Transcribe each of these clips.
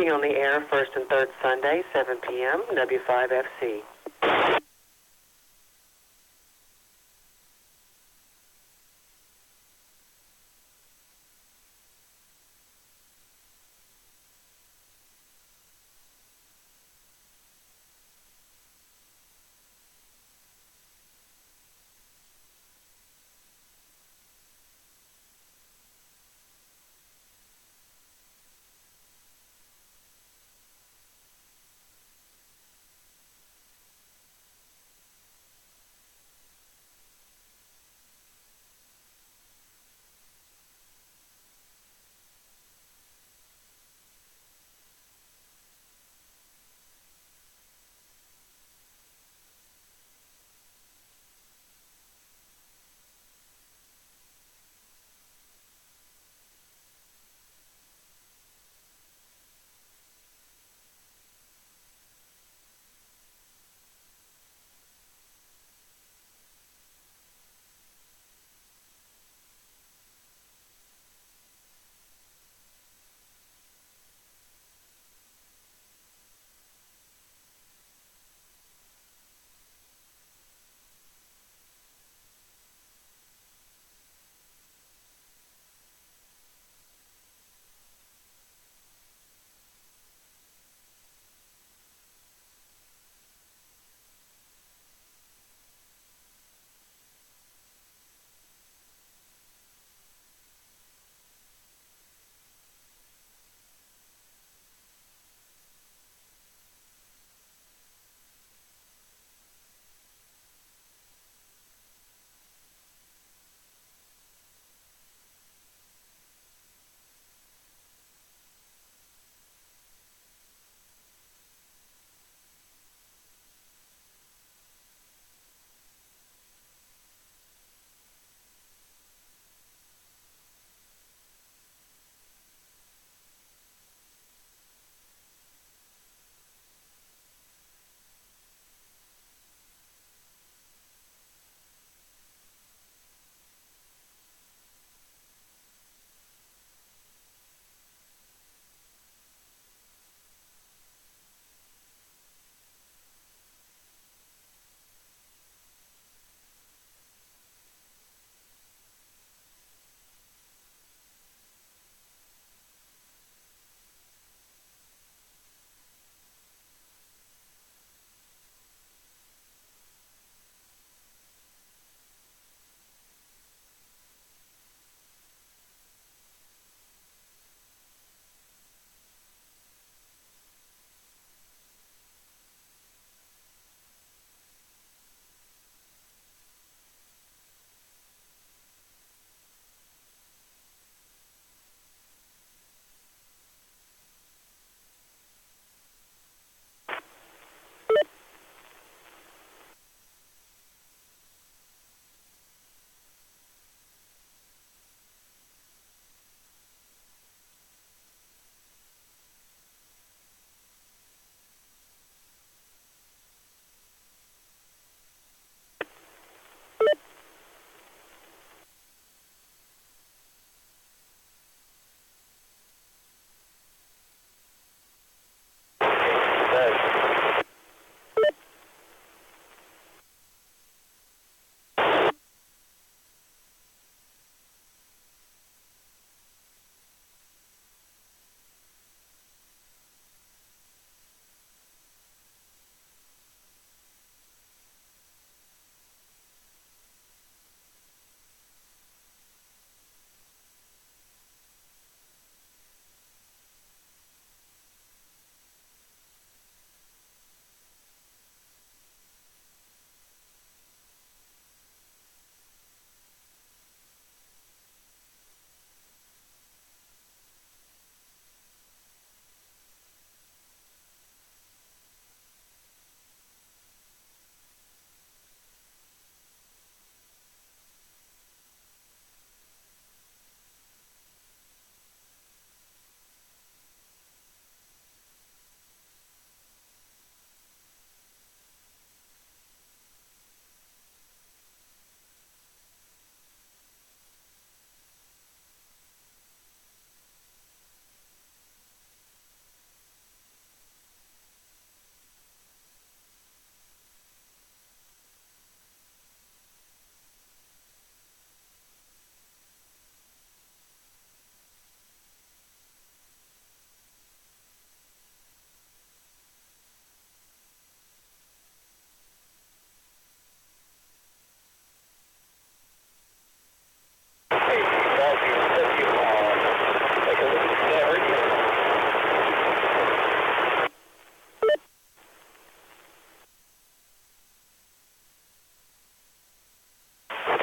Speaking on the air, first and third Sunday, 7 p.m., W5FC.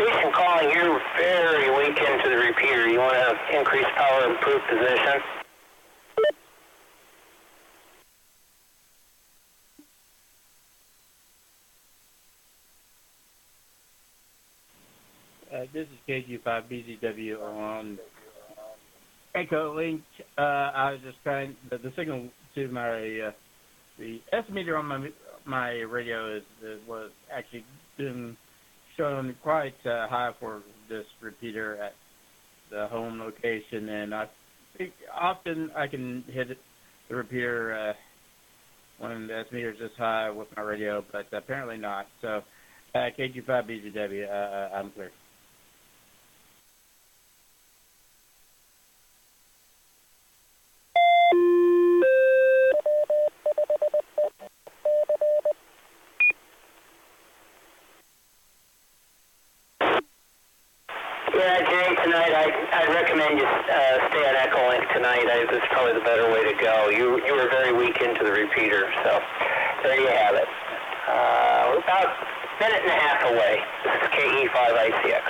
station calling, you're very weak into the repeater. You want to increase power, improve position. This is KG5BZW on Echo Link. I was just trying the signal to my the estimator on my radio was actually been showing quite high for this repeater at the home location, and I think often I can hit the repeater when the estimator is this high with my radio, but apparently not. So KG5BZW, I'm clear. Yeah, Jay, tonight I'd recommend you stay on Echo Link tonight. That's probably the better way to go. You were very weak into the repeater, so there you have it. We're about a minute and a half away. This is KE5ICX.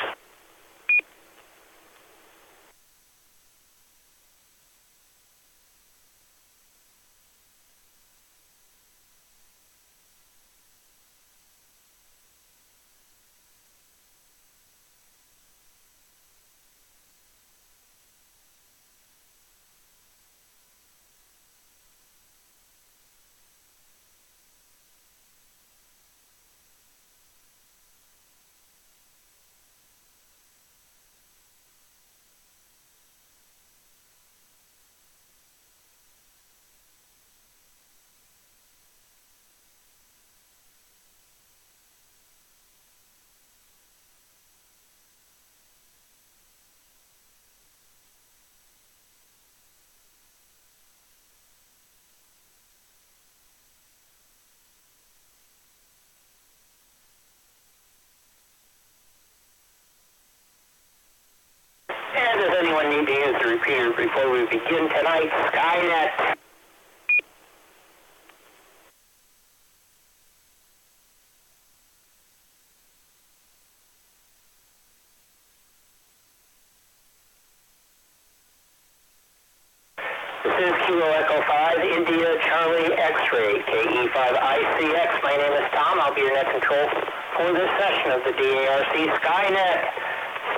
And does anyone need to use the repeater before we begin tonight's Skynet? This is Kilo Echo 5, India Charlie X-Ray, KE5ICX. My name is Tom. I'll be your net control for this session of the DARC Skynet.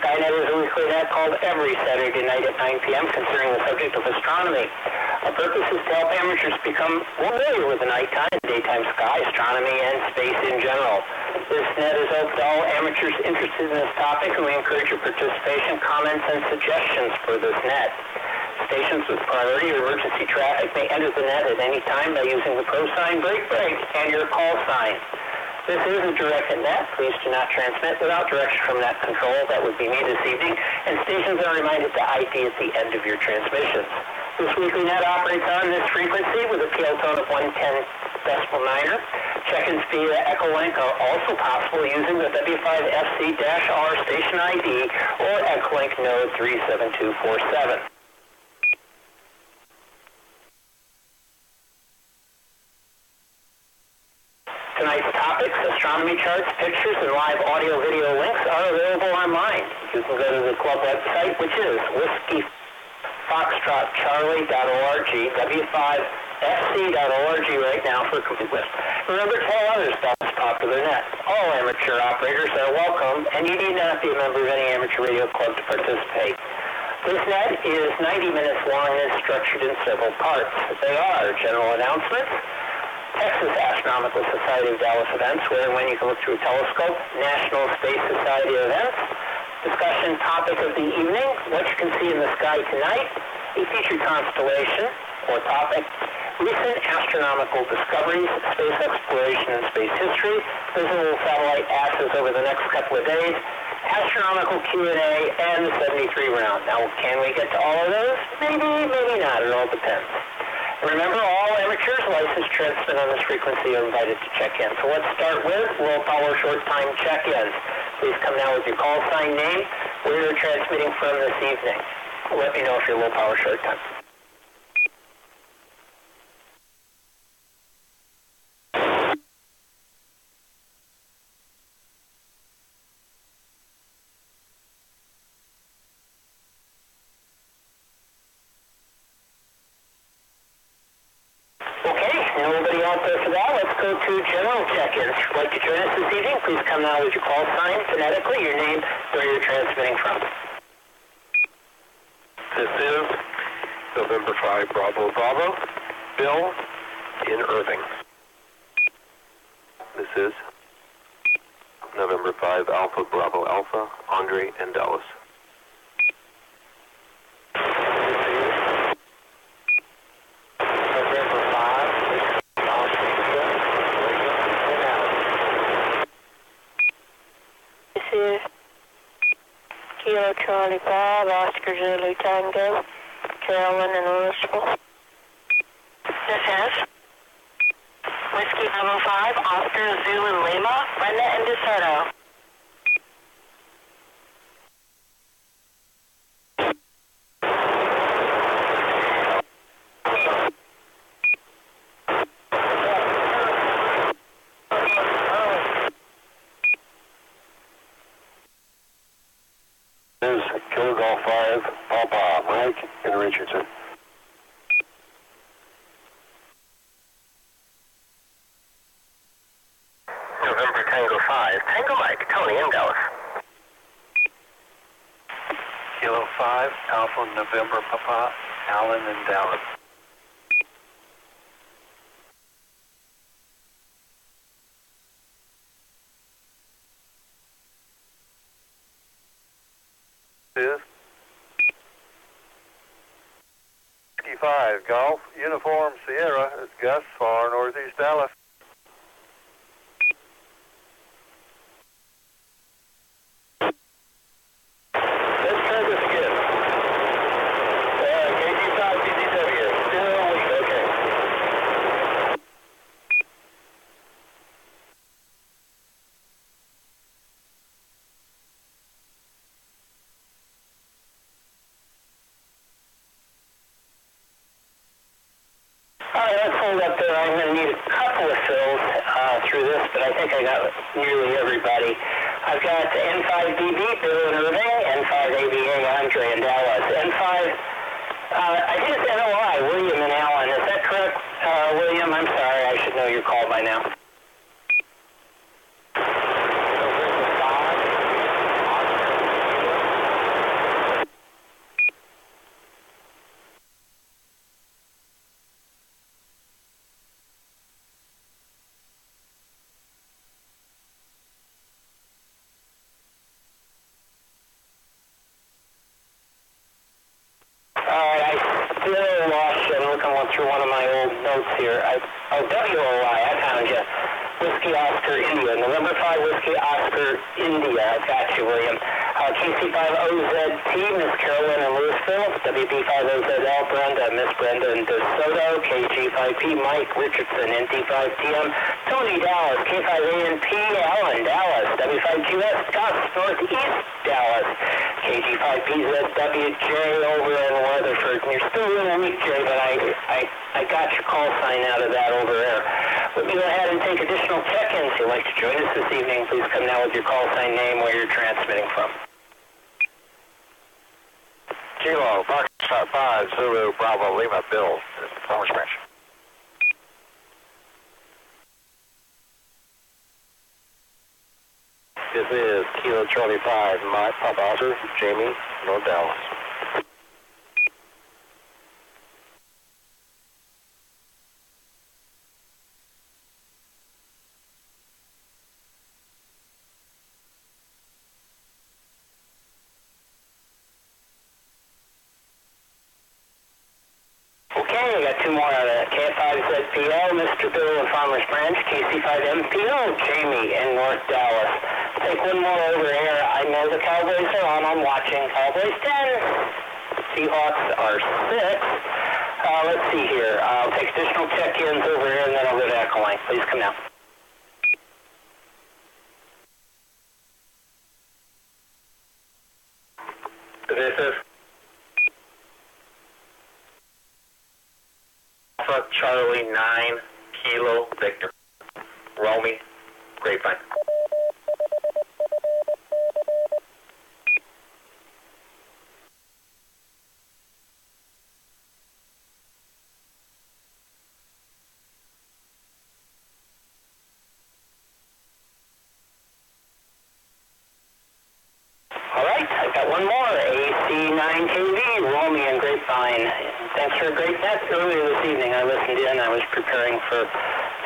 Skynet is a weekly net called every Saturday night at 9 p.m. concerning the subject of astronomy. Our purpose is to help amateurs become more familiar with the nighttime and daytime sky, astronomy, and space in general. This net is open to all amateurs interested in this topic, and we encourage your participation, comments, and suggestions for this net. Stations with priority or emergency traffic may enter the net at any time by using the pro sign, break, and your call sign. This is a directed net. Please do not transmit without direction from net control. That would be me this evening. And stations are reminded to ID at the end of your transmissions. This weekly net operates on this frequency with a PL tone of 110 decibel niner. Check-ins via Echo Link are also possible using the W5FC-R station ID or Echo Link node 37247. Tonight's topics, astronomy charts, pictures, and live audio-video links are available online. You can go to the club website, which is whiskeyfoxtrotcharlie.org, w5fc.org right now for a complete list. Remember to tell others about this popular net. All amateur operators are welcome, and you need not be a member of any amateur radio club to participate. This net is 90 minutes long and is structured in several parts. They are general announcements, Texas Astronomical Society of Dallas events, where and when you can look through a telescope, National Space Society events, discussion topic of the evening, what you can see in the sky tonight, a featured constellation or topic, recent astronomical discoveries, space exploration and space history, visible satellite ashes over the next couple of days, astronomical Q&A, and the 73 round. Now, can we get to all of those? Maybe, maybe not. It all depends. Remember, all amateurs licensed transmit on this frequency are invited to check in. So let's start with low power short time check-ins. Please come now with your call sign name, where you're transmitting from this evening. Let me know if you're low power short time. Echo 2 general check-ins. If you'd like to join us this evening, please come now with your call sign, phonetically, your name, where you're transmitting from. This is November 5 Bravo Bravo, Bill in Irving. This is November 5 Alpha Bravo Alpha, Andre in Dallas. This is Kilo Charlie 5, Oscar Zulu Tango, Carolyn and Louisville. This is Whiskey 505, Oscar Zulu Lima, Brenda and DeSoto. This is Kilo Golf 5 Papa, Mike in Richardson. November Tango 5, Tango Mike, Tony in Dallas. Kilo 5 Alpha November Papa, Alan in Dallas. Is 65 Golf Uniform Sierra, it's Gus, far northeast Dallas. Let's try this again. KG5 BZW, still weak, okay. All right, let's hold up there. I'm going to need a couple of fills through this, but I think I got nearly everybody. I've got N5BB, Bill in Irving, N5ABA, Andre in Dallas. N5, I think it's NOI, William and Allen. Is that correct, William? I'm sorry, I should know your call by now. Alright, I still lost you. I'm looking through one of my old notes here. WOI, I found you. Whiskey Oscar India. November 5 Whiskey Oscar India. I've got you, William. KC5OZT, Miss Carolyn in Louisville. WB5OZL, Brenda, Miss Brenda in DeSoto. KG5P, Mike Richardson, NT5TM. Tony Dallas, K5ANP, Allen, Dallas. W5QS, Gus, Northeast Dallas. KG5PZWJ over in Weatherford. And you're still in a week, Jay, but I got your call sign out of that over there. Let me go ahead and take additional check-ins. If you'd like to join us this evening, please come now with your call sign name, where you're transmitting from. Kilo, Box 5 Zulu Bravo Lima, Bill, Farmers Branch. This is Kilo Charlie 5, my Papa Oscar, Jamie, North Dallas. Okay, I got two more out of that. K5ZPL, Mr. Bill in Farmers Branch. KC5MPO, Jamie in North Dallas. Take one more over here. I know the Cowboys are on. I'm watching. Cowboys 10. Seahawks are 6. Let's see here. I'll take additional check-ins over here, and then I'll go to Echo Line. Please come now. This is Alpha Charlie 9 Kilo Victor. Romy, Grapevine. got one more, AC9KV, Romy and Grapevine. Thanks for a great net earlier this evening. I listened in. I was preparing for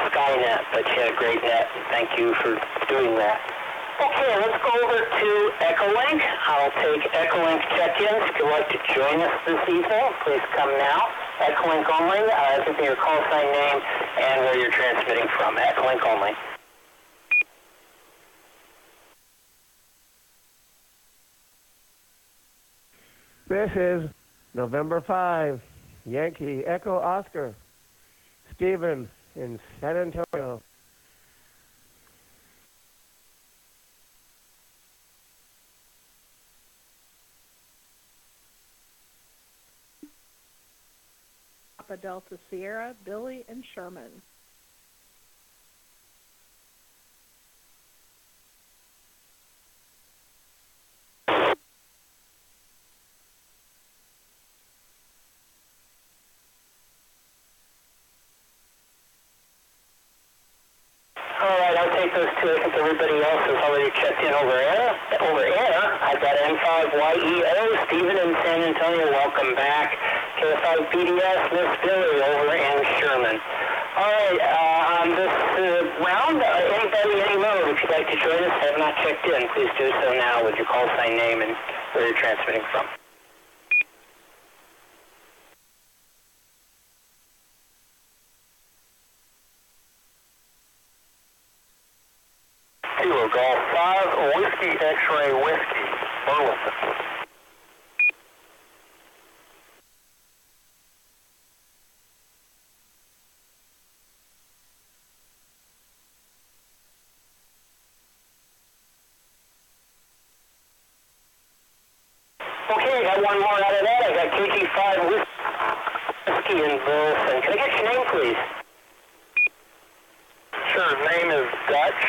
Skynet, but you had a great net. Thank you for doing that. Okay, let's go over to Echolink. I'll take Echolink check-ins. If you'd like to join us this evening, please come now. Echolink only. Give me your call sign name and where you're transmitting from. Echolink only. This is November 5, Yankee Echo Oscar, Stephen in San Antonio. Papa Delta Sierra, Billy, and Sherman. I'll take those two. I think everybody else has already checked in over air. I've got N5YEO, Stephen in San Antonio, welcome back. K5BDS, Miss Billy over in Sherman. All right, on this round, anybody, any mode, if you'd like to join us, have not checked in, please do so now with your call sign name and where you're transmitting from. Kilo Golf 5, Whiskey X-Ray Whiskey, Burleson. Okay, I got one more out of that. I got KG5 Whiskey in Burleson. Can I get your name, please? Sure, name is Dutch.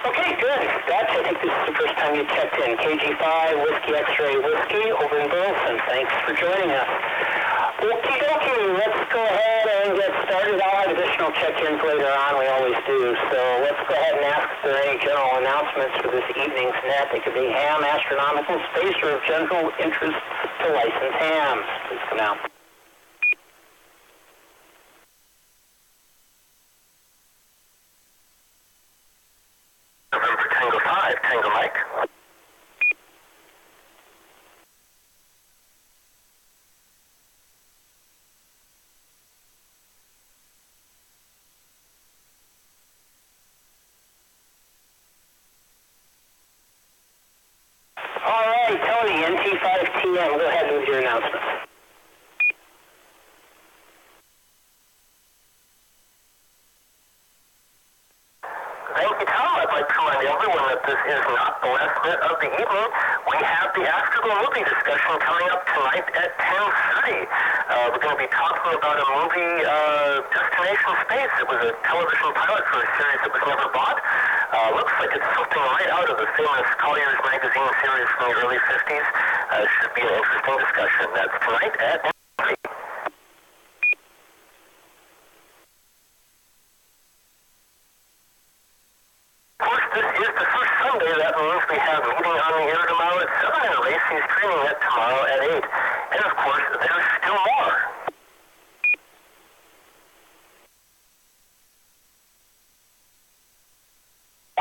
Okay, good. Dutch, I think this is the first time you checked in. KG5, Whiskey X-Ray Whiskey over in Burleson. Thanks for joining us. Okie dokie, let's go ahead and get started. I'll have additional check-ins later on. We always do. So let's go ahead and ask if there are any general announcements for this evening's net. They could be ham, astronomical, space, or of general interest to licensed hams. Please come out. November Tango 5, Tango Mike. All right, Tony, NT5TM, go ahead with your announcements. Thank you, Tom. I'd like to remind everyone that this is not the last bit of the evening. We have the Astro movie discussion coming up tonight at 10:30. We're going to be talking about a movie, Destination Space. It was a television pilot for a series that was never bought. Looks like it's something right out of the famous Collier's magazine series from the early 50s. Should be an interesting discussion. That's tonight at 10:30. Of course, this is the first Sunday. That means we have meeting on the air tomorrow at 7 and racing streaming it tomorrow at 8. And of course, there's still more.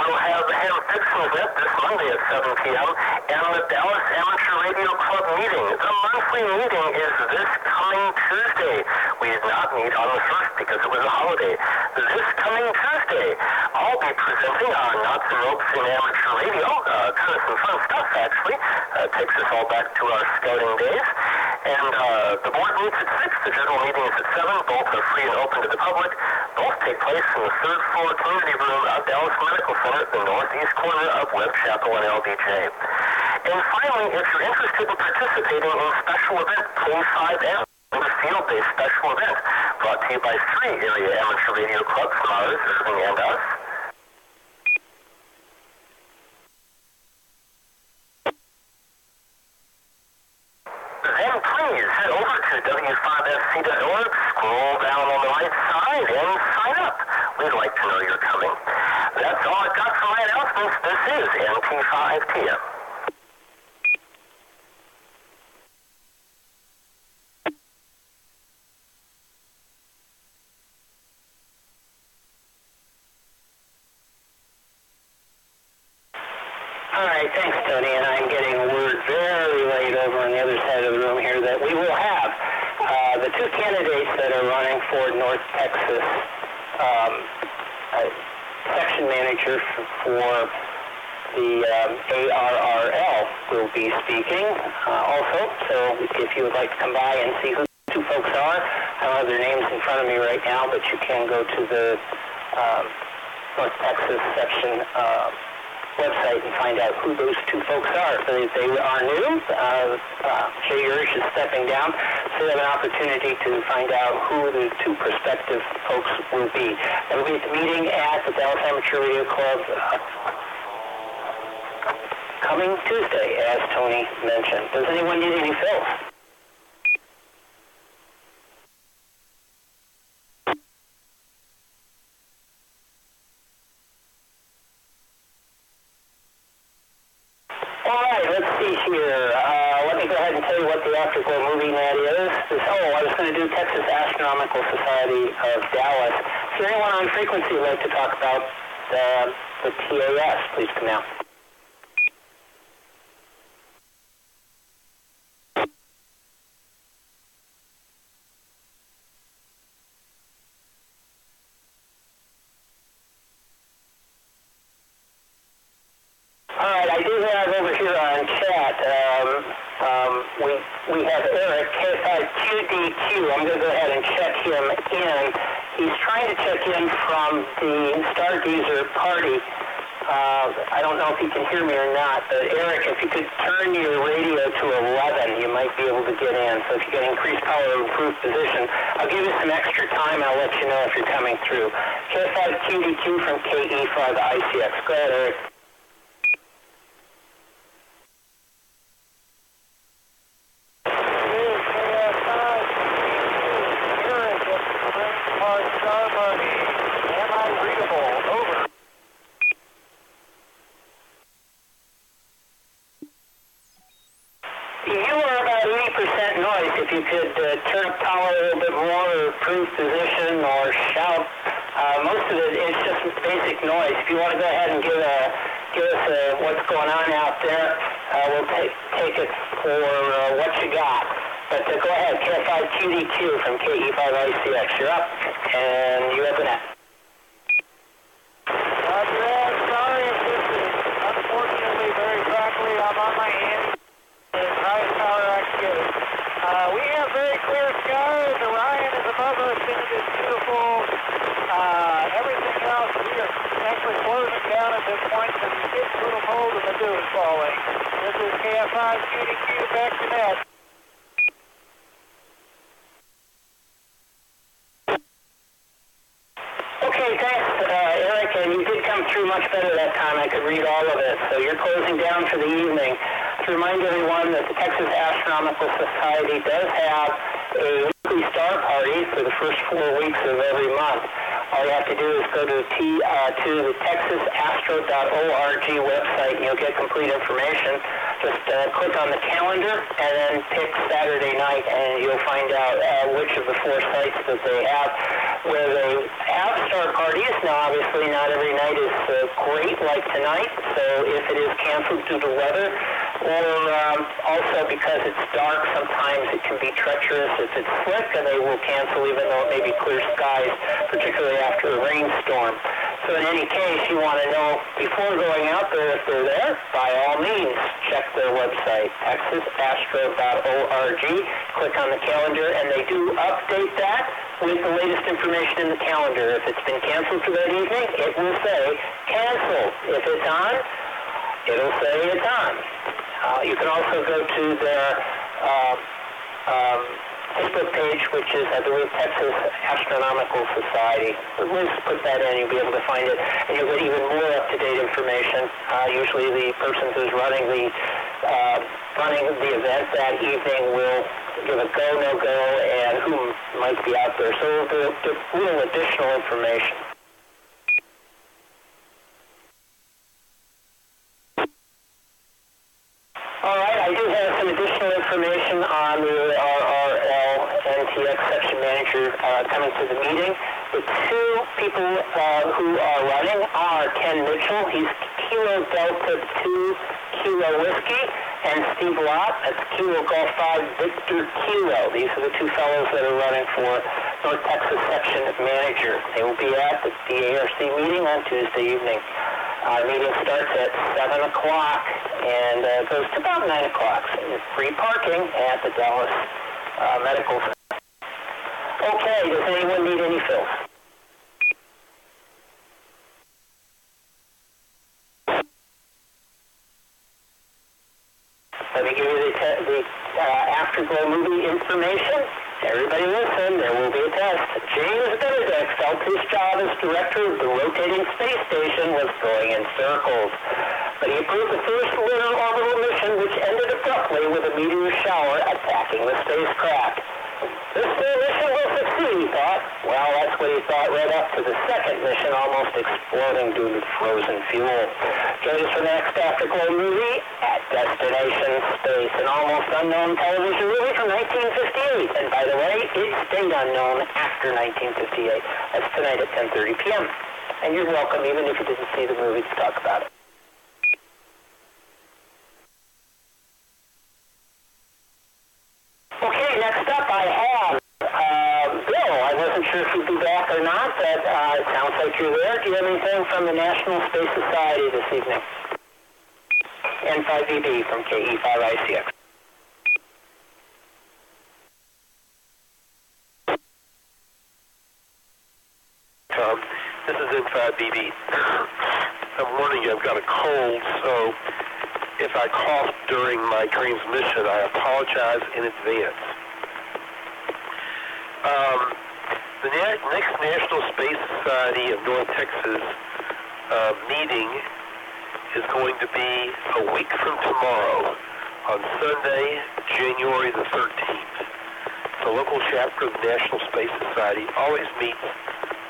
We'll have the Ham Fixins Net this Monday at 7 p.m. and the Dallas Amateur Radio Club meeting. The monthly meeting is this coming Tuesday. We did not meet on the 1st because it was a holiday. This coming Tuesday, I'll be presenting on Knots and Ropes in Amateur Radio. Kind of some fun stuff, actually. Takes us all back to our scouting days. And the board meets at 6. The general meeting is at 7. Both are free and open to the public. Both take place in the 3rd floor community room of Dallas Medical Center, the northeast corner of Webb Chapel and LBJ. And finally, if you're interested in participating in a special event, K5M, a field-based special event, brought to you by 3 area amateur radio clubs from ours, Irving and us. Then please head over to W5SC.org, scroll down on the right side, and sign up. We'd like to know you're coming. Lepus, this is NT5TM. All right, thanks, Tony. And I'm getting word very late over on the other side of the room here that we will have the two candidates that are running for North Texas section manager for the ARRL will be speaking also. So if you would like to come by and see who the two folks are, I don't have their names in front of me right now, but you can go to the North Texas section website and find out who those two folks are. They are new. Jay Urish is stepping down, so you have an opportunity to find out who the two prospective folks will be. They'll be at the meeting at the Dallas Amateur Radio Club coming Tuesday, as Tony mentioned. Does anyone need any fills? All right, let's see here. Let me go ahead and tell you what the Afterglow movie night is. I was going to do Texas Astronomical Society of Dallas. Is there anyone on frequency who would like to talk about the TAS? Please come out. All right, I do have over here on chat, we have Eric, K5QDQ. I'm going to go ahead and check him in. He's trying to check in from the Stargazer party. I don't know if he can hear me or not, but Eric, if you could turn your radio to 11, you might be able to get in. So if you get increased power or improved position, I'll give you some extra time. I'll let you know if you're coming through. K5QDQ from KE5ICX. Go ahead, Eric. If you could turn up power a little bit more or improve position or shout. Most of it is just basic noise. If you want to go ahead and give us what's going on out there, we'll take it for what you got. But go ahead, K5QDQ from KE5ICX. You're up, and you have the net. Sorry if this is unfortunately very crackly. I'm on my hands. As high as power I can get it. We have very clear skies. Orion is above us, and it is beautiful. Everything else, we are actually closing down at this point, and it's getting a little cold and the dew is falling. This is KF5QDQ, back to net. Okay, thanks, Eric, and you did come through much better that time. I could read all of it. So you're closing down for the evening. To remind everyone that the Texas Astronomical Society does have a weekly star party for the first 4 weeks of every month. All you have to do is go to the texasastro.org website and you'll get complete information. Just click on the calendar and then pick Saturday night and you'll find out which of the 4 sites that they have where they have star parties. Now, obviously, not every night is great like tonight, so if it is canceled due to weather, or also because it's dark, sometimes it can be treacherous. If it's slick, and they will cancel even though it may be clear skies, particularly after a rainstorm. So in any case, you want to know before going out there if they're there, by all means, check their website, texasastro.org. Click on the calendar, and they do update that with the latest information in the calendar. If it's been canceled for that evening, it will say canceled. If it's on, it'll say it's on. You can also go to their Facebook page, which is, I believe, Texas Astronomical Society. We'll just put that in. You'll be able to find it, and you'll get even more up-to-date information. Usually the person who's running the event that evening will give a go, no-go, and who might be out there. So we'll give a little additional information. on the RRL NTX section manager coming to the meeting. The two people who are running are Ken Mitchell, he's Kilo Delta 2 Kilo Whiskey, and Steve Lott, that's Kilo Golf 5 Victor Kilo. These are the two fellows that are running for North Texas section manager. They will be at the DARC meeting on Tuesday evening. Our meeting starts at 7 o'clock and goes to about 9 o'clock. So there's free parking at the Dallas Medical Center. Okay, does anyone need any fills? Let me give you the Afterglow movie information. Everybody listen, there will be a test. James Benedict felt his job as director of the rotating space station was going in circles. But he approved the first lunar orbital mission, which ended abruptly with a meteor shower attacking the spacecraft. This mission will succeed, he thought. Well, that's what he thought right up to the second mission almost exploding due to frozen fuel. Join us for the next Afterglow movie at Destination Space, an almost unknown television movie from 1958. And by the way, it stayed unknown after 1958. That's tonight at 10:30 p.m. And you're welcome, even if you didn't see the movie, to talk about it. Okay, next up I have Bill. I wasn't sure if you'd be back or not, but it sounds like you're there. Do you have anything from the National Space Society this evening? N5VB from KE5ICX. Tom, this is N5VB. I'm warning you, I've got a cold, so if I cough during my transmission, I apologize in advance. The next National Space Society of North Texas meeting is going to be a week from tomorrow, on Sunday, January the 13th. The local chapter of the National Space Society always meets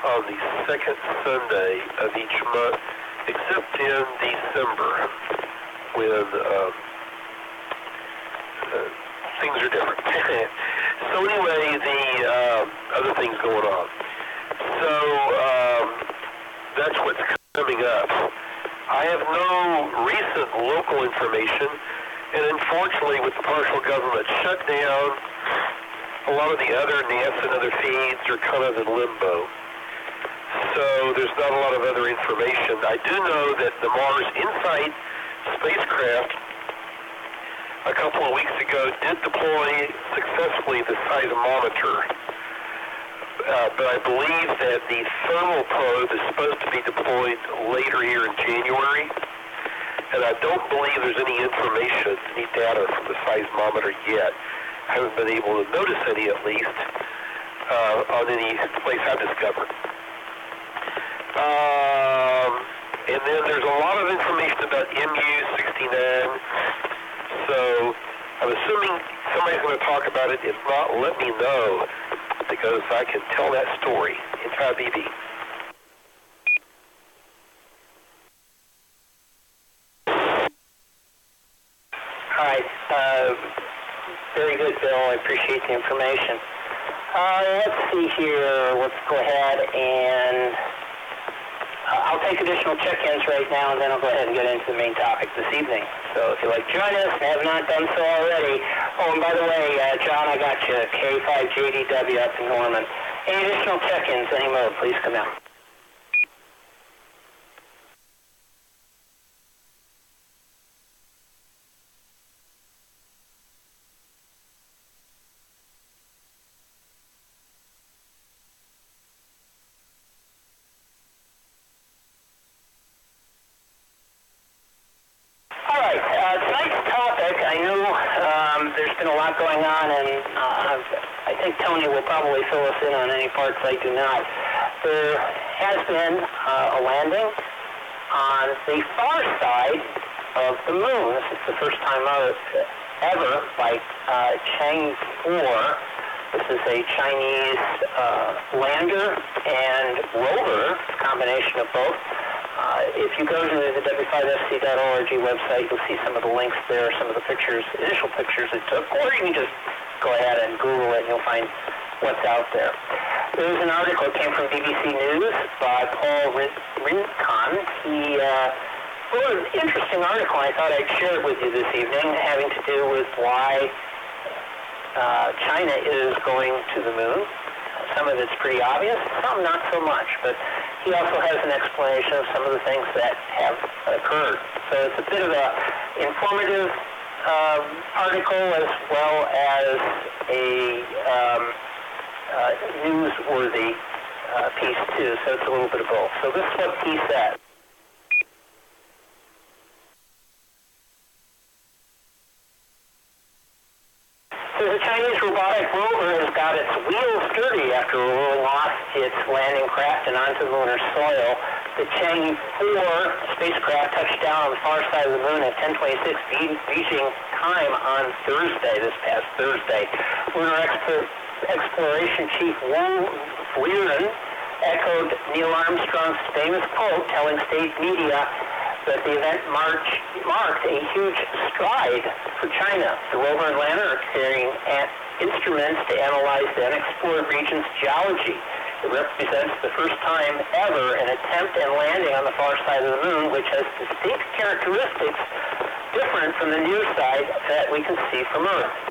on the second Sunday of each month, except in December, when things are different. So anyway, the other things going on. So that's what's coming up. I have no recent local information, and unfortunately with the partial government shutdown, a lot of the other NASA and other feeds are kind of in limbo. So there's not a lot of other information. I do know that the Mars Insight spacecraft a couple of weeks ago did deploy successfully the seismometer. But I believe that the thermal probe is supposed to be deployed later here in January. And I don't believe there's any information, any data from the seismometer yet. I haven't been able to notice any, at least, on any place I've discovered. And then there's a lot of information about MU-69. So I'm assuming somebody's going to talk about it. If not, let me know, because I can tell that story in 5BB. All right. Very good, Bill. I appreciate the information. Let's see here. Let's go ahead and I'll take additional check-ins right now, and then I'll go ahead and get into the main topic this evening. So if you'd like to join us and have not done so already. Oh, and by the way, John, I got you. K5JDW up in Norman. Any additional check-ins, any mode, please come out. There's been a lot going on, and I think Tony will probably fill us in on any parts I do not. There has been a landing on the far side of the moon. This is the first time ever by Chang 4. This is a Chinese lander and rover, a combination of both. If you go to the w5fc.org website, you'll see some of the links there, some of the pictures, initial pictures it took, or you can just go ahead and Google it and you'll find what's out there. There's an article that came from BBC News by Paul Rincon. He wrote an interesting article, and I thought I'd share it with you this evening, having to do with why China is going to the moon. Some of it's pretty obvious, some not so much, but he also has an explanation of some of the things that have occurred. So it's a bit of an informative article as well as a newsworthy piece too, so it's a little bit of both. So this is what he said. So the Chinese robotic rover has got its wheels dirty after rolling off its landing craft and onto lunar soil. The Chang'e 4 spacecraft touched down on the far side of the moon at 10:26 Beijing time on Thursday, this past Thursday. Lunar Exploration Chief Wu Liren echoed Neil Armstrong's famous quote, telling state media that the event marked a huge stride for China. The rover and lander are carrying instruments to analyze the unexplored region's geology. It represents the first time ever an attempt and landing on the far side of the moon, which has distinct characteristics different from the near side that we can see from Earth.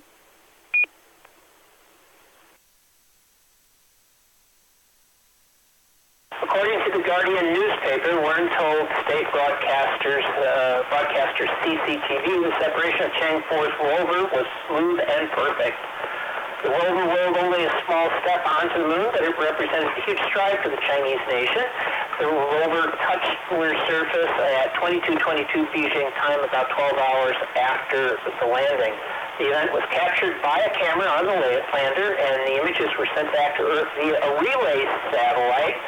According to the Guardian newspaper, we're told state broadcaster CCTV, the separation of Chang'e 4's rover was smooth and perfect. The rover rolled only a small step onto the moon, but it represented a huge stride for the Chinese nation. The rover touched lunar surface at 22:22 Beijing time, about 12 hours after the landing. The event was captured by a camera on the lander, and the images were sent back to Earth via a relay satellite.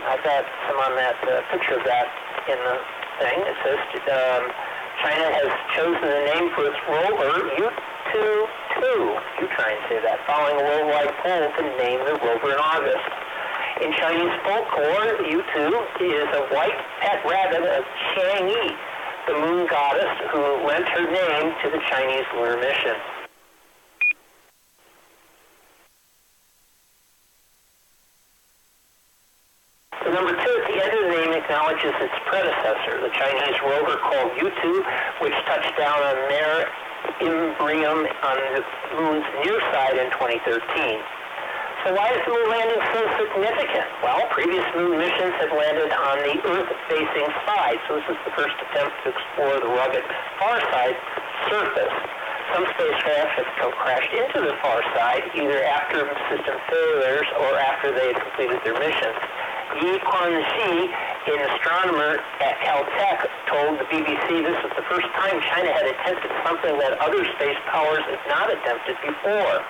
I've got some on that picture of that in the thing. It says China has chosen the name for its rover, U-2-2. You try and say that, following a worldwide poll to name the rover in August. In Chinese folklore, U-2 is a white pet rabbit of Chang'e, the moon goddess who lent her name to the Chinese lunar mission. The number 2 at the end of the name acknowledges its predecessor, the Chinese rover called U-2, which touched down on Mare Imbrium on the moon's near side in 2013. So why is the moon landing so significant? Well, previous moon missions had landed on the Earth-facing side, so this is the first attempt to explore the rugged far side surface. Some spacecraft have crashed into the far side, either after system failures or after they had completed their missions. Yi Quanxi, an astronomer at Caltech, told the BBC this was the first time China had attempted something that other space powers had not attempted before.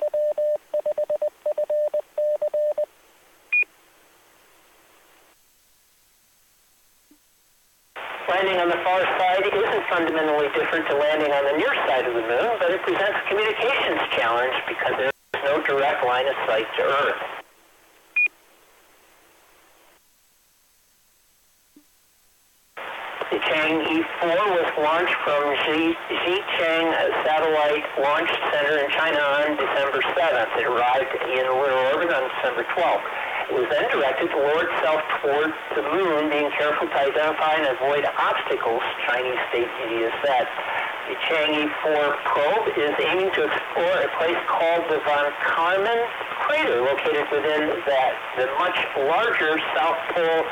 Landing on the far side isn't fundamentally different to landing on the near side of the moon, but it presents a communications challenge because there is no direct line of sight to Earth. The Chang'e 4 was launched from Xichang Satellite Launch Center in China on December 7th. It arrived in lunar orbit on December 12th. It was then directed to lower itself toward the moon, being careful to identify and avoid obstacles, Chinese state media said. The Chang'e 4 probe is aiming to explore a place called the Von Karman crater, located within the much larger South Pole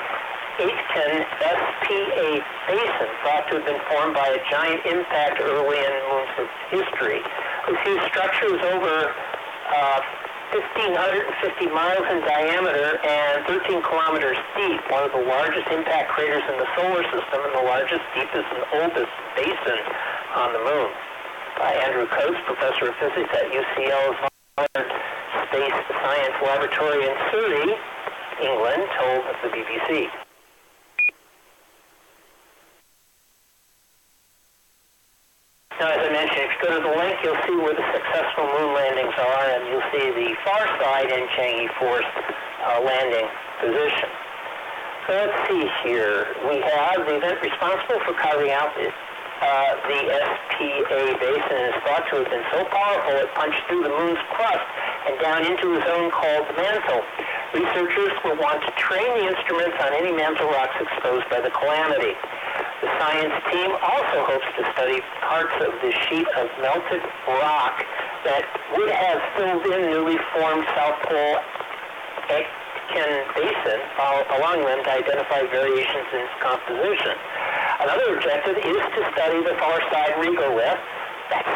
Aitken SPA basin, thought to have been formed by a giant impact early in the moon's history. This huge structure was over 1,550 miles in diameter and 13 kilometers deep, one of the largest impact craters in the solar system and the largest, deepest, and oldest basin on the moon. Andrew Coates, professor of physics at UCL's Space Science Laboratory in Surrey, England, told the BBC. Now, as I mentioned, if you go to the link, you'll see where the successful moon landings are, and you'll see the far side in Chang'e 4's landing position. So let's see here. We have the event responsible for carving out the SPA basin is thought to have been so powerful it punched through the moon's crust and down into a zone called the mantle. Researchers will want to train the instruments on any mantle rocks exposed by the calamity. The science team also hopes to study parts of the sheet of melted rock that would have filled in newly formed South Pole basin, allowing them to identify variations in its composition. Another objective is to study the far side regolith. That's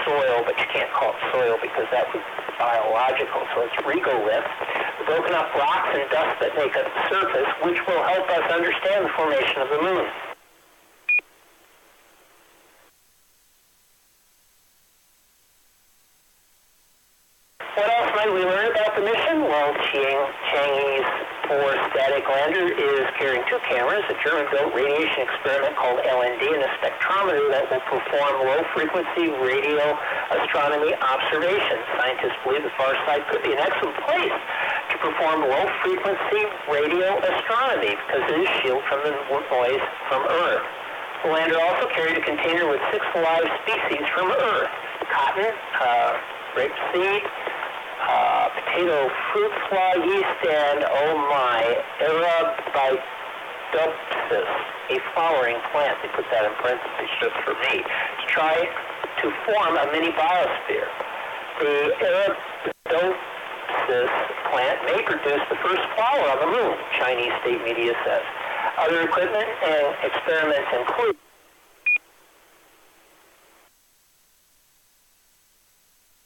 soil, but you can't call it soil because that would be biological, so it's regolith. The broken up rocks and dust that make up the surface, which will help us understand the formation of the moon. What else might we learn about the mission? Well, Chang'e's 4 static lander is carrying 2 cameras, a German-built radiation experiment called LND, and a spectrometer that will perform low-frequency radio astronomy observations. Scientists believe the far side could be an excellent place to perform low-frequency radio astronomy because it is shielded from the noise from Earth. The lander also carried a container with 6 live species from Earth: cotton, rapeseed, potato fruit fly yeast, and Arabidopsis, a flowering plant. They put that in parentheses just for me, to try to form a mini biosphere. The Arabidopsis plant may produce the first flower on the moon, Chinese state media says. Other equipment and experiments include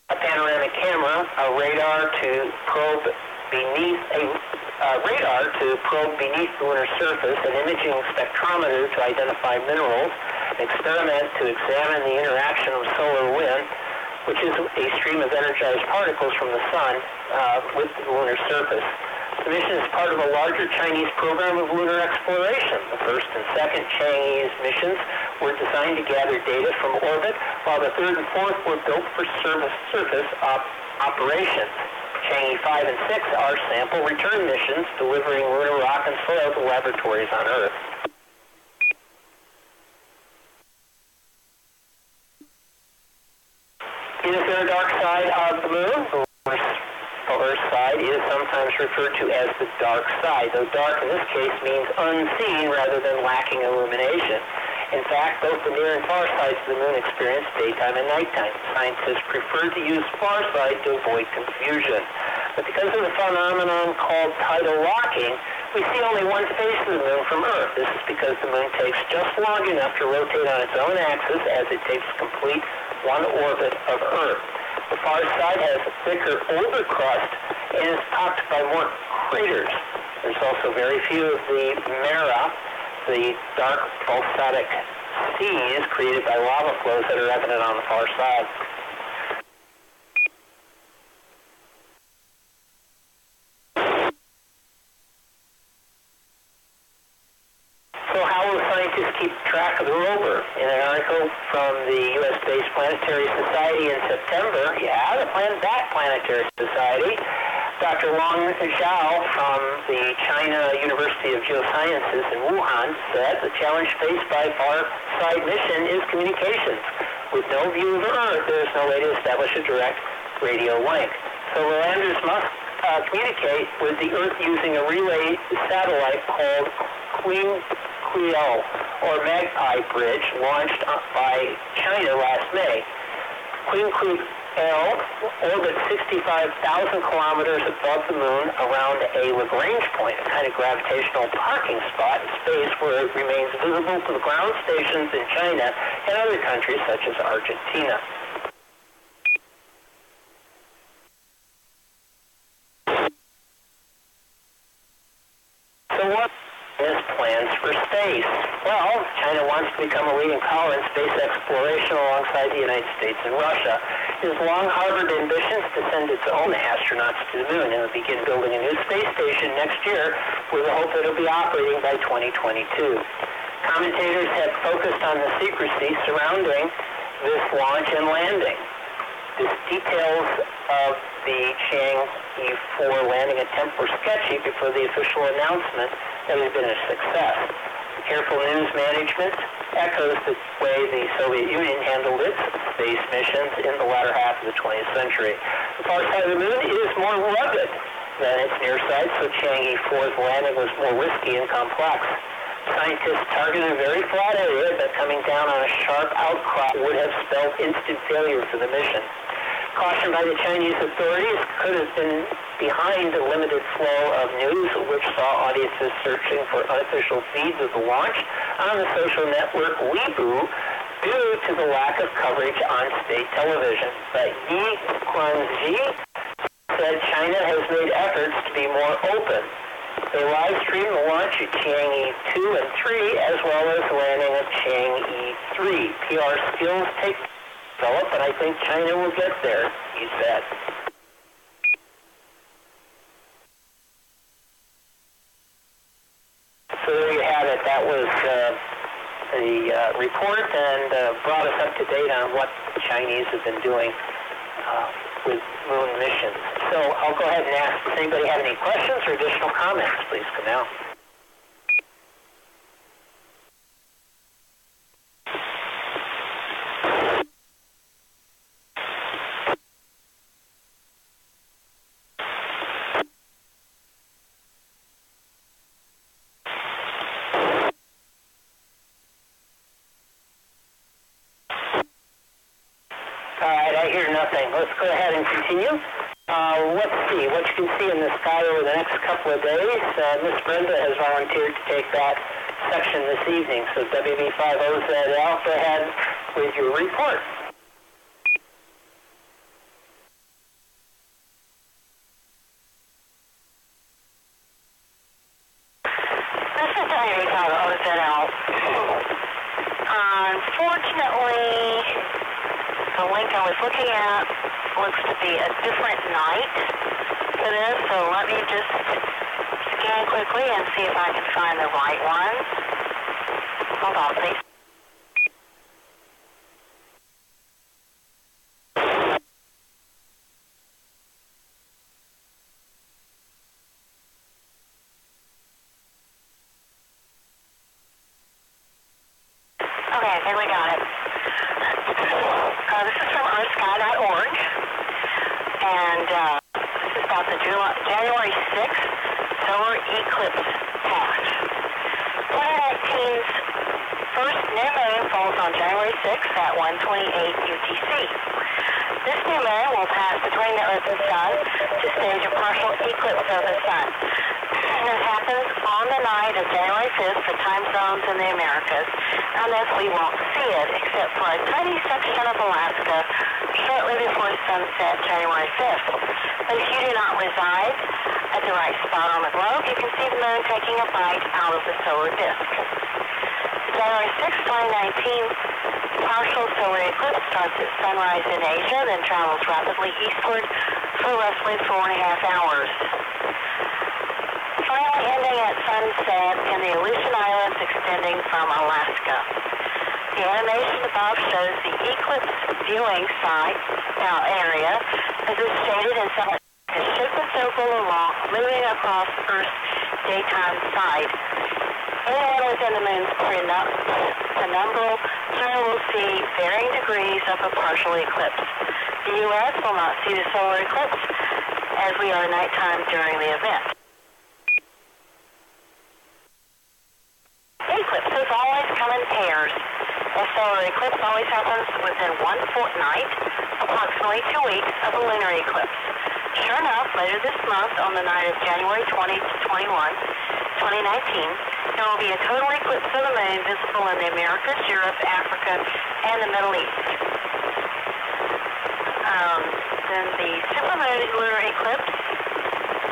a panoramic camera, a radar to probe beneath the lunar surface, an imaging spectrometer to identify minerals, an experiment to examine the interaction of solar wind, which is a stream of energized particles from the sun with the lunar surface. The mission is part of a larger Chinese program of lunar exploration. The first and second Chang'e's missions were designed to gather data from orbit, while the third and fourth were built for surface operations. Chang'e 5 and 6 are sample return missions, delivering lunar rock and soil to laboratories on Earth. Is there a dark side of the moon? The Earth side is sometimes referred to as the dark side, though dark in this case means unseen rather than lacking illumination. In fact, both the near and far sides of the moon experience daytime and nighttime. Scientists prefer to use far side to avoid confusion. But because of the phenomenon called tidal locking, we see only one face of the moon from Earth. This is because the moon takes just long enough to rotate on its own axis as it takes to complete one orbit of Earth. The far side has a thicker, older crust and is topped by more craters. There's also very few of the Mera, the dark basaltic seas created by lava flows that are evident on the far side. So how will scientists keep track of the rover? In an article from the U.S.-based Planetary Society in September, that Planetary Society, Dr. Wang Zhao from the China University of Geosciences in Wuhan said the challenge faced by far-side mission is communications. With no view of Earth, there is no way to establish a direct radio link. So the landers must communicate with the Earth using a relay satellite called Qingqiao, or Magpie Bridge, launched by China last May. Qingqiao orbits 65,000 kilometers above the moon around a Lagrange point, a kind of gravitational parking spot in space where it remains visible to the ground stations in China and other countries such as Argentina. So what is plans for space? Well, China wants to become a leading power in space exploration alongside the United States and Russia. It has long harbored ambitions to send its own astronauts to the moon and will begin building a new space station next year with the hope that it will be operating by 2022. Commentators have focused on the secrecy surrounding this launch and landing. The details of the E4 landing attempt were sketchy before the official announcement that it had been a success. Careful news management echoes the way the Soviet Union handled its space missions in the latter half of the 20th century. The far side of the moon is more rugged than its near side, so Chang'e 4's landing was more risky and complex. Scientists targeted a very flat area, but coming down on a sharp outcrop would have spelled instant failure for the mission. Caution by the Chinese authorities could have been behind the limited flow of news, which saw audiences searching for unofficial feeds of the launch on the social network Weibo due to the lack of coverage on state television. But Yi Guangxi said China has made efforts to be more open. They live streamed the launch of Chang'e 2 and 3, as well as the landing of Chang'e 3. PR skills take to develop, but I think China will get there, he said. So there you have it. That was the report, and brought us up to date on what the Chinese have been doing with moon missions. So I'll go ahead and ask, does anybody have any questions or additional comments? Please come out. All right, I hear nothing. Let's go ahead and continue. Let's see what you can see in the sky over the next couple of days. Miss Brenda has volunteered to take that section this evening. So WB5OZL, go ahead with your report. This is WB5OZL. Unfortunately, the link I was looking at looks to be a different night for this, so let me just scan quickly and see if I can find the right one. Hold on, please. Okay, I think we got it. This is from earthsky.org, and this is about the January 6th solar eclipse patch. 2019's first new moon falls on January 6th at 1:28 UTC. This new moon will pass between the Earth and Sun to stage a partial eclipse of the Sun. It happens on the night of January 5th for time zones in the Americas, and thus we won't see it except for a tiny section of Alaska shortly before sunset January 5th. But if you do not reside at the right spot on the globe, you can see the moon taking a bite out of the solar disk. The January 6, 2019 partial solar eclipse starts at sunrise in Asia, then travels rapidly eastward for roughly 4.5 hours. Finally ending at sunset in the Aleutian Islands extending from Alaska. The animation above shows the eclipse viewing site area as is shaded in some a shaped circle along moving across Earth's daytime side. Anyone within the moon's penumbral zone will see varying degrees of a partial eclipse. The U.S. will not see the solar eclipse as we are nighttime during the event. Eclipses always come in pairs. A solar eclipse always happens within one fortnight, approximately 2 weeks of a lunar eclipse. Sure enough, later this month, on the night of January 20 to 21, 2019, there will be a total eclipse of the moon visible in the Americas, Europe, Africa, and the Middle East. Then the superlunar eclipse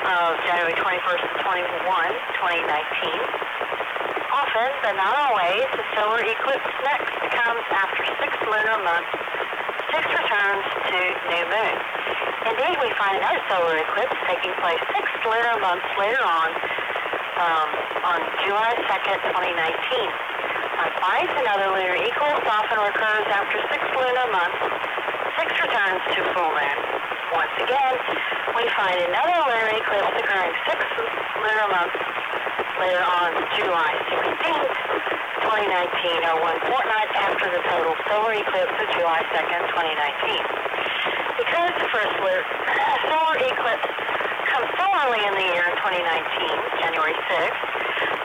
of January 21st to 21, 2019. Often, but not always, the solar eclipse next comes after 6 lunar months, 6 returns to new moon. Indeed, we find another solar eclipse taking place 6 lunar months later on July 2nd, 2019. Likewise, another lunar eclipse often occurs after 6 lunar months, 6 returns to full moon. Once again, we find another lunar eclipse occurring 6 lunar months later on July 16th, 2019, or 1 fortnight after the total solar eclipse of July 2nd, 2019. Because the first solar eclipse comes so early in the year in 2019, January 6th,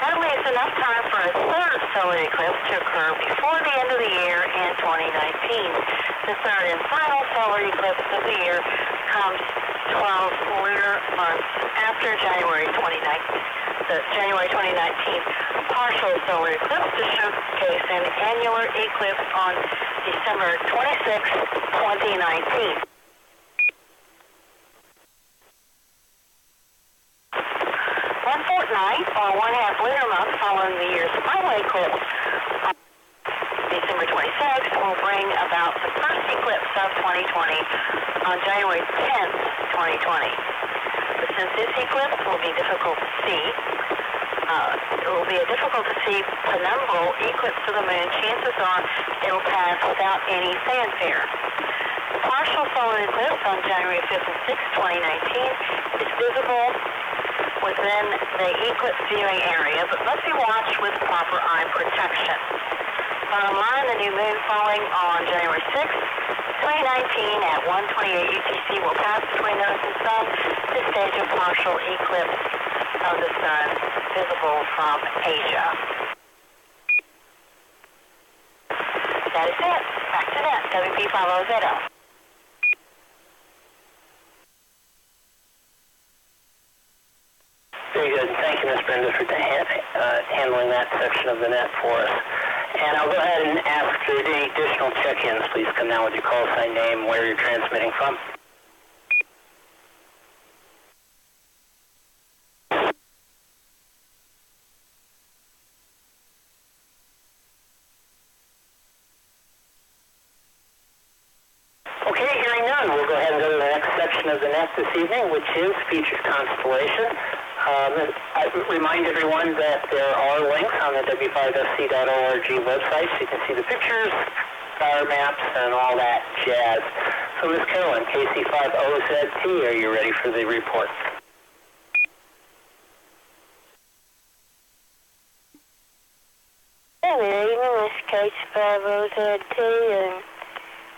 that leaves enough time for a third solar eclipse to occur before the end of the year in 2019. The third and final solar eclipse of the year comes 12 lunar months after January 2019. The January 2019 partial solar eclipse to showcase an annular eclipse on December 26, 2019. One fortnight, or 1/2 lunar month following the year's final eclipse, December 26th, will bring about the first eclipse of 2020 on January 10th, 2020. But since this eclipse will be difficult to see, it will be a difficult to see penumbral eclipse of the moon, chances are it will pass without any fanfare. The partial solar eclipse on January 5th and 6th, 2019 is visible within the eclipse viewing area, but must be watched with proper eye protection. Bottom line, the new moon falling on January 6th, 2019 at 1:28 UTC will pass between Earth and Sun to stage a partial eclipse of the Sun visible from Asia. That is it. Back to that. WP50ZL. Very good. Thank you, Ms. Brenda, for handling that section of the net for us. And I'll go ahead and ask for any additional check-ins. Please come down with your call sign name, where you're transmitting from. Okay, hearing none, we'll go ahead and go to the next section of the net this evening, which is featured Constellation. I remind everyone that there are links on the w5fc.org website, so you can see the pictures, star maps, and all that jazz. So, Ms. Carolyn, KC50ZT, are you ready for the report? Good evening, this is KC50ZT, and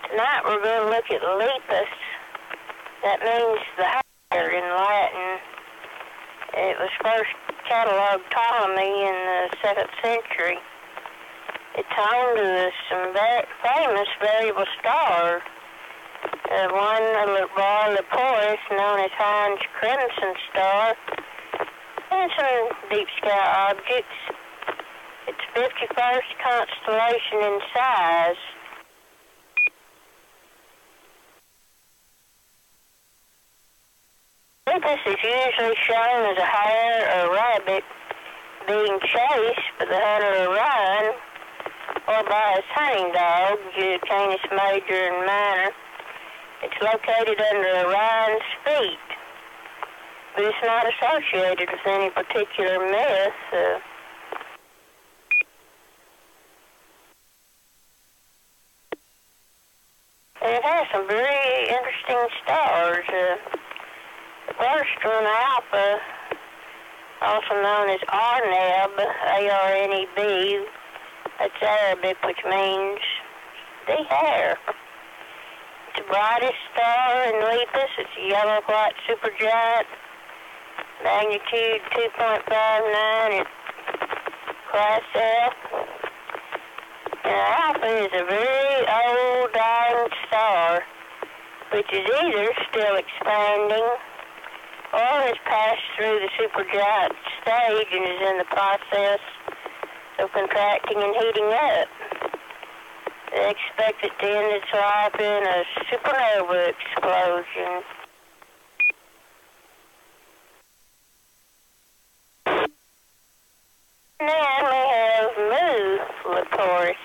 tonight we're going to look at Lepus. That means the higher in Latin. It was first cataloged Ptolemy in the 2nd century. It's home to some famous variable stars. One by Lepus, known as Heinz Crimson Star, and some deep sky objects. It's 51st constellation in size. Lepus is usually shown as a hare or rabbit being chased by the hunter Orion or by his hunting dog, Canis Major and Minor. It's located under Orion's feet, but it's not associated with any particular myth. And it has some very interesting stars. The first one, Alpha, also known as Arneb, A-R-N-E-B, that's Arabic, which means the hare. It's the brightest star in Lepus. It's a yellow-white supergiant, magnitude 2.59 at class F. And Alpha is a very old dying star, which is either still expanding or has passed through the supergiant stage and is in the process of contracting and heating up. They expect it to end its life in a supernova explosion. Now we have Mu Lepus.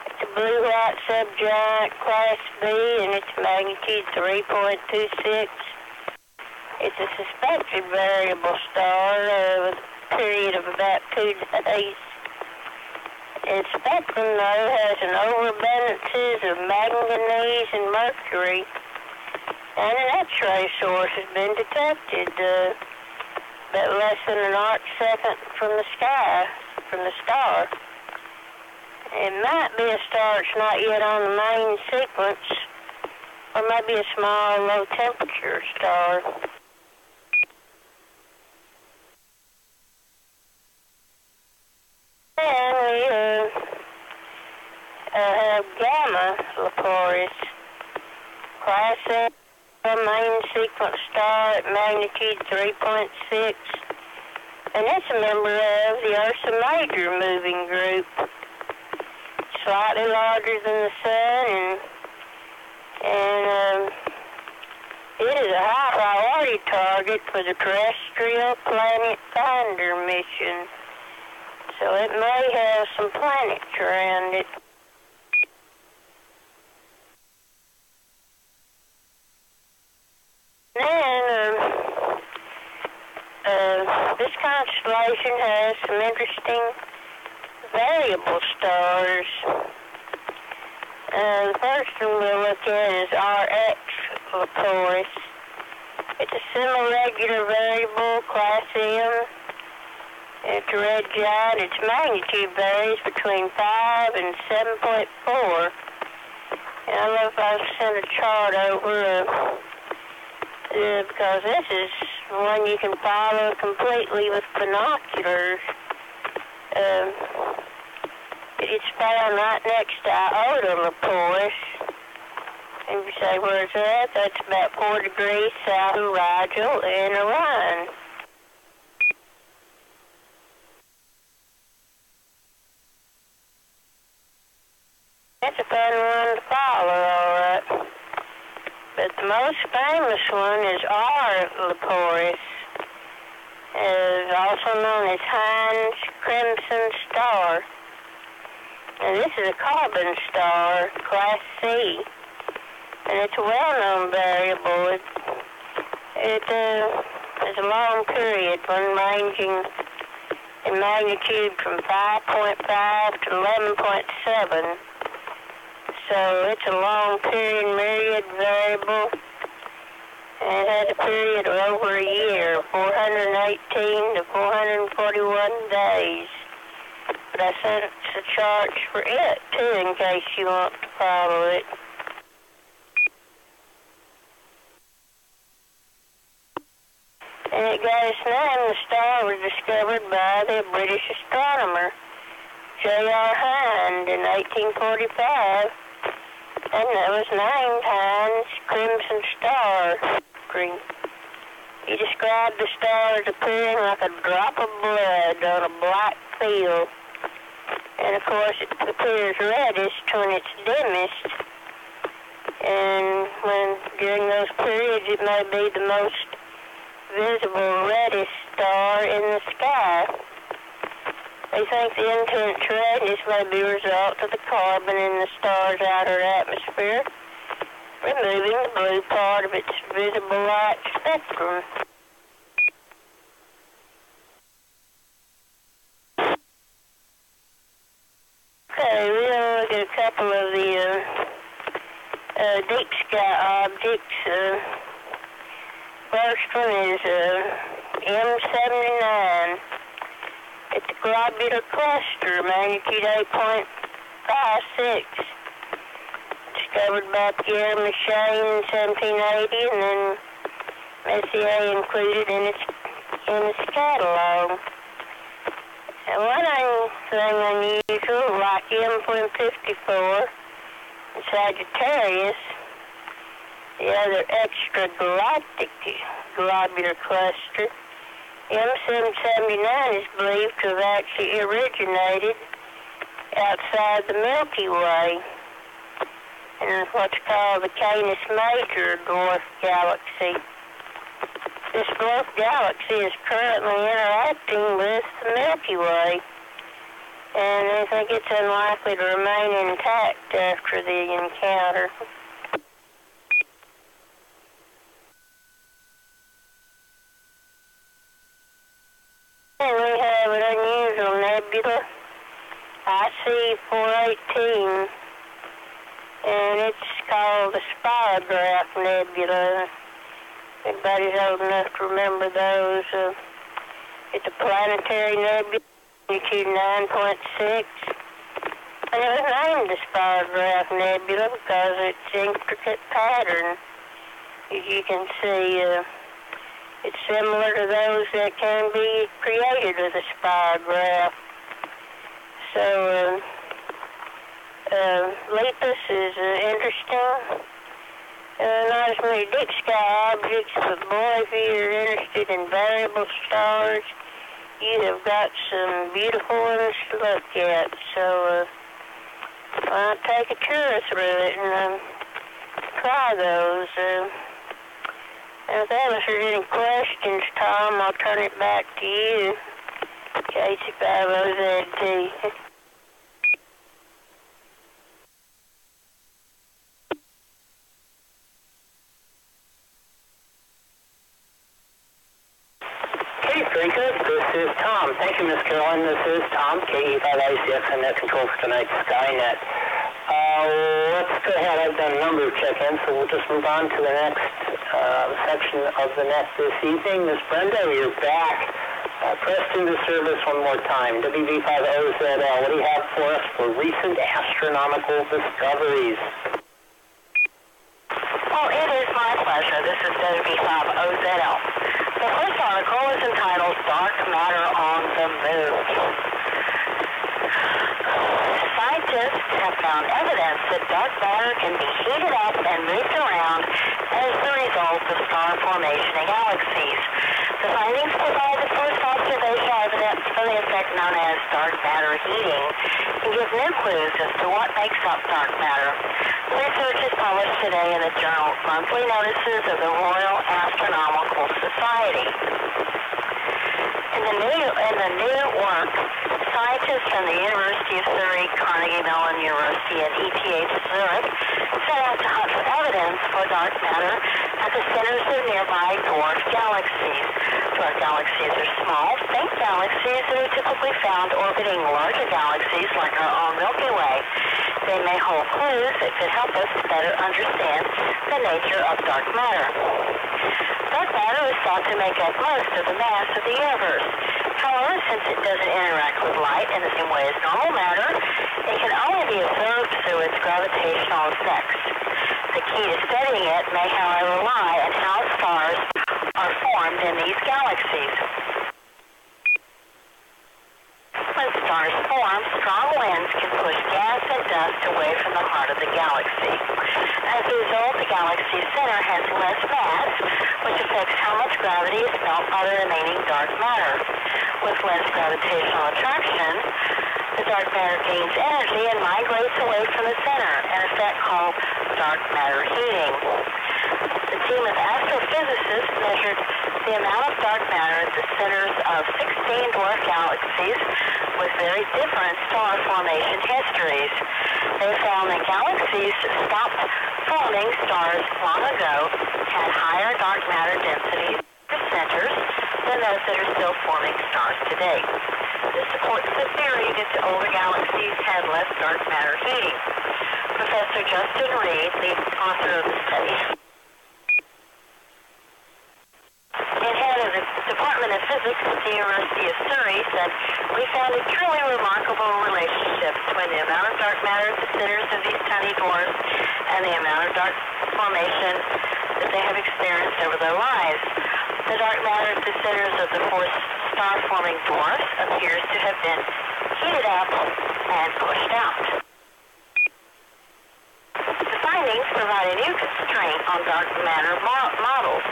It's a blue-white subgiant class B, and its magnitude 3.26. It's a suspected variable star with a period of about 2 days. Its spectrum, though, has an overabundance of manganese and mercury. And an X-ray source has been detected, but less than an arc second from the sky, from the star. It might be a star that's not yet on the main sequence, or maybe a small, low-temperature star. And we have Gamma Lepus, Class A, main sequence star at magnitude 3.6, and it's a member of the Ursa Major moving group. Slightly larger than the sun, and it is a high priority target for the terrestrial planet finder mission. So it may have some planets around it. Then, this constellation has some interesting variable stars. The first one we'll look at is RX Lepus. It's a semi-regular variable, class M. It's a red giant. Its magnitude varies between 5 and 7.4. And I don't know if I've sent a chart over because this is one you can follow completely with binoculars. It's found right next to Iota Lepus. And you say, where's that? That's about 4 degrees south of Rigel and Orion. That's a fun one to follow, all right. But the most famous one is R Lepus, also known as Heinz Crimson Star. And this is a carbon star, class C, and it's a well-known variable. It is a long period, one ranging in magnitude from 5.5 to 11.7. So it's a long period myriad variable, and it has a period of over a year, 418 to 441 days. But I sent the charts for it, too, in case you want to follow it. And it got its name. The star was discovered by the British astronomer J.R. Hind in 1845, and that was named Heinz Crimson Star. He described the star as appearing like a drop of blood on a black field. And of course it appears reddest when it's dimmest. And during those periods it may be the most visible reddest star in the sky. They think the intense redness may be a result of the carbon in the star's outer atmosphere, removing the blue part of its visible light spectrum. Okay, we'll look at a couple of the deep sky objects. First one is M79. It's a globular cluster, magnitude 8.56. Discovered by Pierre Michel in 1780, and then Messier included in its catalog. And one thing unusual, like M54 and Sagittarius, the other extragalactic globular cluster, M779 is believed to have actually originated outside the Milky Way in what's called the Canis Major dwarf galaxy. This dwarf galaxy is currently interacting with the Milky Way, and I think it's unlikely to remain intact after the encounter. And we have an unusual nebula, IC418. and it's called the Spirograph Nebula. Everybody's old enough to remember those. It's a planetary nebula, magnitude 9.6. And it was named the Spirograph Nebula because its intricate pattern, as you can see, it's similar to those that can be created with a spirograph. So, Lepus is interesting. Not as many deep sky objects, but boy, if you're interested in variable stars, you have got some beautiful ones to look at. So, I'll take a tour through it and try those. If there's any questions, Tom, I'll turn it back to you. KC5OZT. Okay, very good. This is Tom. Thank you, Miss Carolyn. This is Tom, KE5ICX and Net Control for tonight's Skynet. Let's go ahead. I've done a number of check-ins, so we'll just move on to the next section of the net this evening. Miss Brenda, you're back. Pressed into service one more time. WV5OZL, what do you have for us for recent astronomical discoveries? Well, it is my pleasure. This is WV5OZL. The first article is entitled Dark Matter on the Moon. Scientists have found evidence that dark matter can be heated up and moved around as the result of star formation in galaxies. The findings provide the first observational evidence for the effect known as dark matter heating and give new clues as to what makes up dark matter. Research is published today in the journal Monthly Notices of the Royal Astronomical Society. In the new work, scientists from the University of Surrey, Carnegie Mellon University, and ETH Zurich set out to hunt for evidence for dark matter at the centers of nearby dwarf galaxies. Dwarf galaxies are small, faint galaxies that are typically found orbiting larger galaxies like our own Milky Way. They may hold clues that could help us to better understand the nature of dark matter. Dark matter is thought to make up most of the mass of the universe. However, since it doesn't interact with light in the same way as normal matter, it can only be observed through its gravitational effects. The key to studying it may, however, lie in how stars are formed in these galaxies. When stars form, strong winds can push gas and dust away from the heart of the galaxy. As a result, the galaxy's center has less mass, which affects how much gravity is felt by the remaining dark matter. With less gravitational attraction, the dark matter gains energy and migrates away from the center, an effect called dark matter heating. The team of astrophysicists measured the amount of dark matter at the centers of 16 dwarf galaxies with very different star formation histories. They found that galaxies that stopped forming stars long ago had higher dark matter densities at centers than those that are still forming stars today. This supports the theory that the older galaxies had less dark matter heating. Professor Justin Reed, the author of the study, and head of the Department of Physics at the University of Surrey, said, "We found a truly remarkable relationship between the amount of dark matter at the centers of these tiny dwarfs and the amount of dark formation that they have experienced over their lives. The dark matter at the centers of the four star-forming dwarfs appears to have been heated up and pushed out." The findings provide a new constraint on dark matter models.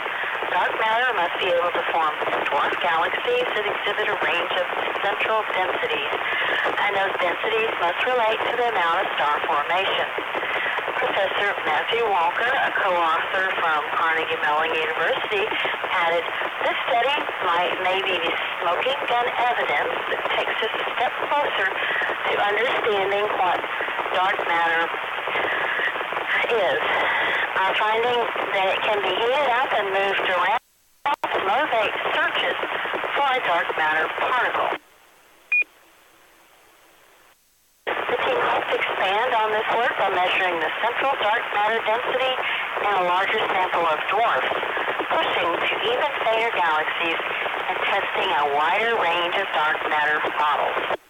Dark matter must be able to form dwarf galaxies that exhibit a range of central densities, and those densities must relate to the amount of star formation. Professor Matthew Walker, a co-author from Carnegie Mellon University, added, "This study may be the smoking gun evidence that takes us a step closer to understanding what dark matter is. Our finding that it can be heated up and moved around motivate searches for a dark matter particle." The team hopes to expand on this work by measuring the central dark matter density in a larger sample of dwarfs, pushing to even fainter galaxies, and testing a wider range of dark matter models.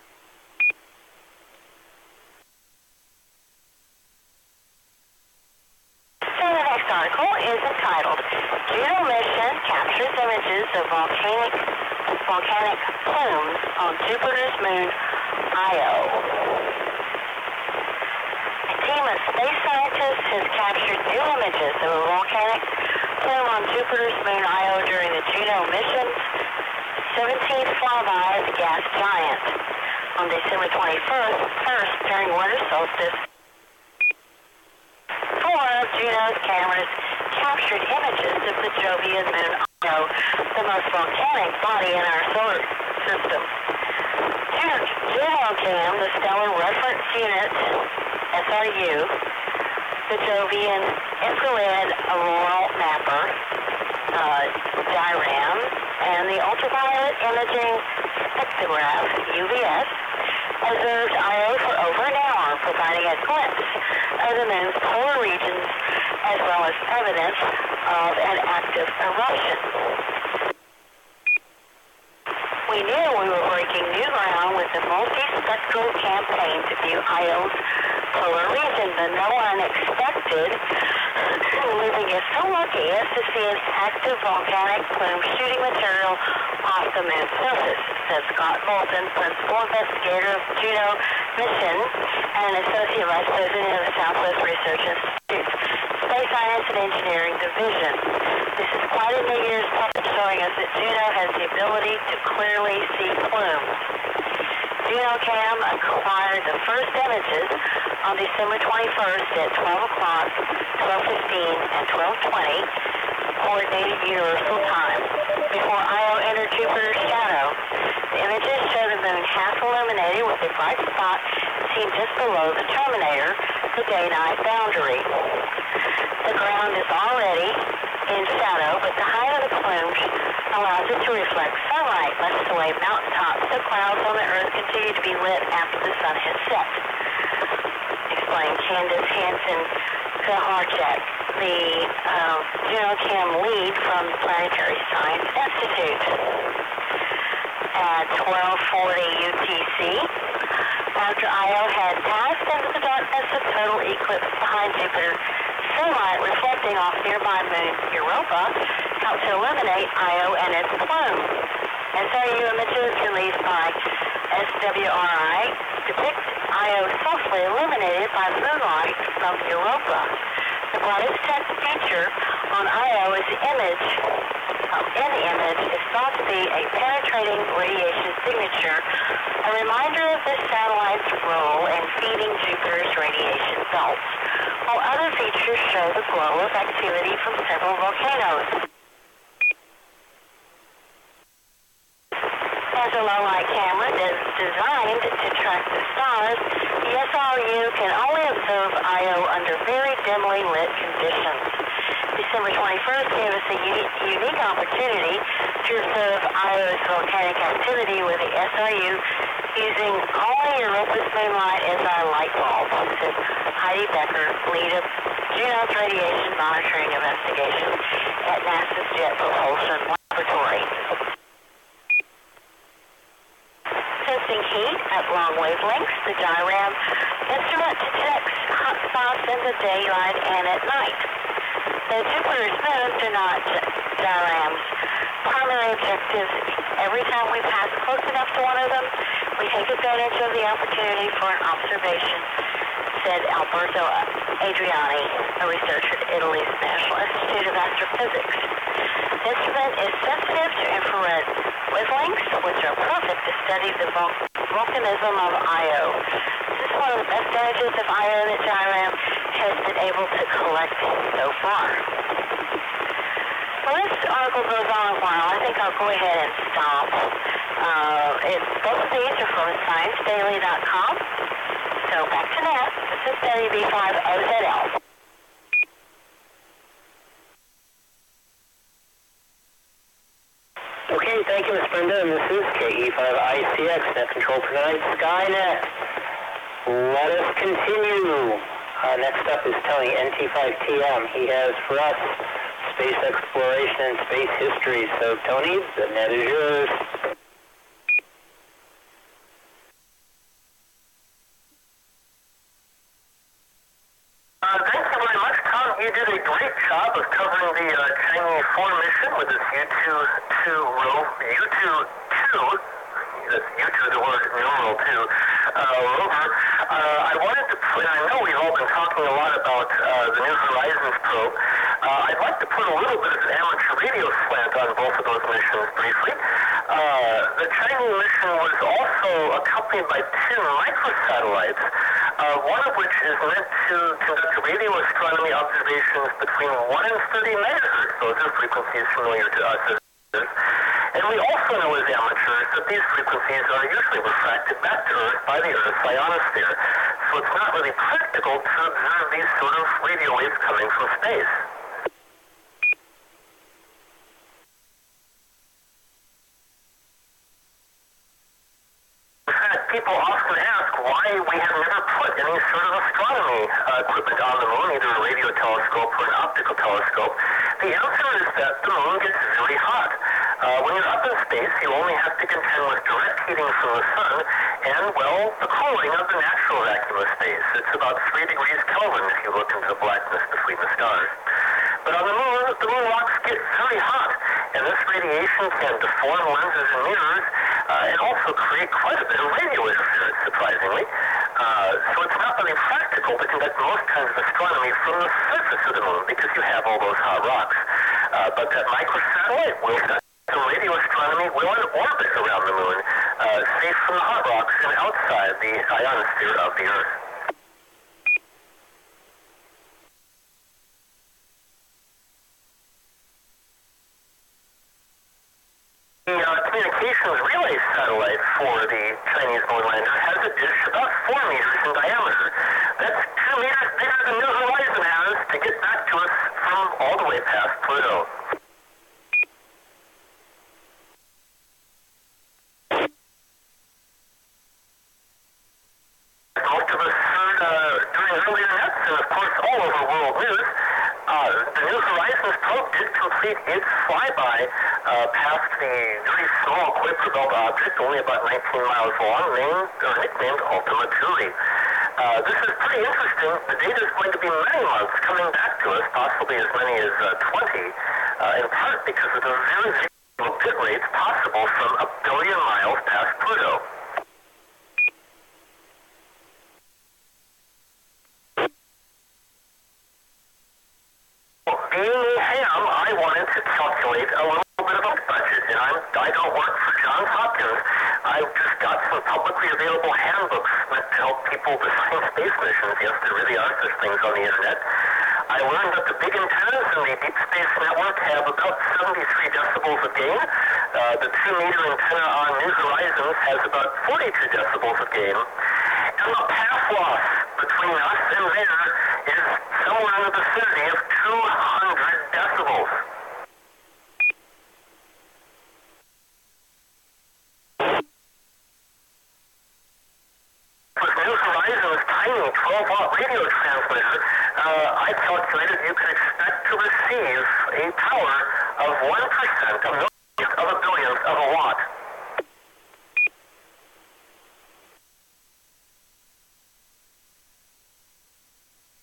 So the next article is entitled, Juno Mission Captures Images of Volcanic Plumes on Jupiter's Moon, Io. A team of space scientists has captured new images of a volcanic plume on Jupiter's moon, Io during the Juno mission's 17th flyby of the gas giant. On December 21st, during winter solstice, 4 of Juno's cameras captured images of the Jovian moon Io, the most volcanic body in our solar system. JUNO-CAM, the Stellar Reference Unit, SRU, the Jovian Infrared Auroral Mapper, DIRAM, and the Ultraviolet Imaging Spectrograph, UVS, observed Io for over an hour, providing a glimpse of the moon's polar regions as well as evidence of an active eruption. We knew we were breaking new ground with the multi-spectral campaign to view Io's polar region, but no one expected living is so lucky as to see an active volcanic plume shooting material off the moon's surface, said Scott Bolton, principal investigator of Juno mission and associate vice president of the Southwest Research Institute's Space Science and Engineering Division. This is quite a New Year's present showing us that Juno has the ability to clearly see plumes. JUNO-CAM acquired the first images on December 21st at 12 o'clock, 12:15, and 12:20, coordinated universal time, before Io entered Jupiter's shadow. The images show the moon half illuminated with a bright spot seen just below the terminator, the day-night boundary. The ground is already in shadow, but the height of the plume allows it to reflect sunlight, much the way mountaintops of clouds on the Earth continue to be lit after the sun has set, explained Candace Hansen-Kaharchek, the JUNO-CAM lead from the Planetary Science Institute. At 12:40 UTC, after Io had passed into the darkness of total eclipse behind Jupiter, sunlight reflecting off nearby moon Europa helped to illuminate Io and its plume. SRU images released by SWRI depict Io softly illuminated by moonlight from Europa. The brightest text feature on Io is in the image is thought to be a penetrating radiation signature, a reminder of this satellite's role in feeding Jupiter's radiation belts, while other features show the glow of activity from several volcanoes. As a low-light camera is designed to track the stars, the SRU can only observe Io under very dimly lit conditions. December 21st gave us a unique opportunity to observe Io's volcanic activity with the SRU using only Europa's moonlight as our light bulb, said Heidi Becker, lead of Juno's radiation monitoring investigation at NASA's Jet Propulsion Laboratory. Sensing heat at long wavelengths, the DIRAM instrument detects hot spots in the daylight and at night. Though Jupiter's moons are not DIRAM's primary objectives, every time we pass close enough to one of them, we take advantage of the opportunity for an observation, said Alberto Adriani, a researcher at Italy's National Institute of Astrophysics. The instrument is sensitive to infrared wavelengths, which are perfect to study the volcanism of Io. This is one of the best images of Io that DIRAM has been able to collect so far. Well, this article goes on a while. I think I'll go ahead and stop. Both of these are from ScienceDaily.com. So back to Nat. This is WB5OZL. Okay, thank you, Ms. Brenda, and this is KE5ICX, Net Control for tonight, Skynet. Let us continue. Next up is Tony, NT5TM. He has for us space exploration and space history. So, Tony, the net is yours. Thank you very much, Tom. You did a great job of covering the Chinese 4 mission with this U-2 rover. That's U-2, the word numeral 2, rover. I wanted to put, I know we've all been talking a lot about the New Horizons probe. I'd like to put a little bit of an amateur radio slant on both of those missions briefly. The Chinese mission was also accompanied by 2 microsatellites, one of which is meant to conduct radio astronomy observations between 1 and 30 megahertz. Those are frequencies familiar to us as and we also know as amateurs that these frequencies are usually refracted back to Earth by the Earth's ionosphere. So it's not really practical to observe these sort of radio waves coming from space. In fact, people often ask why we have never put any sort of astronomy equipment on the moon, either a radio telescope or an optical telescope. The answer is that the moon gets very hot. When you're up in space, you only have to contend with direct heating from the sun and, well, the cooling of the natural vacuum of space. It's about 3 degrees Kelvin if you look into the blackness between the stars. But on the moon rocks get very hot, and this radiation can deform lenses and mirrors, and also create quite a bit of radio interference, surprisingly. So it's not really practical to conduct most kinds of astronomy from the surface of the moon because you have all those hot rocks. But that microsatellite will conduct some radio astronomy will in orbit around the moon, safe from the hot rocks and outside the ionosphere of the Earth. The communications relay satellite for the Chinese moon lander has a dish about 4 meters in diameter. That's 2 meters bigger than New Horizons has to get back to us from all the way past Pluto. Most of us heard during earlier nets and, of course, all over world news, the New Horizons probe did complete its flyby past the very small Kuiper Belt object, only about 19 miles long, nicknamed Ultima Thule. This is pretty interesting. The data is going to be many months coming back to us, possibly as many as 20, in part because of the very, very low bit rates possible from 1 billion miles past Pluto. Being a ham, I wanted to calculate a little bit of a budget, and I don't work for Johns Hopkins. I've just got some publicly available handbooks meant to help people design space missions. Yes, there really are such things on the internet. I learned that the big antennas in the Deep Space Network have about 73 decibels of gain. The 2-meter antenna on New Horizons has about 42 decibels of gain. And the path loss between us and there is somewhere in the vicinity of 200 decibels. With New Horizons' tiny 12-watt radio transmitter, I calculated you could expect to receive a power of 1%, a millionth of a billionth of a watt.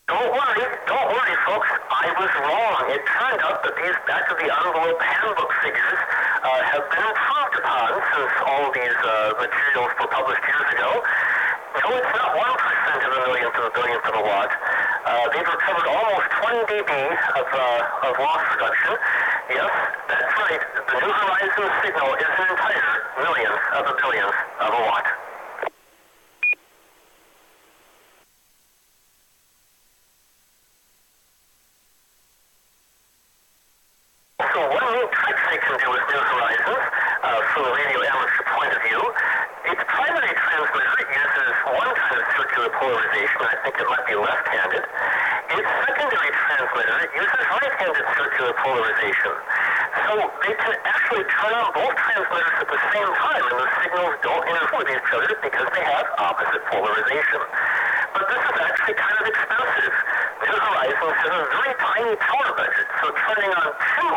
Don't worry, folks. I was wrong. It turned out that these back-of-the-envelope handbook figures have been improved upon since all these materials were published years ago. No, it's not 1% of a millionth of a billionth of a watt. They've recovered almost 20 dB of loss reduction. Yes, that's right. The New Horizons signal is an entire millionth of a billionth of a watt. So one neat trick they can do with New Horizons, from a radio amateur point of view, its primary transmitter uses one kind of circular polarization. I think it might be left-handed. Its secondary transmitter uses right-handed circular polarization. So they can actually turn on both transmitters at the same time, and the signals don't interfere with each other because they have opposite polarization. But this is actually kind of expensive. New Horizons has a very tiny power budget, so turning on two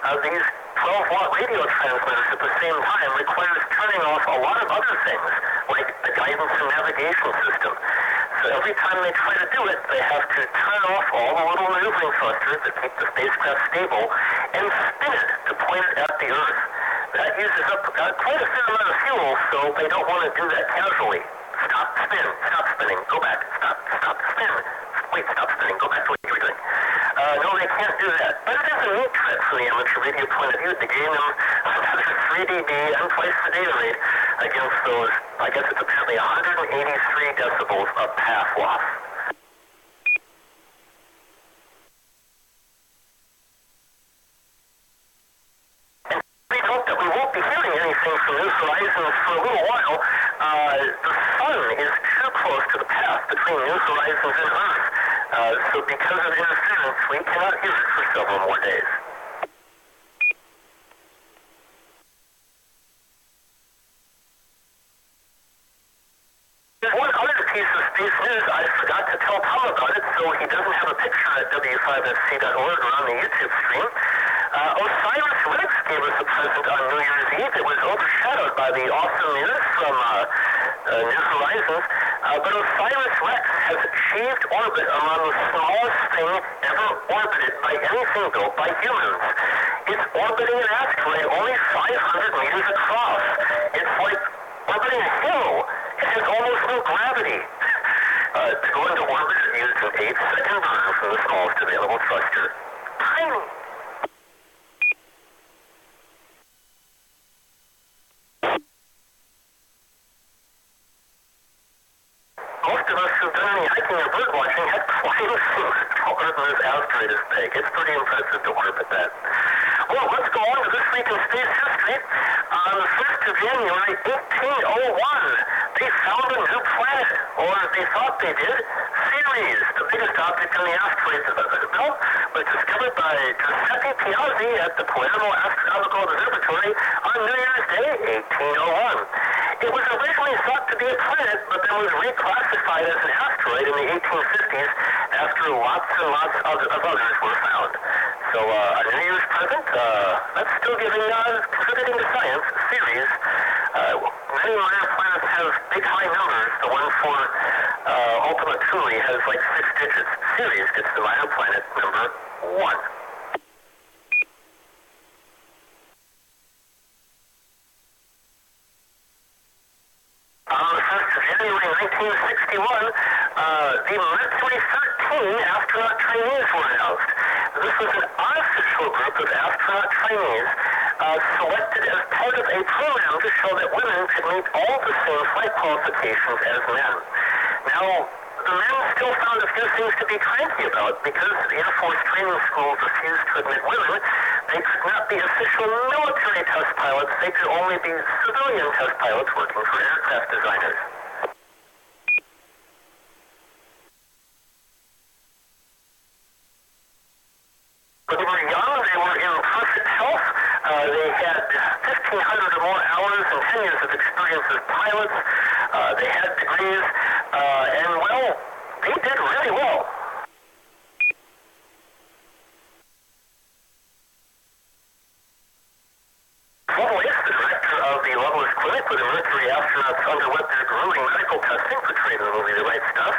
of these 12-watt radio transmitters at the same time requires turning off a lot of other things, like the guidance and navigation system. So every time they try to do it, they have to turn off all the little maneuvering thrusters that keep the spacecraft stable and spin it to point it at the Earth. That uses up quite a fair amount of fuel, so they don't want to do that casually. Stop, spin, stop spinning, go back, stop, spin. Wait, stop spinning, go back to what you were doing. No, they can't do that. But it is a neat trick from the amateur radio point of view to gain them another 3 dB and twice the data rate against those, I guess it's apparently 183 decibels of path loss. And we hope that we won't be hearing anything from New Horizons for a little while. The sun is too close to the path between New Horizons and Earth. So because of interference, we cannot hear it for several more days. There's one other piece of space news I forgot to tell Tom about it, so he doesn't have a picture at w5fc.org or on the YouTube stream. OSIRIS-REx gave us a present on New Year's Eve. It was overshadowed by the awesome news from New Horizons, but OSIRIS-REx has achieved orbit among the smallest thing ever orbited by anything built by humans. It's orbiting an asteroid only 500 meters across. It's like orbiting a hill. It has almost no gravity. To go into orbit, it used an 8-second burn from the smallest available thruster. Tiny. Most of us who've done any hiking or bird watching have climbed taller than this asteroid is big. It's pretty impressive to orbit that. Well, let's go on to this week in space history. On the 1st of January, 1801, they found a new planet, or they thought they did. Ceres, the biggest object in the asteroid belt, was discovered by Giuseppe Piazzi at the Palermo Astronomical Observatory on New Year's Day, 1801. It was originally thought to be a planet, but then was reclassified as an asteroid in the 1850s after lots and lots of others were found. So a New Year's present, that's still contributing to science. Ceres, many minor planets have big high numbers. The one for Ultima Thule has like 6 digits. Ceres gets the minor planet number 1. On the 1st of January 1961, the Mercury 13 astronaut trainees were announced. This was an unofficial group of astronaut trainees selected as part of a program to show that women could meet all the same flight qualifications as men. Now, the men still found a few things to be cranky about because the Air Force training schools refused to admit women. They could not be official military test pilots. They could only be civilian test pilots working for aircraft designers. When they were young, they were in perfect health. They had 1,500 or more hours and 10 years of experience as pilots. They had degrees, and, well, they did really well. Lovelace, the director of the Lepus clinic where the Mercury astronauts underwent their grueling medical testing, portrayed in the movie The Right Stuff,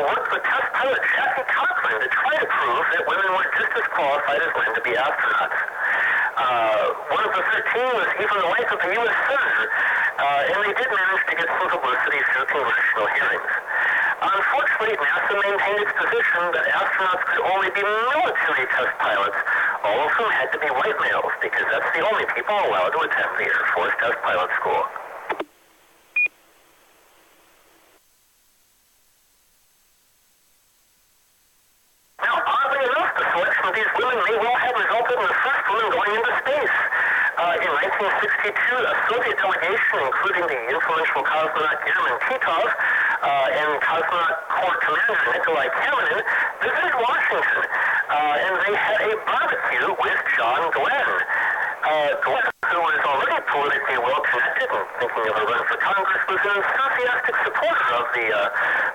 worked with test pilot Jackie Cochran to try to prove that women were just as qualified as men to be astronauts. One of the 13 was even the wife of a U.S. senator, and they did manage to get some publicity through congressional hearings. Unfortunately, NASA maintained its position that astronauts could only be military test pilots. All of whom had to be white males, because that's the only people allowed to attend the Air Force test pilot school. Now, oddly enough, the selection of these women may well have resulted in the first woman going into space. In 1962, a Soviet delegation, including the influential cosmonaut German Titov and cosmonaut Corps Commander Nikolai Kamenin, visited Washington. and they had a barbecue with John Glenn. Glenn, who was already politically well-connected and thinking of a run for Congress, was an enthusiastic supporter of the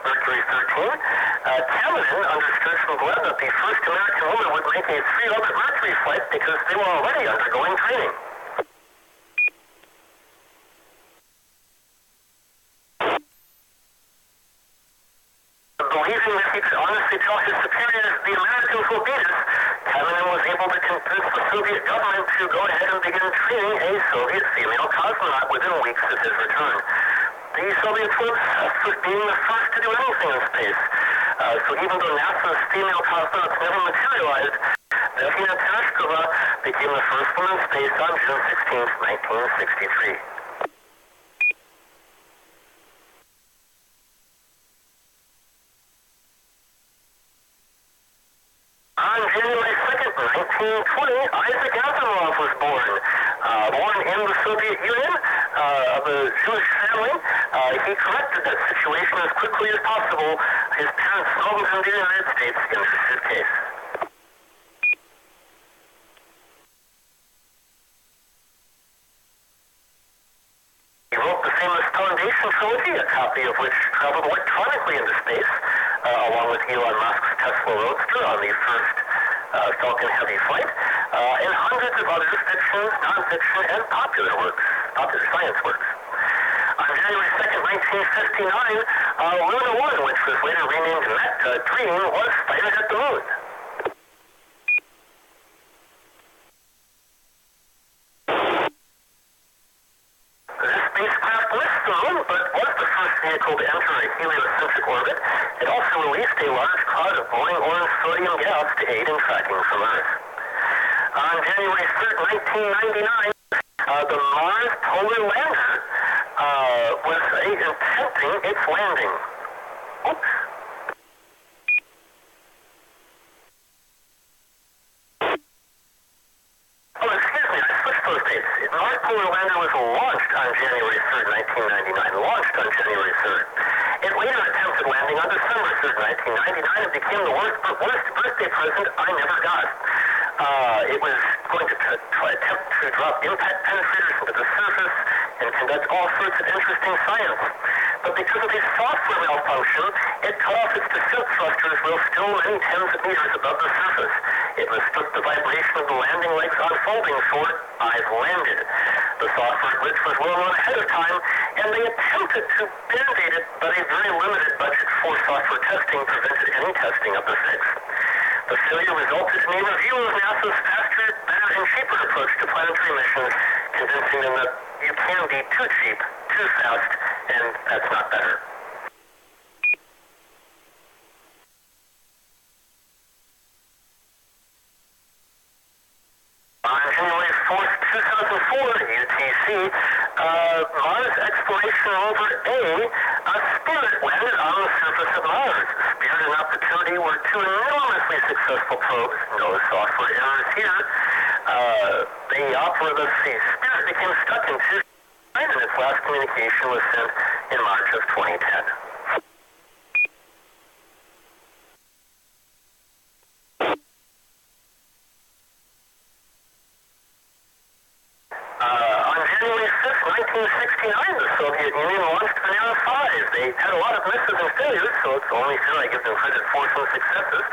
Mercury 13. Cameron understood from Glenn that the first American woman would make a 3-orbit Mercury flight because they were already undergoing training. Believing that he could honestly tell his superiors the Americans will beat us, Cameron was able to convince the Soviet government to go ahead and begin training a Soviet female cosmonaut within weeks of his return. The Soviets were obsessed with being the first to do anything in space. So even though NASA's female cosmonauts never materialized, Delfina Tereshkova became the first woman in space on June 16, 1963. On January 2nd, 1920, Isaac Asimov was born. Born in the Soviet Union, of a Jewish family, he corrected that situation as quickly as possible. His parents smuggled him to the United States in their suitcase. He wrote the famous Foundation trilogy, a copy of which traveled electronically into space, along with Elon Musk's Tesla Roadster on the first Falcon Heavy flight, and hundreds of other fiction, non-fiction, and popular science works. On January 2nd, 1959, Luna 1, which was later renamed Dream, was fired at the moon. This spacecraft missed the moon, but was the first vehicle to enter a heliocentric orbit. It also released a large cloud of glowing orange sodium gas to aid in tracking from Earth. On January 3rd, 1999, the Mars Polar Lander was attempting its landing. Oops. Oh, excuse me, I switched those dates. The Mars Polar Lander was launched on January 3rd, 1999. Launched on January 3rd. It later attempted landing on December 3rd, 1999 and became the worst birthday present I never got. It was going to attempt to drop impact penetrators into the surface and conduct all sorts of interesting science. But because of a software malfunction, it cut off its descent thrusters while still many tens of meters above the surface. It mistook the vibration of the landing legs unfolding for "I've landed." The software glitch was well known ahead of time, and they attempted to band-aid it, but a very limited budget for software testing prevented any testing of the fix. The failure resulted in a review of NASA's faster, better, and cheaper approach to planetary missions, convincing them that you can be too cheap, too fast, and that's not better. On January 4th, 2004, UTC, Mars Exploration Rover A Spirit landed on the surface of Mars. Spirit and Opportunity were two enormously successful probes. No software errors here. The Spirit became stuck in two and its last communication was sent in March of 2010. On January 5th, 1969, the Soviet Union launched Venera 5. They had a lot of misses and failures, so it's only fair I give them credit for some successes.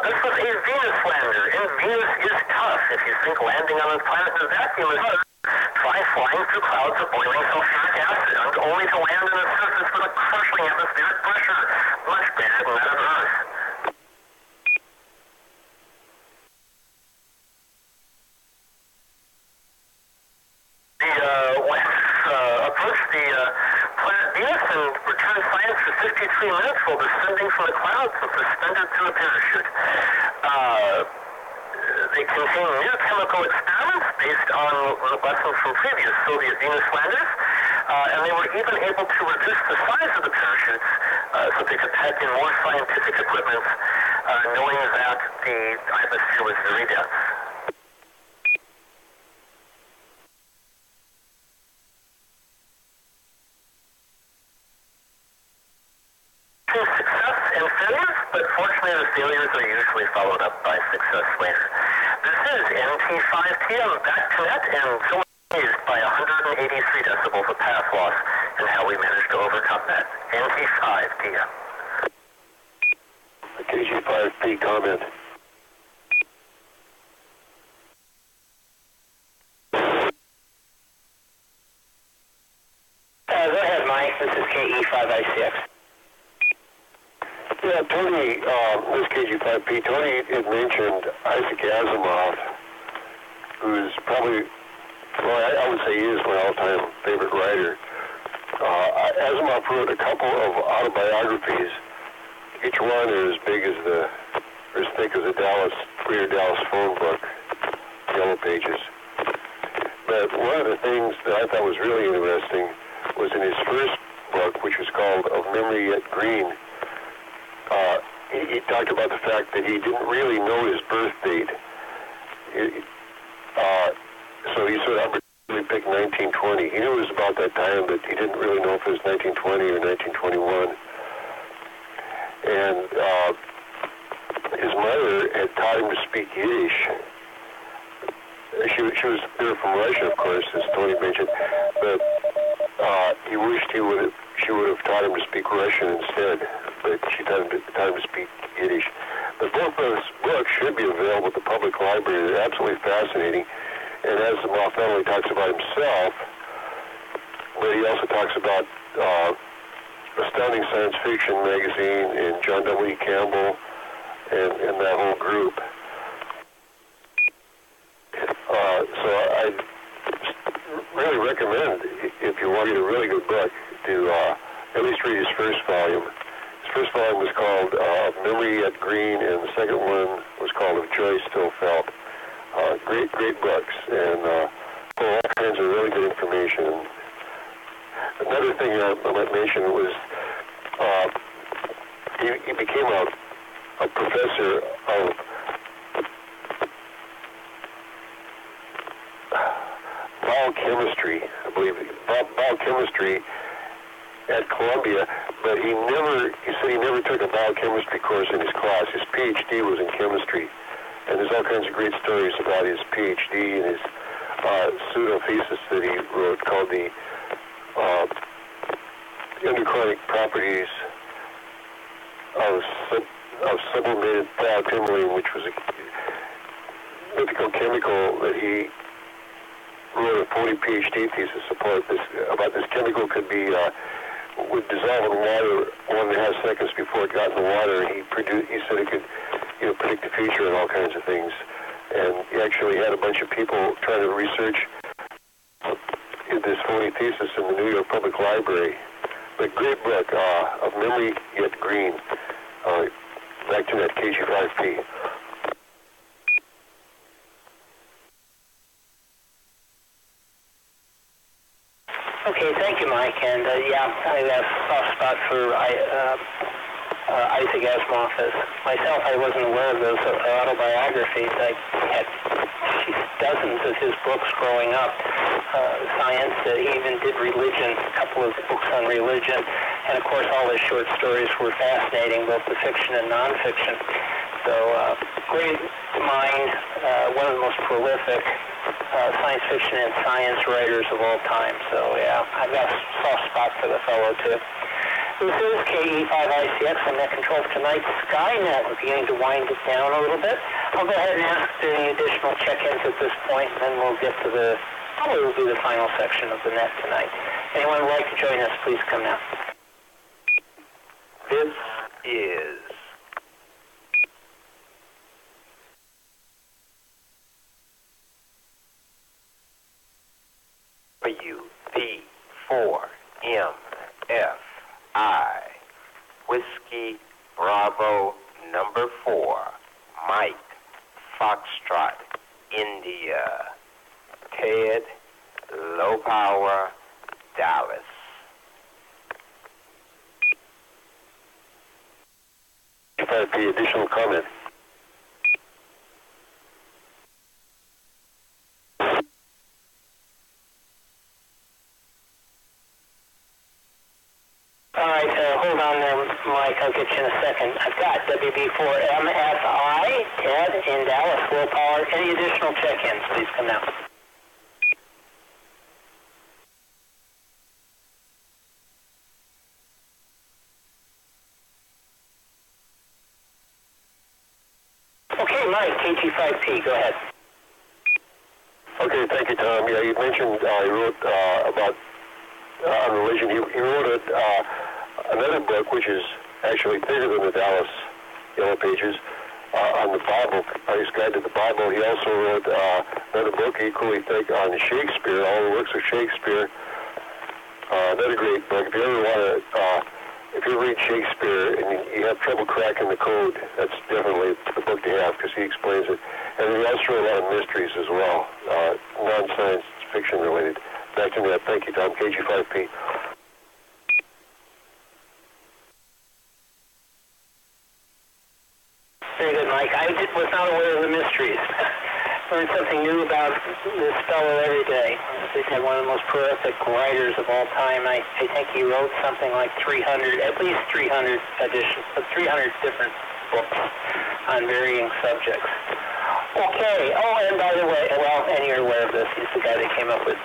This was a Venus lander, and Venus is tough. If you think landing on a planet in a vacuum is hard, try flying through clouds of boiling sulfuric acid, only to land on a surface with a crushing atmospheric pressure, much greater than that of Earth. Approached the planet Venus and returned science for 53 minutes while descending from the clouds and suspended through a parachute. They contain new chemical experiments based on lessons from previous Soviet Venus landers, and they were even able to reduce the size of the parachutes so they could pack in more scientific equipment, knowing that the atmosphere was very dense. Success and failures, but fortunately the failures are usually followed up by and so by 183 decibels of path loss, and how we managed to overcome that. NT5 PM. KG5P comment. Go ahead, Mike. This is KE5ICX. Yeah, Tony, this KG5P, Tony had mentioned Isaac Asimov, who's probably, well, I would say he is my all-time favorite writer. Asimov wrote a couple of autobiographies. Each one is as big as or as thick as a Greater Dallas phone book, Yellow Pages. But one of the things that I thought was really interesting was in his first book, which was called Of Memory Yet Green. He talked about the fact that he didn't really know his birth date. So he sort of arbitrarily picked 1920. He knew it was about that time, but he didn't really know if it was 1920 or 1921. And his mother had taught him to speak Yiddish. She was there from Russia, of course, as Tony mentioned, but he wished she would have taught him to speak Russian instead, but she taught him to speak Yiddish. But both those books should be available at the public library. They're absolutely fascinating. And Asimov not only talks about himself, but he also talks about Astounding Science Fiction magazine and John W. Campbell and that whole group. So I really recommend, if you want to get a really good book, to at least read his first volume. His first volume was called Memory Yet Green, and the second one was called Of Joy Still Felt. Great books, and all kinds of really good information. Another thing I might mention was he became a professor of biochemistry, I believe, biochemistry at Columbia, but he said he never took a biochemistry course in his class. His PhD was in chemistry, and there's all kinds of great stories about his PhD and his pseudo-thesis that he wrote called the Endocrinic Properties of Sublimated Thiopurine, which was a mythical chemical that he wrote a 40 PhD thesis about this chemical would dissolve in water 1.5 seconds before it got in the water, and he said it could predict the future and all kinds of things. And he actually had a bunch of people trying to research this 40 thesis in the New York Public Library. But great book, Of Memory Yet Green. Back to that KG5P. Okay, thank you, Mike. And yeah, I have a soft spot for Isaac Asimov. Myself, I wasn't aware of those autobiographies. I had dozens of his books growing up. Science, he even did religion, a couple of books on religion. And of course, all his short stories were fascinating, both the fiction and nonfiction. So, great mind, one of the most prolific science fiction and science writers of all time. So, yeah, I've got a soft spot for the fellow, too. This is KE5ICX. I'm net control for tonight's Skynet. We're beginning to wind it down a little bit. I'll go ahead and ask for any additional check-ins at this point, and then we'll get to probably will be the final section of the net tonight. Anyone who would like to join us, please come now. This is WV4MFI Whiskey Bravo number 4 Mike Foxtrot India Ted Low Power Dallas. If I have the additional comment. All right, hold on there, Mike. I'll get you in a second. I've got WB4MFI, Ted in Dallas, low power. Any additional check-ins, please come now. Okay, Mike, KG5P, go ahead. Okay, thank you, Tom. Yeah, you mentioned he wrote about on religion. He wrote another book, which is actually bigger than the Dallas Yellow Pages, on the Bible, his guide to the Bible. He also wrote another book, equally thick, on Shakespeare, all the works of Shakespeare. Another great book. If you ever want to, if you read Shakespeare and you have trouble cracking the code, that's definitely the book to have, because he explains it. And he also wrote a lot of mysteries as well, non-science fiction related. Back to that. Thank you, Tom. KG5P. Very good, Mike. I was not aware of the mysteries. Learn something new about this fellow every day. He's had one of the most prolific writers of all time. I think he wrote something like 300, at least 300 editions, 300 different books on varying subjects. Okay. Oh, and by the way, well, and you're aware of this, he's the guy that came up with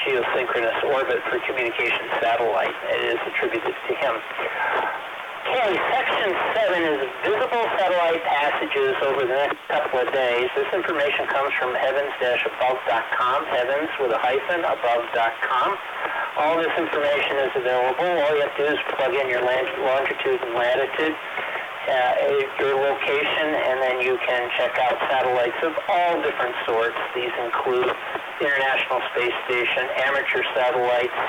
geosynchronous orbit for communication satellite. It is attributed to him. Okay, Section 7 is visible satellite passages over the next couple of days. This information comes from heavens-above.com, heavens with a hyphen, above.com. All this information is available. All you have to do is plug in your longitude and latitude, your location, and then you can check out satellites of all different sorts. These include the International Space Station, amateur satellites,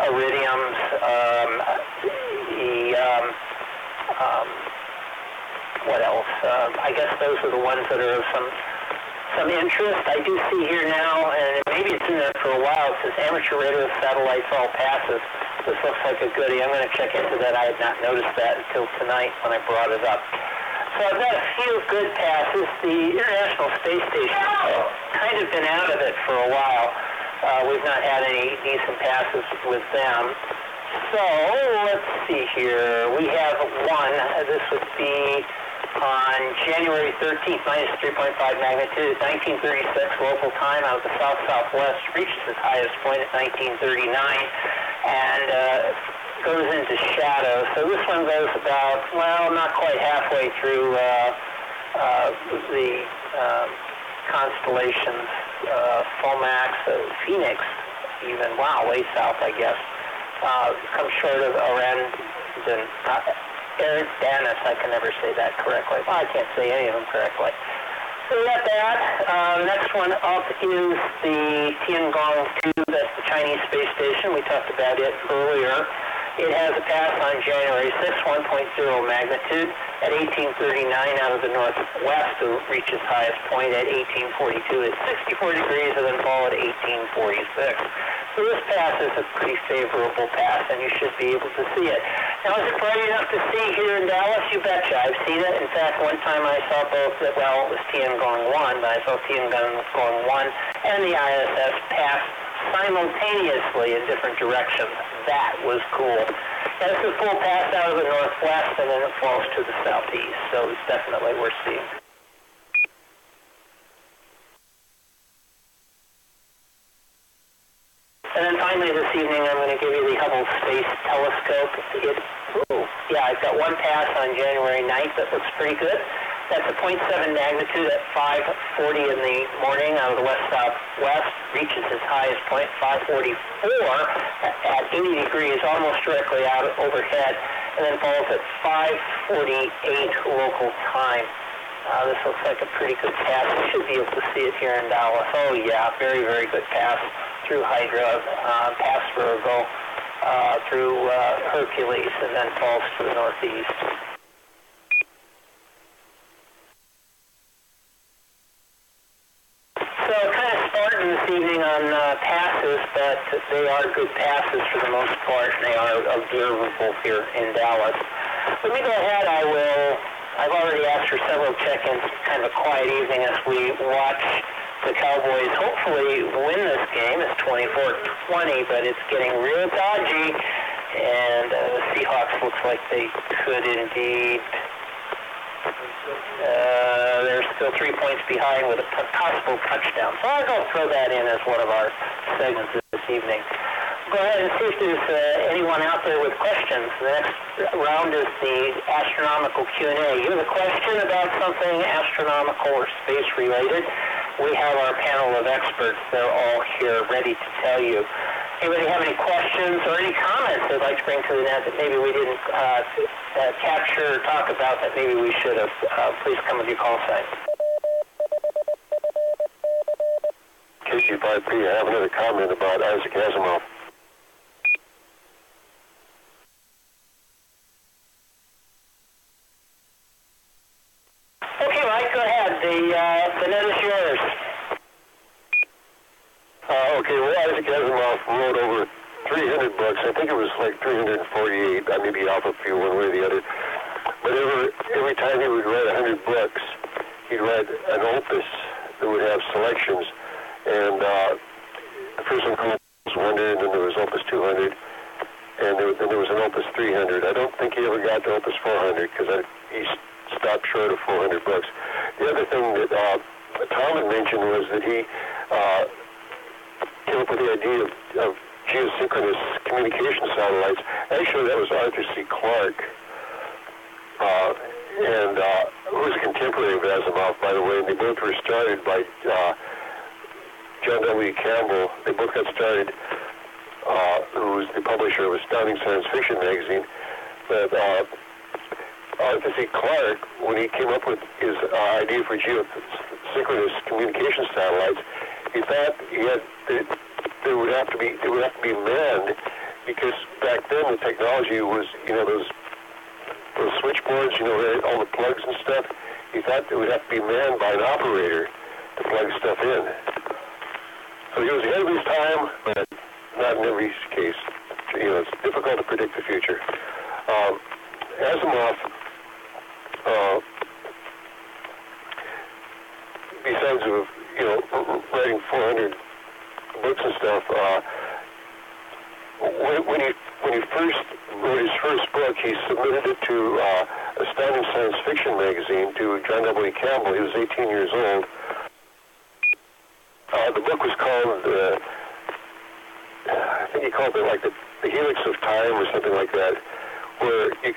iridiums, what else? I guess those are the ones that are of some interest. I do see here now, and maybe it's in there for a while, it says amateur radio satellites all passes. This looks like a goodie. I'm going to check into that. I had not noticed that until tonight when I brought it up. So I've got a few good passes. The International Space Station has kind of been out of it for a while. We've not had any decent passes with them. So, let's see here. We have one. This would be on January 13th, minus 3.5 magnitude at 1936 local time out of the south-southwest. Reaches its highest point at 1939 and goes into shadow. So this one goes about, well, not quite halfway through the Constellations, Fulmax, Phoenix, even. Wow, way south, I guess. Comes short of Eridanus. I can never say that correctly. Well, I can't say any of them correctly. So we got that. Next one up is the Tiangong 2. That's the Chinese space station. We talked about it earlier. It has a pass on January 6, 1.0 magnitude at 1839 out of the northwest to reach its highest point at 1842 at 64 degrees and then fall at 1846. So this pass is a pretty favorable pass, and you should be able to see it. Now, is it bright enough to see here in Dallas? You betcha. I've seen it. In fact, one time I saw both, well, it was Tiangong 1, but I saw Tiangong 1 and the ISS pass simultaneously in different directions. That was cool. And it's a full pass out of the northwest, and then it falls to the southeast, so it's definitely worth seeing. And then finally this evening, I'm going to give you the Hubble Space Telescope. I've got one pass on January 9th that looks pretty good. That's a 0.7 magnitude at 5:40 in the morning out of the west-southwest, reaches its highest point, 5:44 at 80 degrees, almost directly out overhead, and then falls at 5:48 local time. This looks like a pretty good pass. You should be able to see it here in Dallas. Oh, yeah, very, very good pass through Hydra, past Virgo, through Hercules, and then falls to the northeast. So kind of starting this evening on passes, but they are good passes for the most part, and they are observable here in Dallas. Let me go ahead. I've already asked for several check-ins, kind of a quiet evening as we watch the Cowboys hopefully win this game. It's 24-20, but it's getting real dodgy, and the Seahawks looks like they could indeed. They're still 3 points behind with a possible touchdown. So I'll go throw that in as one of our segments this evening. go ahead and see if there's anyone out there with questions. The next round is the astronomical Q&A. You have a question about something astronomical or space-related? We have our panel of experts. They're all here ready to tell you. Anybody have any questions or any comments they'd like to bring to the net that maybe we didn't capture or talk about that maybe we should have? Please come with your call sign. KC5P, I have another comment about Isaac Asimov. Okay, Mike, go ahead. The net is yours. Okay, well, Isaac Asimov wrote over 300 books. I think it was like 348. I may be off a few one way or the other. But every time he would write 100 books, he'd write an opus that would have selections. And the first one was 100, and then there was opus 200, and then there was an opus 300. I don't think he ever got to opus 400 because he stopped short of 400 books. The other thing that Tom had mentioned was that he came up with the idea of geosynchronous communication satellites. Actually, that was Arthur C. Clarke, and who was a contemporary of Asimov, by the way, and they both were started by John W. Campbell. They both got started, who was the publisher of Astounding Science Fiction magazine. But Arthur C. Clarke, when he came up with his idea for geosynchronous communication satellites, he thought they would have to be manned, because back then the technology was, those switchboards, all the plugs and stuff. He thought it would have to be manned by an operator to plug stuff in. So he was ahead of his time, but not in every case. It's difficult to predict the future. Asimov, besides writing 400 books and stuff, when he first wrote his first book, he submitted it to Astounding Science Fiction magazine, to John W. Campbell. He was 18 years old. The book was called, I think he called it like the Helix of Time or something like that, where you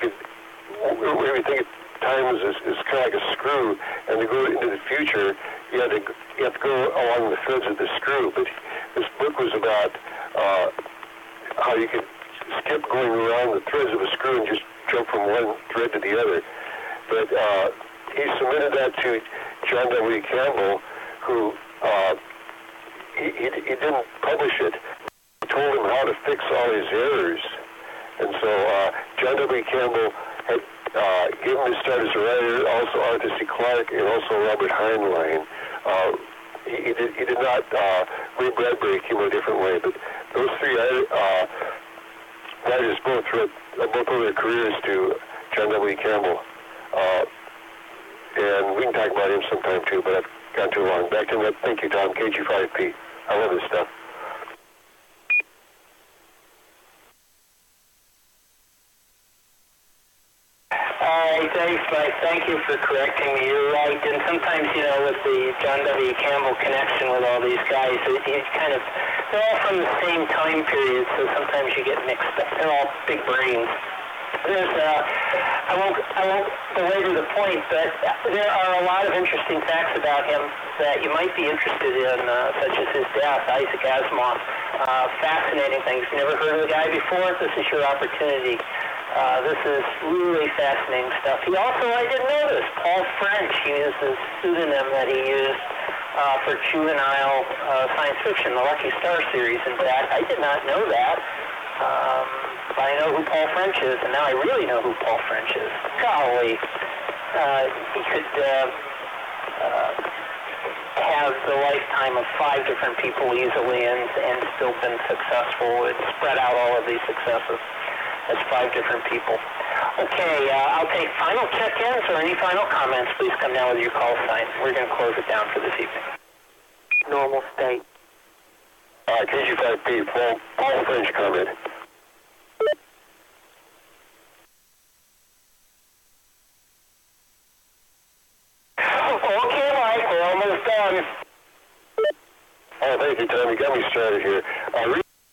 think time is kind of like a screw, and to go into the future, you have to go along the threads of the screw. But this book was about how you could skip going around the threads of a screw and just jump from one thread to the other. But he submitted that to John W. Campbell, who he didn't publish it. He told him how to fix all his errors. And so John W. Campbell had given him his start as a writer, also Arthur C. Clarke, and also Robert Heinlein. He did not, Ray Bradbury came a different way, but those three writers both owe their careers to John W. Campbell. And we can talk about him sometime too, but I've gone too long. Back to him. Thank you, Tom. KG5P. I love this stuff. Thanks, Mike. Thank you for correcting me. You're right. And sometimes, with the John W. Campbell connection with all these guys, they're all from the same time period, so sometimes you get mixed up. They're all big brains. I won't belabor the point, but there are a lot of interesting facts about him that you might be interested in, such as his death, Isaac Asimov. Fascinating things. Never heard of the guy before? This is your opportunity. This is really fascinating stuff. He also, I didn't know this, Paul French, he is the pseudonym that he used for juvenile science fiction, the Lucky Star series. In fact, I did not know that. But I know who Paul French is, and now I really know who Paul French is. Golly, he could have the lifetime of 5 different people easily and still been successful and spread out all of these successes. That's 5 different people. Okay, I'll take final check-ins or any final comments. Please come down with your call sign. We're going to close it down for this evening. Normal state. KG5P, Paul French comment. Okay, Mike, we're almost done. Oh, thank you, Tom. You got me started here.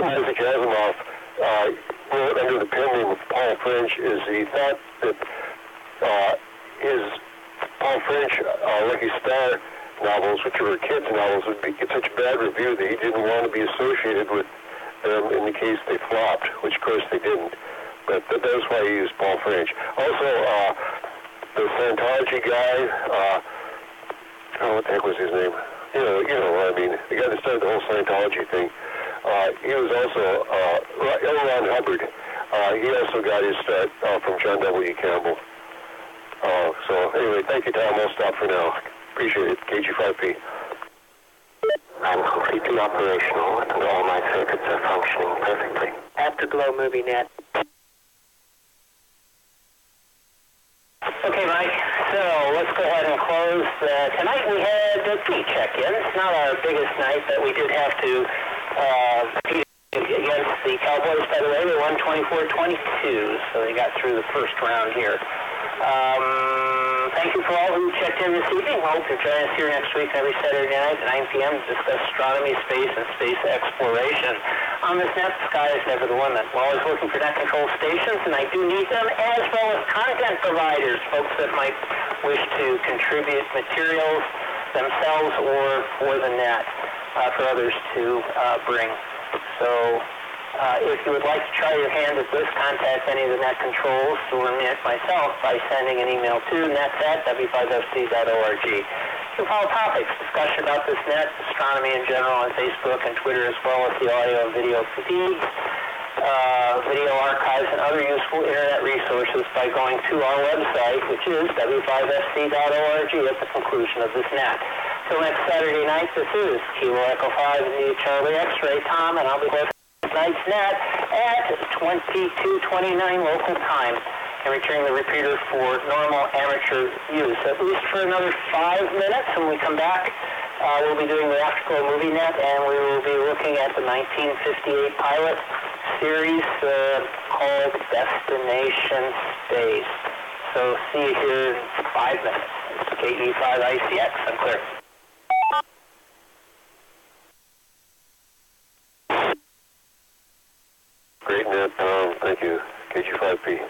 Isaac Asimov under the pen name of Paul French is he thought that his Paul French Lucky Star novels, which were kids' novels, would get such bad review that he didn't want to be associated with them in the case they flopped, which of course they didn't. But that was why he used Paul French. Also, the Scientology guy, what the heck was his name? You know what I mean. The guy that started the whole Scientology thing. He was also L. Ron Hubbard. He also got his start from John W. Campbell. So anyway, thank you, Tom. I'll stop for now. Appreciate it. KG5P. I'm completely operational and all my circuits are functioning perfectly. Afterglow Movie Net. Okay, Mike, so let's go ahead and close. Tonight we had 3 check-ins. Not our biggest night, but we did have to compete against the Cowboys, by the way. They won 24-22, so they got through the first round here. Thank you for all who checked in this evening. I hope you'll join us here next week every Saturday night at 9 p.m. to discuss astronomy, space, and space exploration. On this net, the sky is never the limit. We're always looking for net control stations, and I do need them, as well as content providers, folks that might wish to contribute materials themselves or for the net for others to bring. So if you would like to try your hand at this, contact any of the net controls or myself by sending an email to nets@w5fc.org. You can follow topics, discussion about this net, astronomy in general on Facebook and Twitter, as well as the audio and video feeds, video archives, and other useful internet resources by going to our website, which is w5fc.org at the conclusion of this net. Till next Saturday night, this is Kilo Echo 5 and the Charlie X-Ray, Tom, and I'll be with tonight's net at 22:29 local time and returning the repeater for normal amateur use, at least for another 5 minutes. When we come back, we'll be doing the Afterglow Movie Net, and we will be looking at the 1958 pilot series called Destination Space. So see you here in 5 minutes. It's KE5ICX. I'm clear. Great net, Tom. Thank you. KG5P.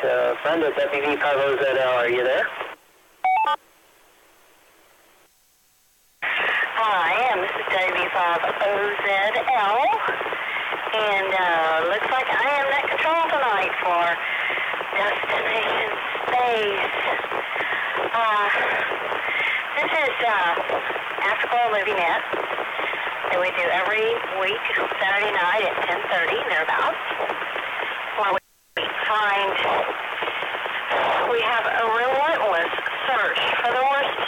friend at WV50ZL, are you there? Hi, this is WV50ZL, and looks like I am net control tonight for Destination Space. This is Afterglow Movie Net that we do every week, Saturday night at 10:30, thereabouts. Where we have a relentless search for the worst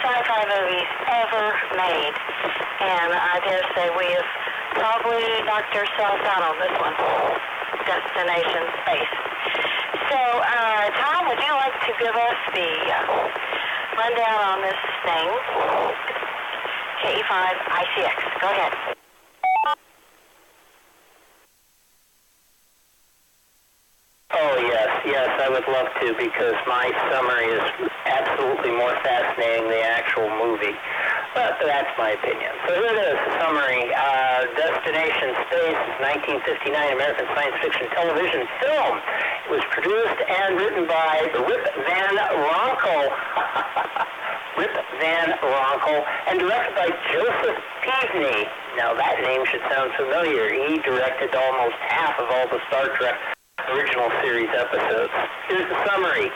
sci-fi movies ever made. And I dare say we have probably knocked ourselves out on this one, Destination Space. So, Tom, would you like to give us the rundown on this thing? KE5ICX. Go ahead. Oh, yes, I would love to, because my summary is absolutely more fascinating than the actual movie. But that's my opinion. So here it is, a summary. Destination Space is 1959 American science fiction television film. It was produced and written by Rip Van Ronkel. Rip Van Ronkel, and directed by Joseph Peavney. Now that name should sound familiar. He directed almost half of all the Star Trek original series episodes. Here's the summary.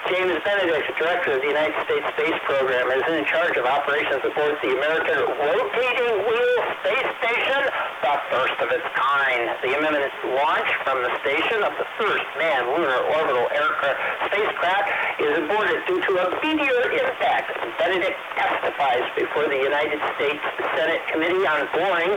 James Benedict, director of the United States Space Program, is in charge of operations aboard the American Rotating Wheel Space Station, the first of its kind. The imminent launch from the station of the first manned lunar orbital spacecraft is aborted due to a meteor impact. Benedict testifies before the United States Senate Committee on Boring,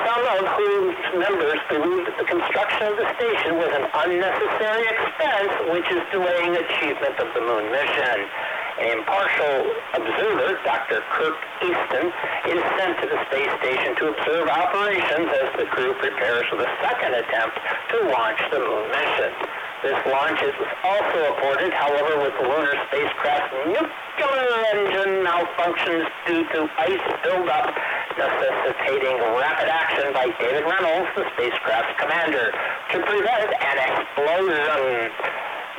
some of whose members believe that the construction of the station was an unnecessary expense, which is delaying achievement of the moon mission. An impartial observer, Dr. Kirk Easton, is sent to the space station to observe operations as the crew prepares for the second attempt to launch the moon mission. This launch is also aborted, however, with the lunar spacecraft's nuclear engine malfunctions due to ice buildup, necessitating rapid action by David Reynolds, the spacecraft's commander, to prevent an explosion.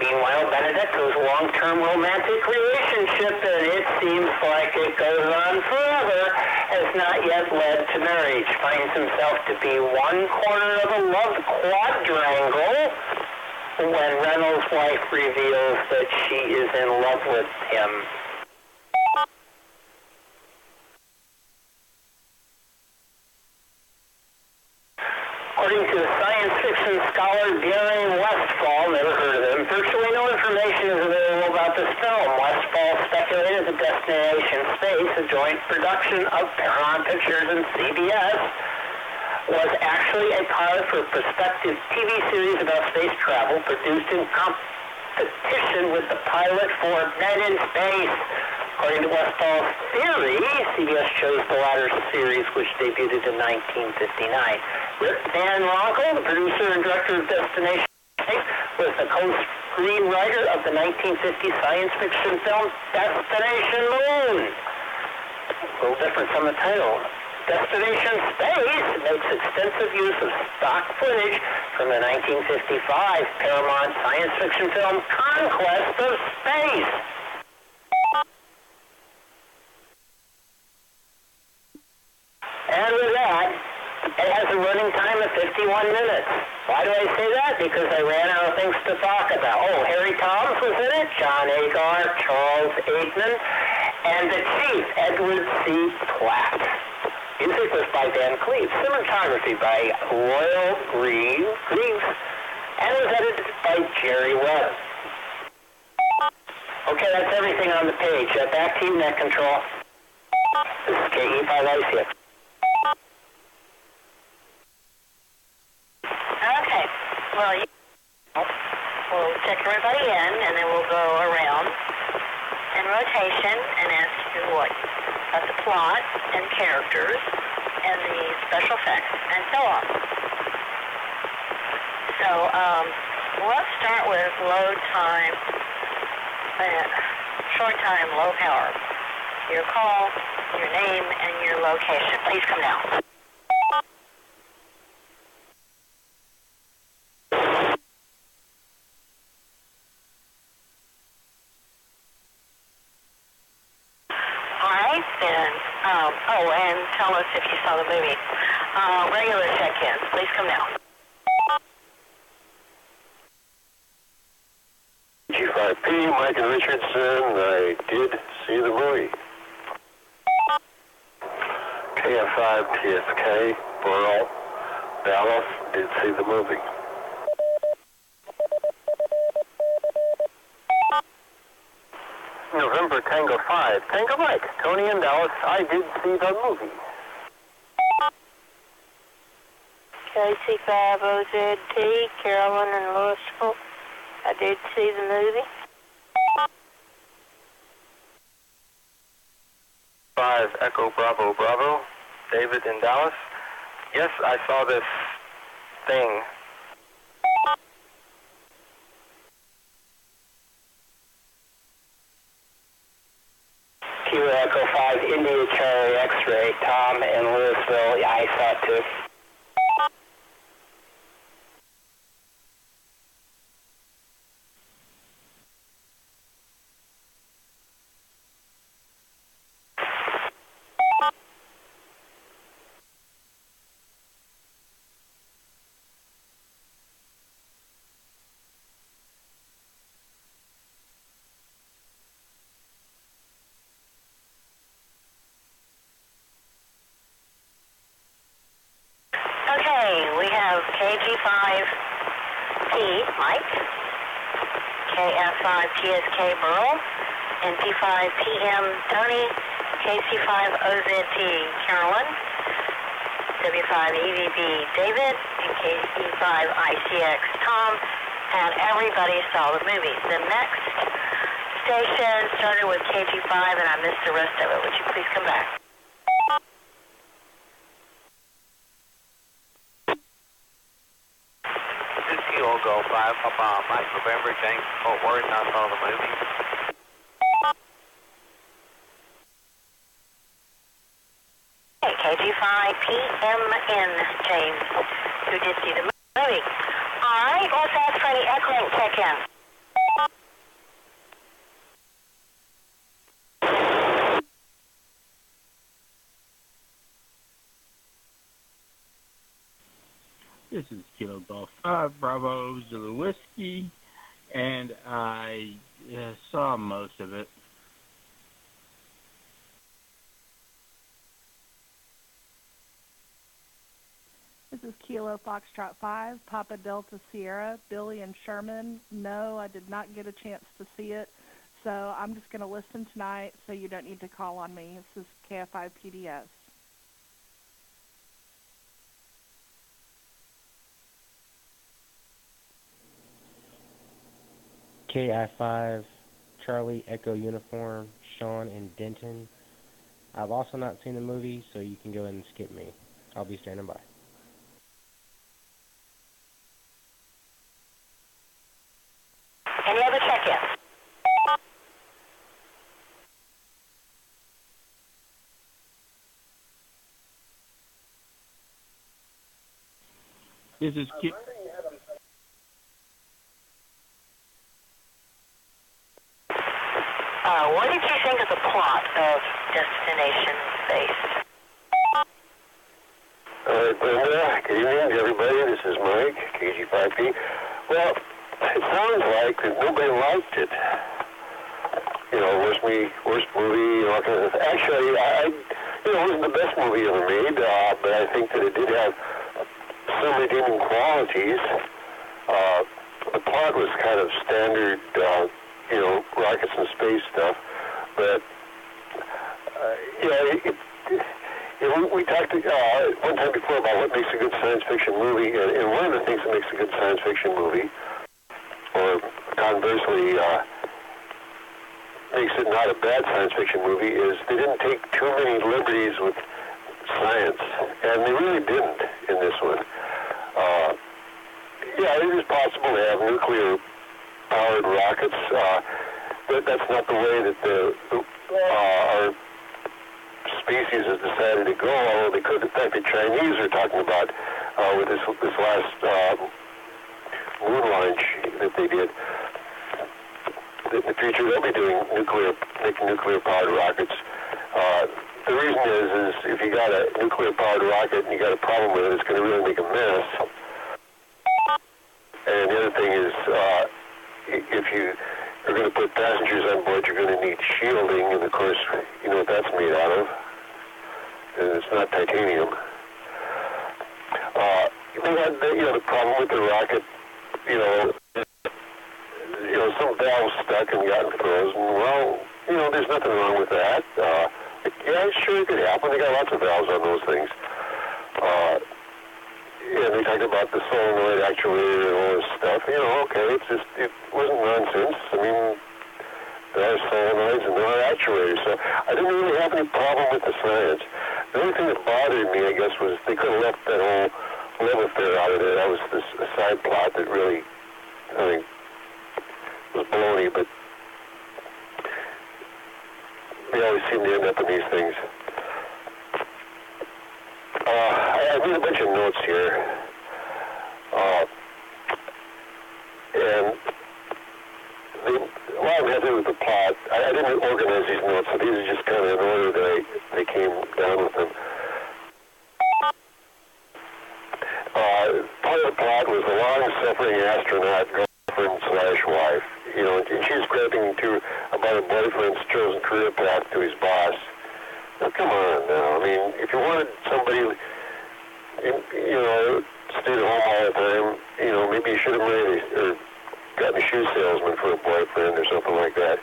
Meanwhile, Benedict, whose long-term romantic relationship, and it seems like it goes on forever, has not yet led to marriage, finds himself to be one corner of a love quadrangle when Reynolds' wife reveals that she is in love with him. According to science fiction scholar Darren Westfall, never heard of him, virtually no information is available about this film. Westfall speculated that Destination Space, a joint production of Paramount Pictures and CBS, was actually a pilot for a prospective TV series about space travel produced in competition with the pilot for Men in Space. According to Westfall's theory, CBS chose the latter series, which debuted in 1959. Rip Van Ronkel, the producer and director of Destination Space, was the co-screenwriter of the 1950 science fiction film Destination Moon. A little different from the title. Destination Space makes extensive use of stock footage from the 1955 Paramount science fiction film Conquest of Space. And with that, it has a running time of 51 minutes. Why do I say that? Because I ran out of things to talk about. Oh, Harry Toms was in it, John Agar, Charles Aikman, and the Chief, Edward C. Platt. Music was by Dan Cleave. Cinematography by Royal Greaves, and was edited by Jerry Webb. Okay, that's everything on the page. Back to you, Net Control. This is KE5ICX. Okay. Well, we'll check everybody in, and then we'll go around in rotation and ask you what about the plot and characters and the special effects and so on. So let's start with load time, short time, low power. Your call, your name, and your location. Please come down. right, then, and tell us if you saw the movie. Regular check-ins, please come now. G5P, Mike and Richardson, I did see the movie. KF5, TSK, Burl, Dallas, did see the movie. November Tango 5, Tango Mike, Tony and Dallas, I did see the movie. KC5OZT, Carolyn and Louisville, I did see the movie. 5 Echo Bravo Bravo, David in Dallas. Yes, I saw this thing. Kilo Echo 5 India Charlie X-ray, Tom in Louisville. Yeah, I saw it too. Okay, we have KG5P, Mike, KF5TSK, Burl, and P5PM, Tony, KC5OZT, Carolyn, W5EVB, David, and KC5ICX, Tom, and everybody saw the movie. The next station started with KG5, and I missed the rest of it. Would you please come back? Kilo Go 5, Papa Mike November, James Fort Worth, I saw the movie. Okay, KG5PMN, James, who did see the movie. All right, let's ask for any Echolink check-in. This is Kilo Golf 5 Bravo Zulu Whiskey, and I saw most of it. This is Kilo Foxtrot 5, Papa Delta Sierra, Billy and Sherman. No, I did not get a chance to see it, so I'm just going to listen tonight, so you don't need to call on me. This is KF5 PDS. KI5, Charlie Echo Uniform, Sean and Denton. I've also not seen the movie, so you can go ahead and skip me. I'll be standing by. Any other check-ins? This is What did you think of the plot of Destination Space? Brenda, good evening, everybody. This is Mike, KG5P. Well, it sounds like that nobody liked it. You know, worst movie, all kinds of stuff. Actually, it wasn't the best movie ever made, but I think that it did have some redeeming qualities. The plot was kind of standard, rockets and space stuff, but we talked one time before about what makes a good science fiction movie, and one of the things that makes a good science fiction movie, or conversely makes it not a bad science fiction movie, is they didn't take too many liberties with science, and they really didn't in this one. It is possible to have nuclear-powered rockets, but that's not the way that our species has decided to go, although they could. In fact, the Chinese are talking about with this last moon launch that they did. In the future, they'll be making nuclear-powered rockets. The reason is if you got a nuclear-powered rocket and you got a problem with it, it's going to really make a mess. And the other thing is, if you are going to put passengers on board, you're going to need shielding, and of course, you know what that's made out of. And it's not titanium. The problem with the rocket, some valve stuck and gotten frozen. Well, there's nothing wrong with that. Yeah, sure, it could happen. They got lots of valves on those things. And they talked about the solenoid actuator and all this stuff. Okay, it wasn't nonsense. I mean, there are solenoids and there are actuators. So I didn't really have any problem with the science. The only thing that bothered me, I guess, was they could have left that whole love affair out of there. That was a side plot that really, I think, was baloney, but they always seem to end up in these things. I made a bunch of notes here, and a lot of them had to do with the plot. I didn't organize these notes, so these are just kind of in order that they came down with them. Part of the plot was the long-suffering astronaut girlfriend/wife, and she's grabbing to about her boyfriend's chosen career path to his boss. Now, come on now. I mean, if you wanted somebody, stayed at home all the time, maybe you should have married or gotten a shoe salesman for a boyfriend or something like that.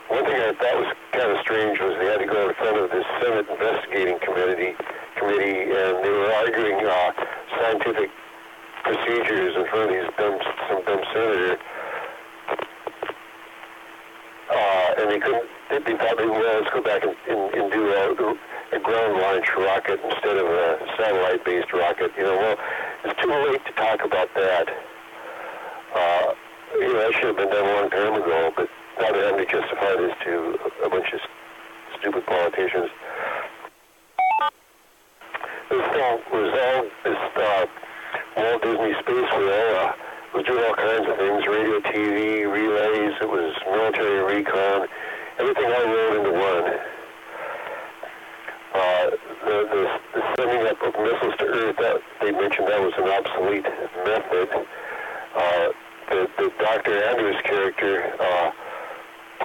One thing I thought was kind of strange was they had to go in front of this Senate investigating committee, and they were arguing scientific procedures in front of some dumb senator. And they couldn't. They thought, let's go back and do a ground launch rocket instead of a satellite-based rocket. Well, it's too late to talk about that. That should have been done a long time ago, but now they're having to justify this to a bunch of stupid politicians. This thing was all this Walt Disney Space Wheel was doing all kinds of things, radio, TV, relays, it was military recon, everything all rolled into one. The sending up of missiles to Earth, they mentioned that was an obsolete method. The Dr. Andrews character,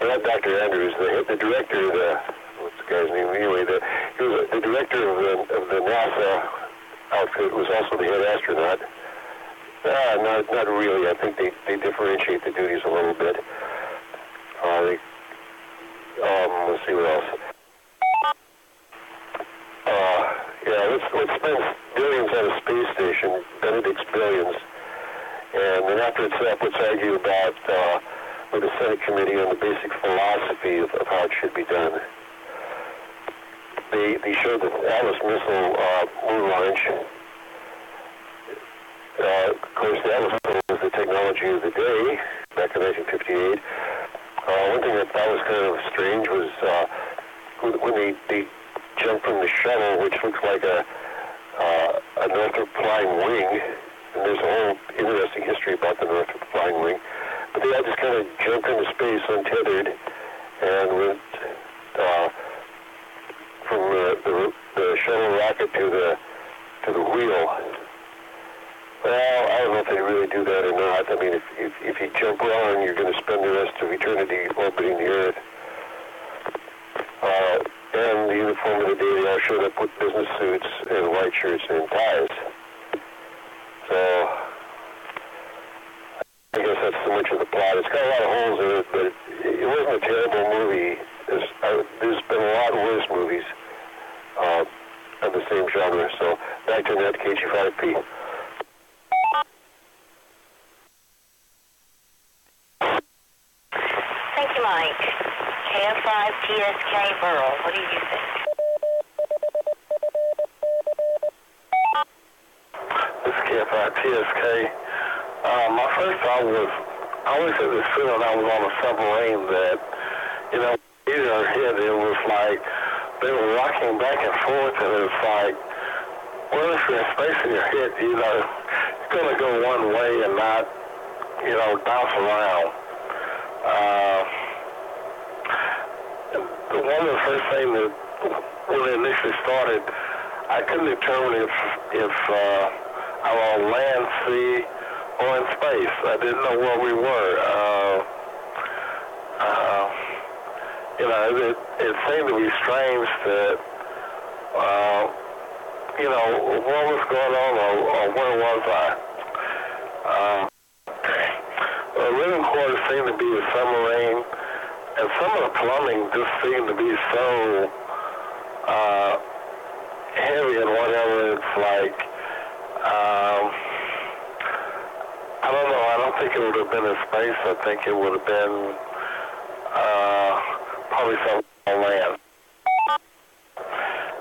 not Dr. Andrews, the director of what's the guy's name anyway, he was the director of the NASA outfit, was also the head astronaut. Not really. I think they differentiate the duties a little bit. Let's see what else. Let's spend billions on a space station, Benedict's billions, and then after it's up, let's argue about with the Senate committee on the basic philosophy of how it should be done. They showed the Atlas missile moon launch. Of course, the Atlas missile was the technology of the day back in 1958. One thing I thought was kind of strange was when they jumped from the shuttle, which looks like a Northrop flying wing, and there's a whole interesting history about the Northrop flying wing, but they all just kind of jumped into space untethered and went from the shuttle rocket to the wheel. Well, I don't know if they really do that or not. I mean, if you jump wrong, you're going to spend the rest of eternity orbiting the Earth. And the uniform of the day, they all showed up with business suits and white shirts and ties. So, I guess that's so much of the plot. It's got a lot of holes in it, but it wasn't a terrible movie. There's been a lot worse movies of the same genre. So, back to that KG5P. Thank you, Mike. KF5TSK Burl, what do you think? This is KF5TSK. My first thought was, I always had this feeling I was on a submarine that, in our head it was like they were rocking back and forth, and it was like, well, if you're in space in your head, it's going to go one way and not, bounce around. The one one of the first things that when it initially started, I couldn't determine if I was on land, sea, or in space. I didn't know where we were. You know, it seemed to be strange that, you know, what was going on or where was I? The living quarters seemed to be a submarine, and some of the plumbing just seemed to be so heavy and whatever. It's like, I don't know. I don't think it would have been in space. I think it would have been probably some on land.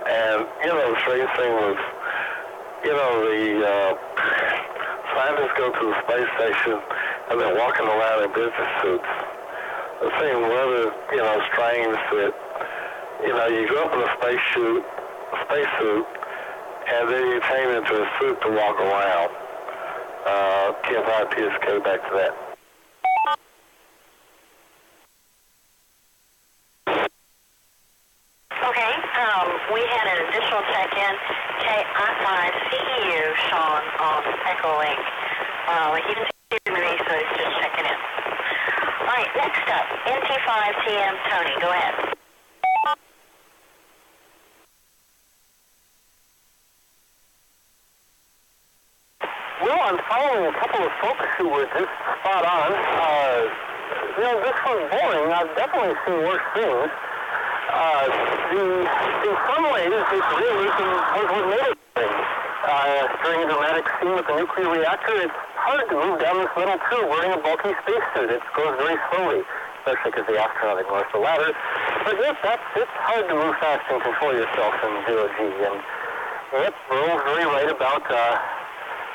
And, you know, the strange thing was, you know, the scientists go to the space station and they're walking around in business suits. It seemed rather, you know, strange that, you know, you go up in a spacesuit, and then you change into a suit to walk around. TFI PSK, back to that. Okay, we had an additional check-in, KI5CEU, Sean, on Echo Link. He didn't see me, so he's just checking in. All right, next up, NT5TM, Tony, go ahead. Well, I'm following a couple of folks who were just spot on. You know, this was boring. I've definitely seen worse things. In some ways, this realism was what made it thing. During a dramatic scene with the nuclear reactor, it's hard to move down this metal tube wearing a bulky spacesuit. It goes very slowly, especially because the astronaut ignores the ladder. But yes, it's hard to move fast and control yourself in zero-G. And yep, Earl's very right about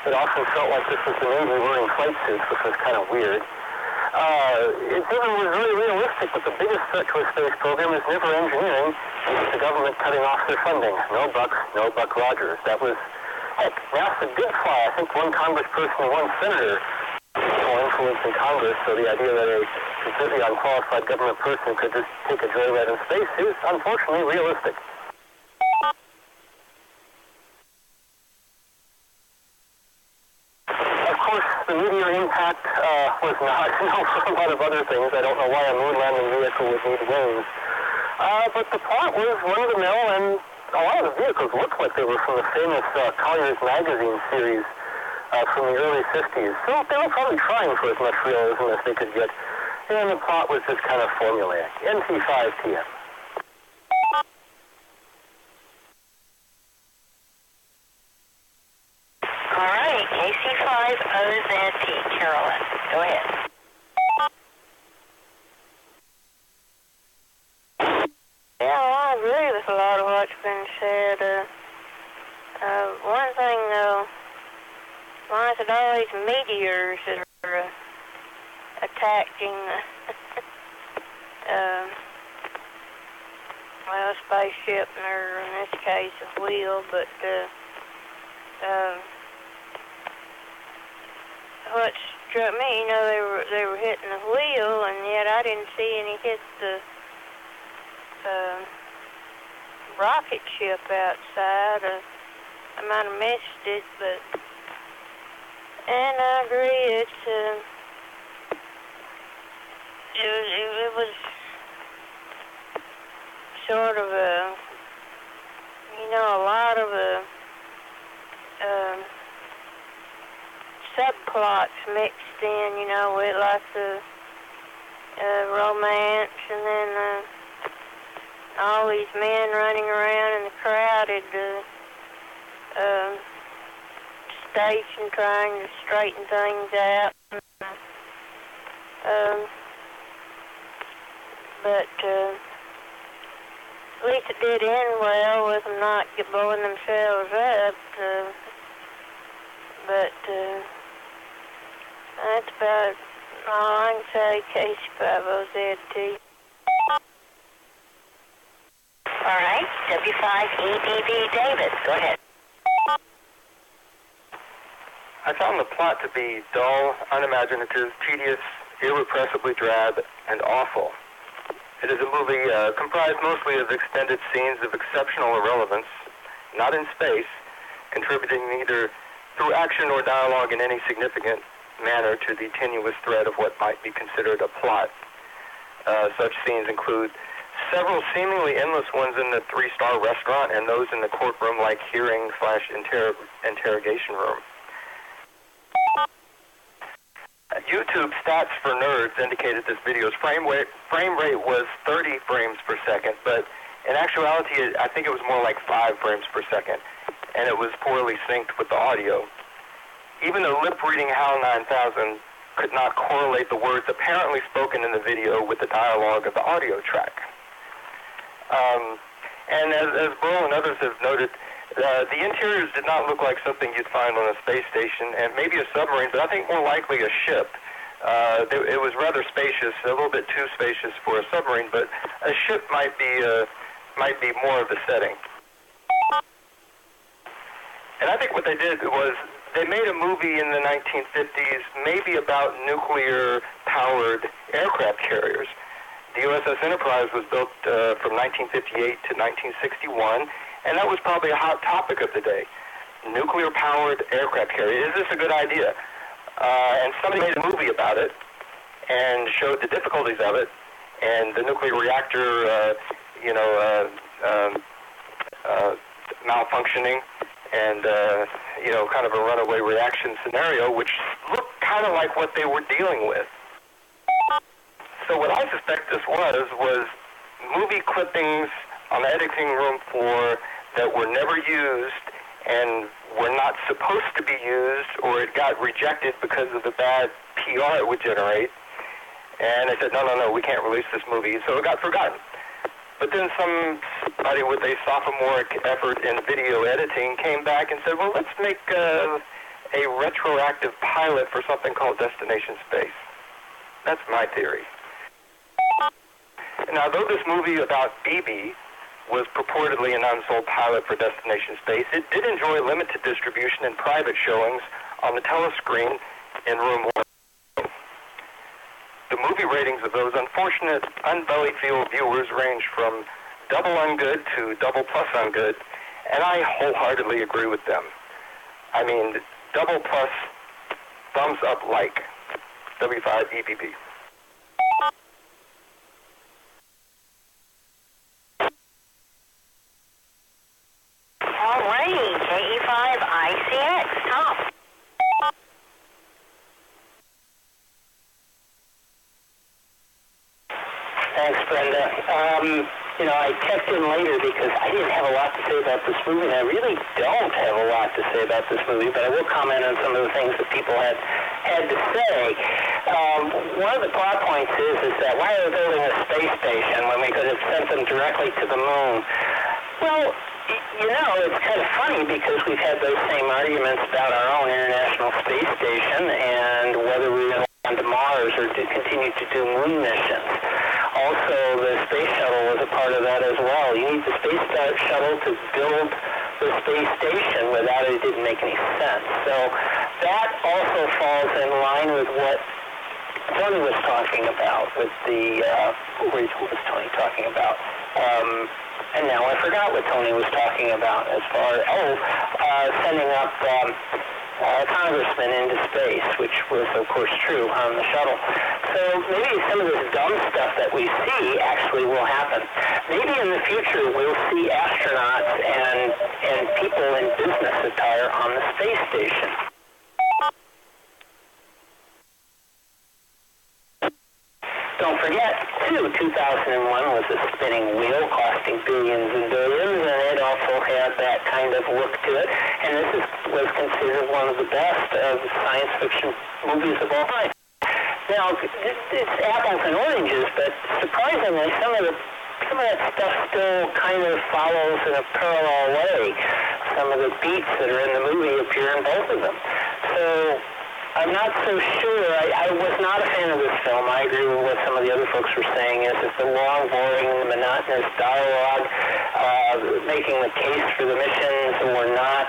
it often felt like this was the Navy wearing flight suits, which was kind of weird. It even was really realistic, but the biggest threat to a space program is never engineering. It's the government cutting off their funding. No Buck Rogers. That was, heck, NASA did fly, I think, one congressperson and one senator for influence in Congress, so the idea that a completely unqualified government person could just take a joyride in space is, unfortunately, realistic. The meteor impact was not, for a lot of other things. I don't know why a moon landing vehicle would need wings. But the plot was run-of-the-mill, and a lot of the vehicles looked like they were from the famous Collier's Magazine series from the early 50s. So they were probably trying for as much realism as they could get. And the plot was just kind of formulaic. NT5TM. All right, KC5OZT, Carolyn, go ahead. Yeah, well, I agree with a lot of what's been said. One thing, though, why is it always meteors that are attacking well, a spaceship, or in this case a wheel, but what struck me, you know, they were hitting the wheel, and yet I didn't see any hit the rocket ship outside. I might have missed it, but and I agree, it was sort of a, you know, a lot of subplots mixed in, you know, with lots of romance, and then all these men running around in the crowded station trying to straighten things out. But at least it did end well with them not blowing themselves up. But that's about all I can say. KC5OZT. All right, W5EDV, David, go ahead. I found the plot to be dull, unimaginative, tedious, irrepressibly drab, and awful. It is a movie comprised mostly of extended scenes of exceptional irrelevance, not in space, contributing neither through action or dialogue in any significant manner to the tenuous thread of what might be considered a plot. Such scenes include several seemingly endless ones in the three-star restaurant and those in the courtroom-like hearing/interrogation room. YouTube stats for nerds indicated this video's frame rate was 30 frames per second, but in actuality, I think it was more like 5 frames per second, and it was poorly synced with the audio. Even the lip-reading HAL 9000 could not correlate the words apparently spoken in the video with the dialogue of the audio track. And as Burl and others have noted, the interiors did not look like something you'd find on a space station, and maybe a submarine, but I think more likely a ship. It was rather spacious, a little bit too spacious for a submarine, but a ship might be more of the setting. And I think what they did was they made a movie in the 1950s, maybe about nuclear-powered aircraft carriers. The USS Enterprise was built from 1958 to 1961, and that was probably a hot topic of the day. Nuclear-powered aircraft carrier. Is this a good idea? And somebody made a movie about it and showed the difficulties of it, and the nuclear reactor, malfunctioning, and, kind of a runaway reaction scenario, which looked kind of like what they were dealing with. So what I suspect this was movie clippings on the editing room floor that were never used and were not supposed to be used, or it got rejected because of the bad PR it would generate. And I said, no, we can't release this movie. So it got forgotten. But then somebody with a sophomoric effort in video editing came back and said, well, let's make a retroactive pilot for something called Destination Space. That's my theory. Now, though this movie about BB was purportedly an unsold pilot for Destination Space, it did enjoy limited distribution and private showings on the telescreen in room 1. The movie ratings of those unfortunate unbelly-filled viewers range from double ungood to double plus ungood, and I wholeheartedly agree with them. I mean, double plus thumbs up like W5EPP. Alrighty, KE5ICX, Tom. Thanks, Brenda. I kept in later because I didn't have a lot to say about this movie, and I really don't have a lot to say about this movie, but I will comment on some of the things that people had to say. One of the plot points is that why are we building a space station when we could have sent them directly to the moon? Well, it's kind of funny because we've had those same arguments about our own International Space Station and whether we go on to Mars or to continue to do moon missions. Also, the space shuttle was a part of that as well. You need the space shuttle to build the space station. Without it, it didn't make any sense. So that also falls in line with what Tony was talking about with the, what was Tony talking about? And now I forgot what Tony was talking about as far as, sending up congressmen into space, which was, of course, true on the shuttle. So maybe some of this dumb stuff that we see actually will happen. Maybe in the future we'll see astronauts and people in business attire on the space station. Don't forget, too, 2001 was a spinning wheel costing billions and billions, and it also had that kind of look to it. And this was considered one of the best of science fiction movies of all time. Now, it's apples and oranges, but surprisingly, some of that stuff still kind of follows in a parallel way. Some of the beats that are in the movie appear in both of them. So I'm not so sure. I was not a fan of this film. I agree with what some of the other folks were saying, is it's the long, boring, monotonous dialogue, making the case for the missions or not.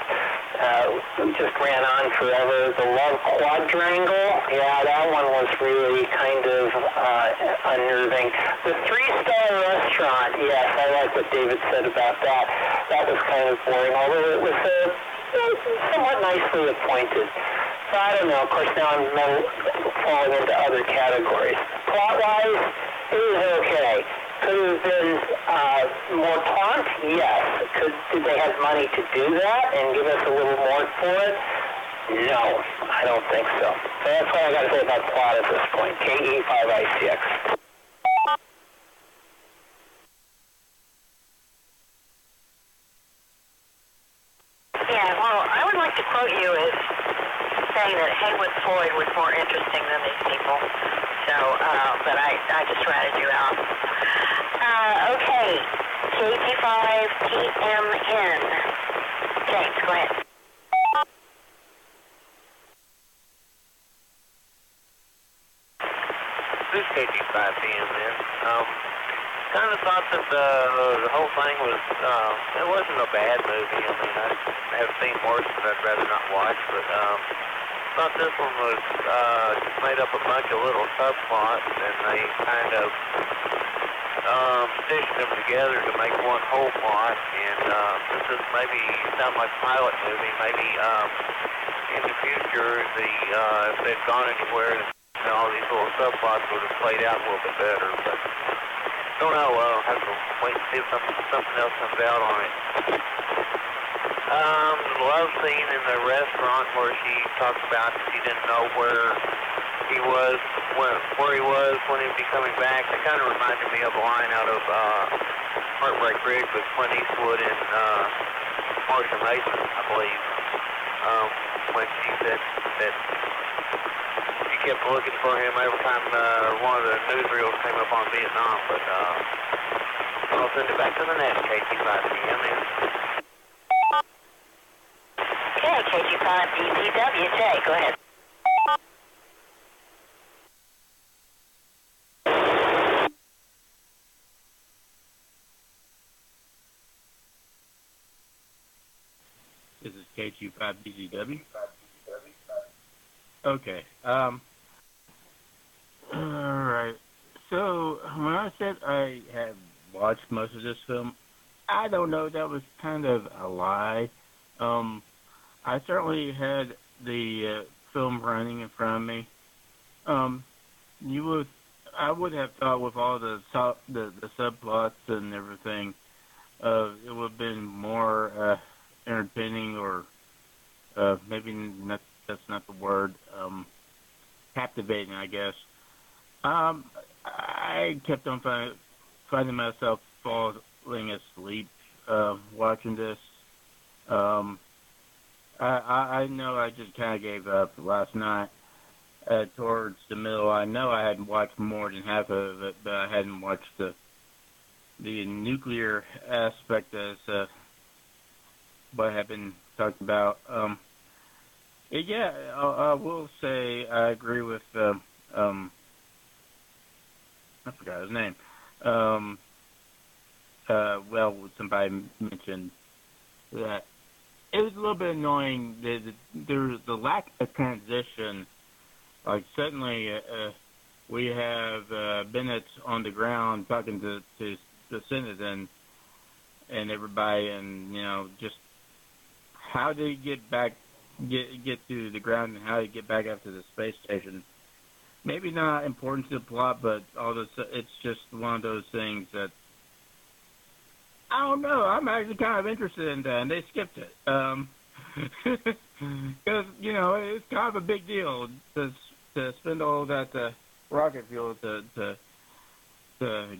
just ran on forever. The Love Quadrangle, yeah, that one was really kind of unnerving. The Three-Star Restaurant, yes, I like what David said about that. That was kind of boring, although it was somewhat nicely appointed. So I don't know. Of course, now I'm falling into other categories. Plot-wise, it was okay. Could have been more taunt? Yes. Did they have money to do that and give us a little more for it? No, I don't think so. So that's what I got to say about plot at this point. KE5ICX. Yeah, well, I would like to quote you as saying that Haywood Floyd was more interesting than these people. So, but I just ratted you out. Okay, KG5TMN. James, go ahead. This is KG5TMN. Kind of thought that the whole thing was, it wasn't a bad movie. I mean, I have seen worse that I'd rather not watch, but thought this one was just made up a bunch of little subplots, and they kind of stitched them together to make one whole plot. And this is maybe sound like a pilot movie. Maybe in the future, if they'd gone anywhere, and all these little subplots would have played out a little bit better. But don't know. I'll have to wait and see if something else comes out on it. The love scene in the restaurant where she talks about she didn't know where he was when he would be coming back. It kind of reminded me of a line out of Heartbreak Ridge with Clint Eastwood and Marsha Mason, I believe, when she said that she kept looking for him every time one of the newsreels came up on Vietnam. But I'll send it back to the net, KG5TMN. Okay, KG5DCW. Jay, go ahead. This is KG5DCW. Okay. Alright. So, when I said I have watched most of this film, I don't know, that was kind of a lie. I certainly had the film running in front of me. I would have thought with all the subplots and everything, it would have been more entertaining, or maybe not. That's not the word. Captivating, I guess. I kept on finding myself falling asleep watching this. I know I just kind of gave up last night towards the middle. I know I hadn't watched more than half of it, but I hadn't watched the nuclear aspect as what had been talked about. Yeah, I will say I agree with, I forgot his name. Well, somebody mentioned that it was a little bit annoying. There's the lack of transition. Like, suddenly we have Bennett on the ground talking to the citizen and everybody, and, just how do you get to the ground, and how you get back up to the space station. Maybe not important to the plot, but it's just one of those things that, I don't know, I'm actually kind of interested in that, and they skipped it. Because, it's kind of a big deal to spend all that rocket fuel to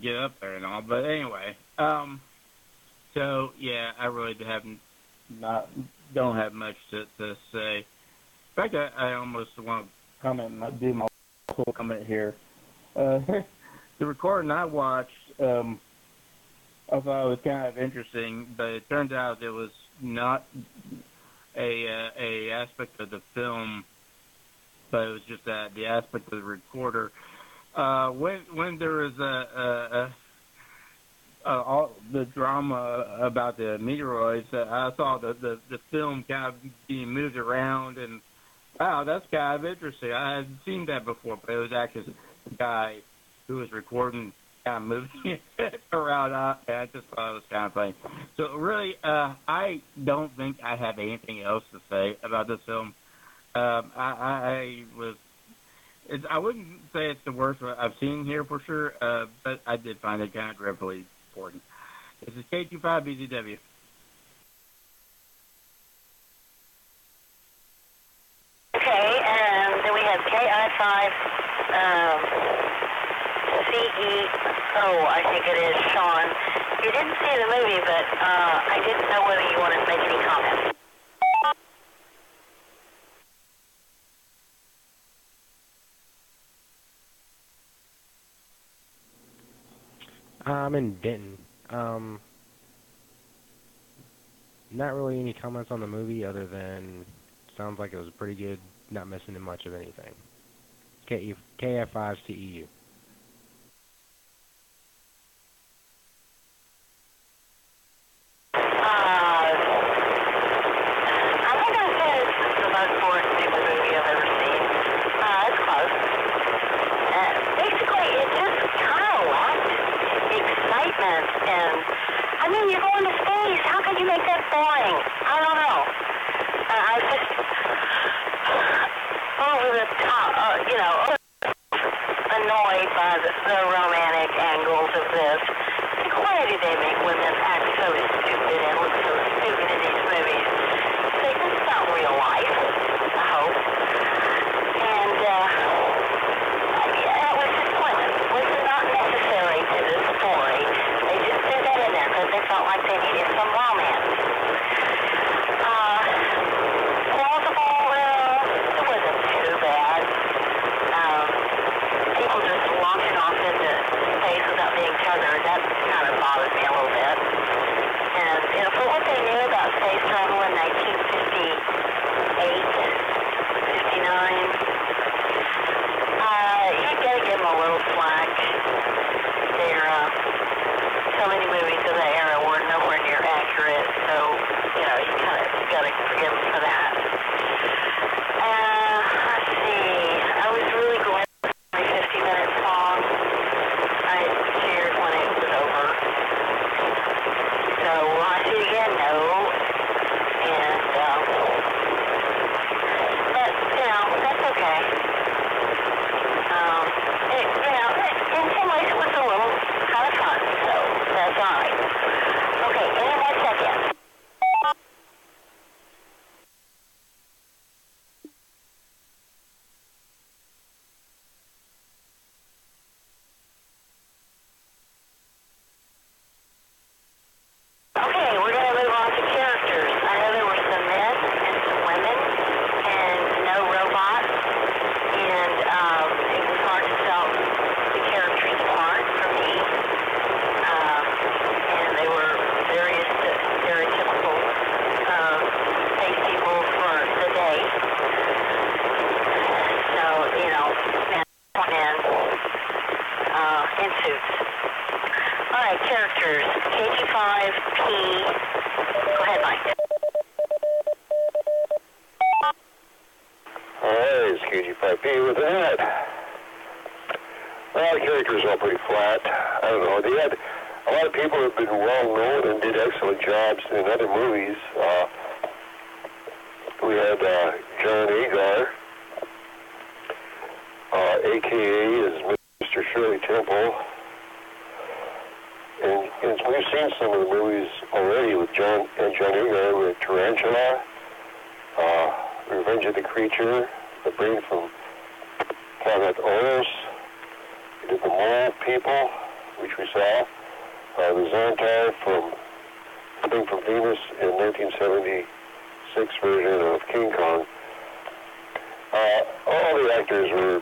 get up there and all. But anyway, so, yeah, I really don't have much to say. In fact, I almost want to comment, do my whole comment here. The recording I watched, I thought it was kind of interesting, but it turns out it was not a aspect of the film, but it was just the aspect of the recorder. When there was all the drama about the meteoroids. I saw the film kind of being moved around, and wow, that's kind of interesting. I hadn't seen that before, but it was actually the guy who was recording kind of moving it around, and I just thought it was kind of funny. So really, I don't think I have anything else to say about this film. I wouldn't say it's the worst I've seen here for sure, but I did find it kind of dreadfully important. This is K25BZW. Okay, and then we have KI5 CEO, I think it is, Sean. You didn't see the movie, but I didn't know whether you wanted to make any comments. I'm in Denton. Not really any comments on the movie other than sounds like it was pretty good, not missing much of anything. KF5 CEU. I'm not going to say it's the most boring stupid movie I've ever seen. It's close. Basically, it just kind of lacked excitement, and I mean, you're going to space. How could you make that boring? I don't know. I was just over the top, annoyed by the romantic angles of this. Like, why do they make women act so stupid and look so stupid in these movies? It's like, this is not real life, I hope. And, yeah, it was disappointment. It was not necessary to the story. They just threw that in there because they felt like they needed some romance. Plausible, it wasn't too bad. People just launching off into space without being tethered, that kind of bothers me a little bit. And, for what they knew about space travel in 1958, 59, you gotta give them a little slack. So many movies of the era were nowhere near accurate, so, you gotta forgive them for that. Let's see, I was really glad it was only 50 minutes long. I cheered when it was over. So, will I see it again? No. And, but, that's okay. In some ways it was a little kind of fun, so that's all right. Okay, any more check-ins? Okay, we're going to move on to characters. I know there were some men and some women and no robots, and it was hard to tell the characters apart for me. And they were various stereotypical space people for the day. So, men in suits. All right, characters. KG5P. Go ahead, Mike. Alright, it's KG5P with that. Well, the characters are all pretty flat. I don't know. They had a lot of people who have been well known and did excellent jobs in other movies. We had John Agar, a.k.a. is Mr. Shirley Temple. And we've seen some of the movies already with John Agar, with Tarantula, Revenge of the Creature, The Brain from Planet Oros. We did The Mole People, which we saw. The Zontar from Thing from Venus in 1976 version of King Kong. All the actors were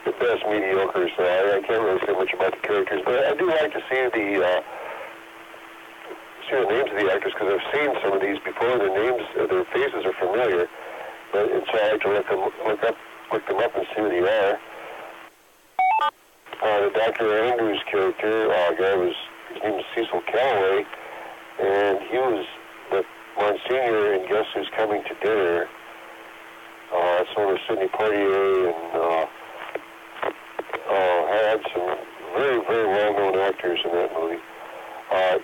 the best mediocre, so I can't really say much about the characters, but I do like to see the names of the actors because I've seen some of these before. The names, their faces are familiar, and so I like to look them up and see who they are. the Dr. Andrews character, his name was Cecil Calloway, and he was the Monsignor in Guess Who's Coming to Dinner. So was Sidney Poitier, and had some very, very well-known actors in that movie.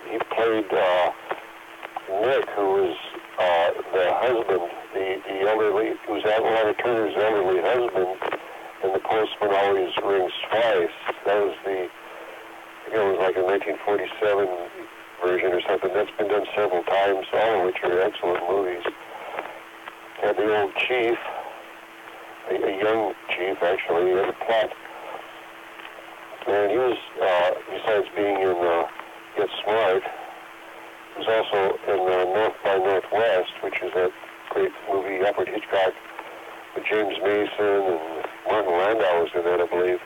He played Nick, who was the husband, the elderly, who was Lana Turner's elderly husband, and The Postman Always Rings Twice. That was it was like a 1947 version or something. That's been done several times, all of which are excellent movies. Had the old chief, a young chief actually, as a plot. And he was, besides being in Get Smart, he was also in North by Northwest, which is that great movie, Alfred Hitchcock, with James Mason, and Martin Landau was in that, I believe.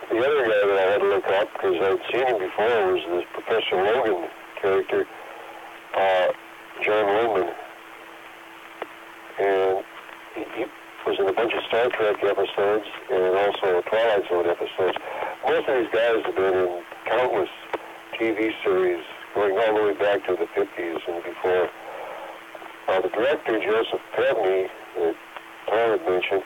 The other guy that I had to look up, because I'd seen him before, was this Professor Logan character, John Lindman. And he was in a bunch of Star Trek episodes and also Twilight Zone episodes. Most of these guys have been in countless TV series going all the way back to the 50s and before. The director, Joseph Pevney, that Tom had mentioned,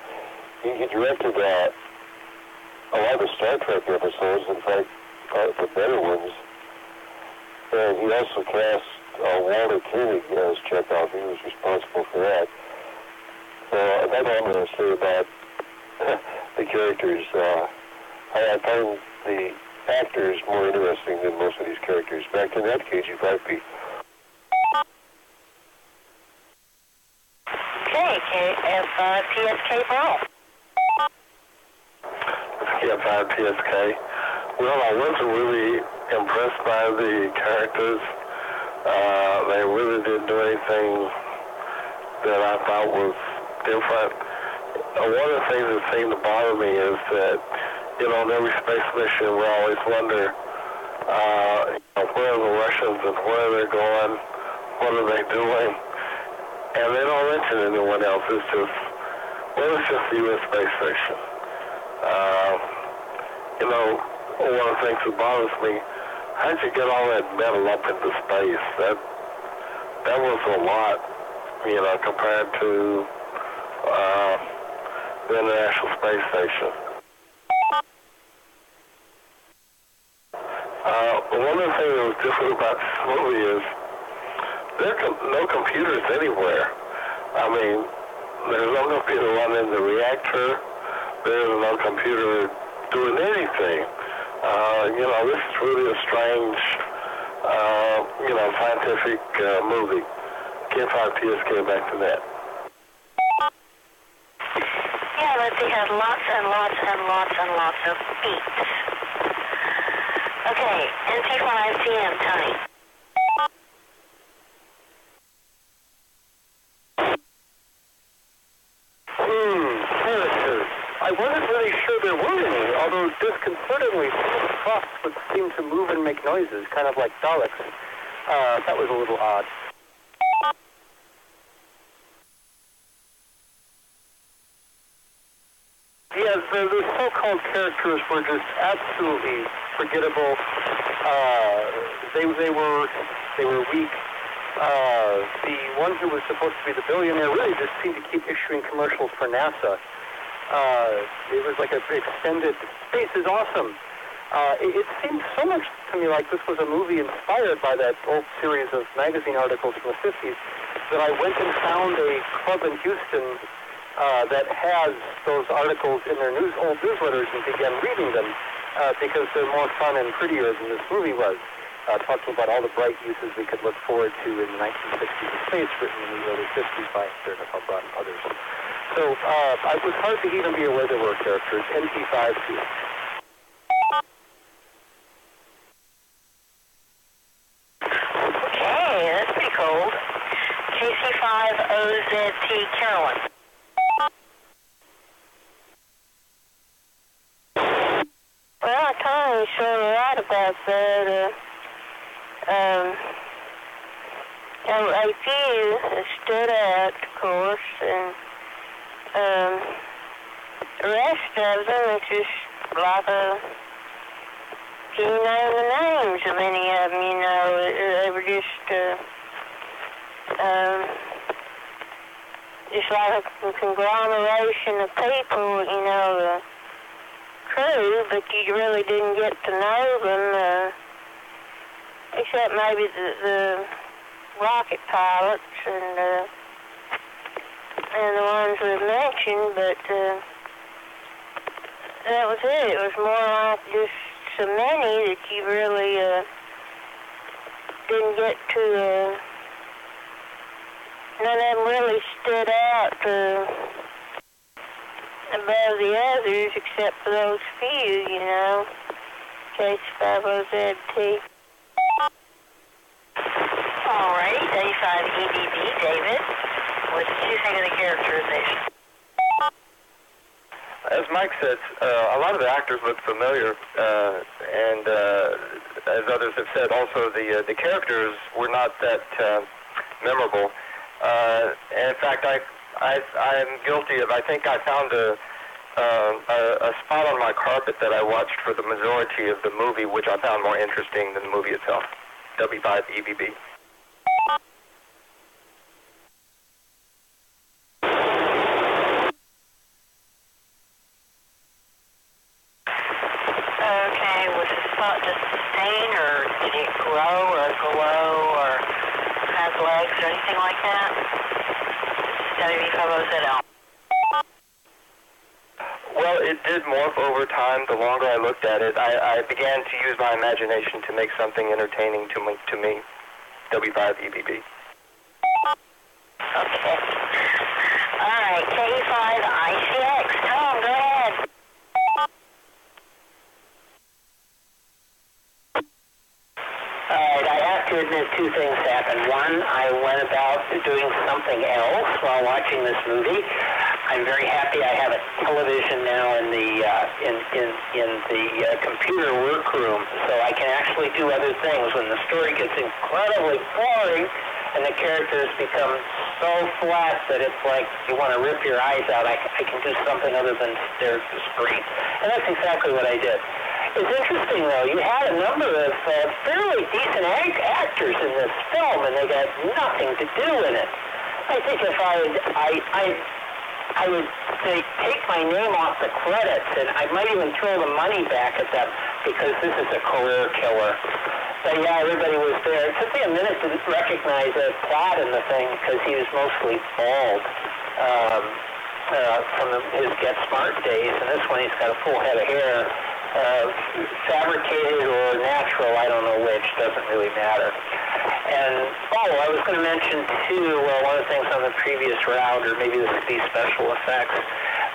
he directed a lot of the Star Trek episodes, in fact, the better ones. And he also cast Walter Koenig as Chekhov. He was responsible for that. So that's all I'm going to say about the characters. I find the actors more interesting than most of these characters. Back to that KG5P. Okay, KF5 PSK Pearl. KF5 PSK. Well, I wasn't really impressed by the characters. They really didn't do anything that I thought was different. One of the things that seemed to bother me is that, on every space mission, we always wonder, where are the Russians and where are they going? What are they doing? And they don't mention anyone else. It's just the U.S. space station. One of the things that bothers me, how'd you get all that metal up into space? That was a lot, compared to the International Space Station. One of the things that was different about this movie is there are no computers anywhere. I mean, there's no computer running the reactor. There's no computer doing anything. This is really a strange, scientific movie. K5 PSK back to that. Yeah, but they had lots and lots and lots and lots of beats. Okay, NT5CM, Tony. Characters. I wasn't really sure there were any, although disconcertingly, some of the props would seem to move and make noises, kind of like Daleks. That was a little odd. Yeah, the so-called characters were just absolutely forgettable. They were weak. The one who was supposed to be the billionaire really just seemed to keep issuing commercials for NASA. It was like an extended space is awesome. It seemed so much to me like this was a movie inspired by that old series of magazine articles from the 50s that I went and found a club in Houston that has those articles in their old newsletters and began reading them because they're more fun and prettier than this movie was. Talking about all the bright uses we could look forward to in the 1960s in space, written in the early 50s by Ernest Hubble and others. So it was hard to even be aware there were characters. NT5 too. Okay, that's pretty cold. KC5OZT Carolyn. Well, Tony's sort of right about that. A few stood out, of course, and The rest of them, it's just like can you name the names of any of them, you know? They were just like a conglomeration of people, you know, the crew, but you really didn't get to know them, except maybe the rocket pilots and the ones we've mentioned, but that was it. It was more like just so many that you really didn't get to, none of them really stood out above the others except for those few, you know. K50ZT. Alrighty, 35 EDB, David. What did you think of the characterization? As Mike said, a lot of the actors look familiar, and as others have said, also the characters were not that memorable. And in fact, I'm guilty of. I think I found a spot on my carpet that I watched for the majority of the movie, which I found more interesting than the movie itself. W5 EBB. Okay, was the spot just sustain, or did it grow, or glow, or have legs, or anything like that? W5OZL. Well, it did morph over time. The longer I looked at it, I began to use my imagination to make something entertaining to me. W5 EBB. Okay. All right, K5 ICX. Tom, go ahead. Alright, I have to admit two things happened. One, I went about doing something else while watching this movie. I'm very happy I have a television now in the computer workroom, so I can actually do other things. When the story gets incredibly boring and the characters become so flat that it's like you want to rip your eyes out, I can do something other than stare at the screen. And that's exactly what I did. It's interesting, though. You had a number of fairly decent actors in this film, and they got nothing to do in it. I think if I would say take my name off the credits, and I might even throw the money back at them, because this is a career killer. But yeah, everybody was there. It took me a minute to recognize the plot in the thing, because he was mostly bald from his Get Smart days, and this one he's got a full head of hair. Fabricated or natural, I don't know which, doesn't really matter. And, I was going to mention, too, one of the things on the previous round, or maybe this would be special effects,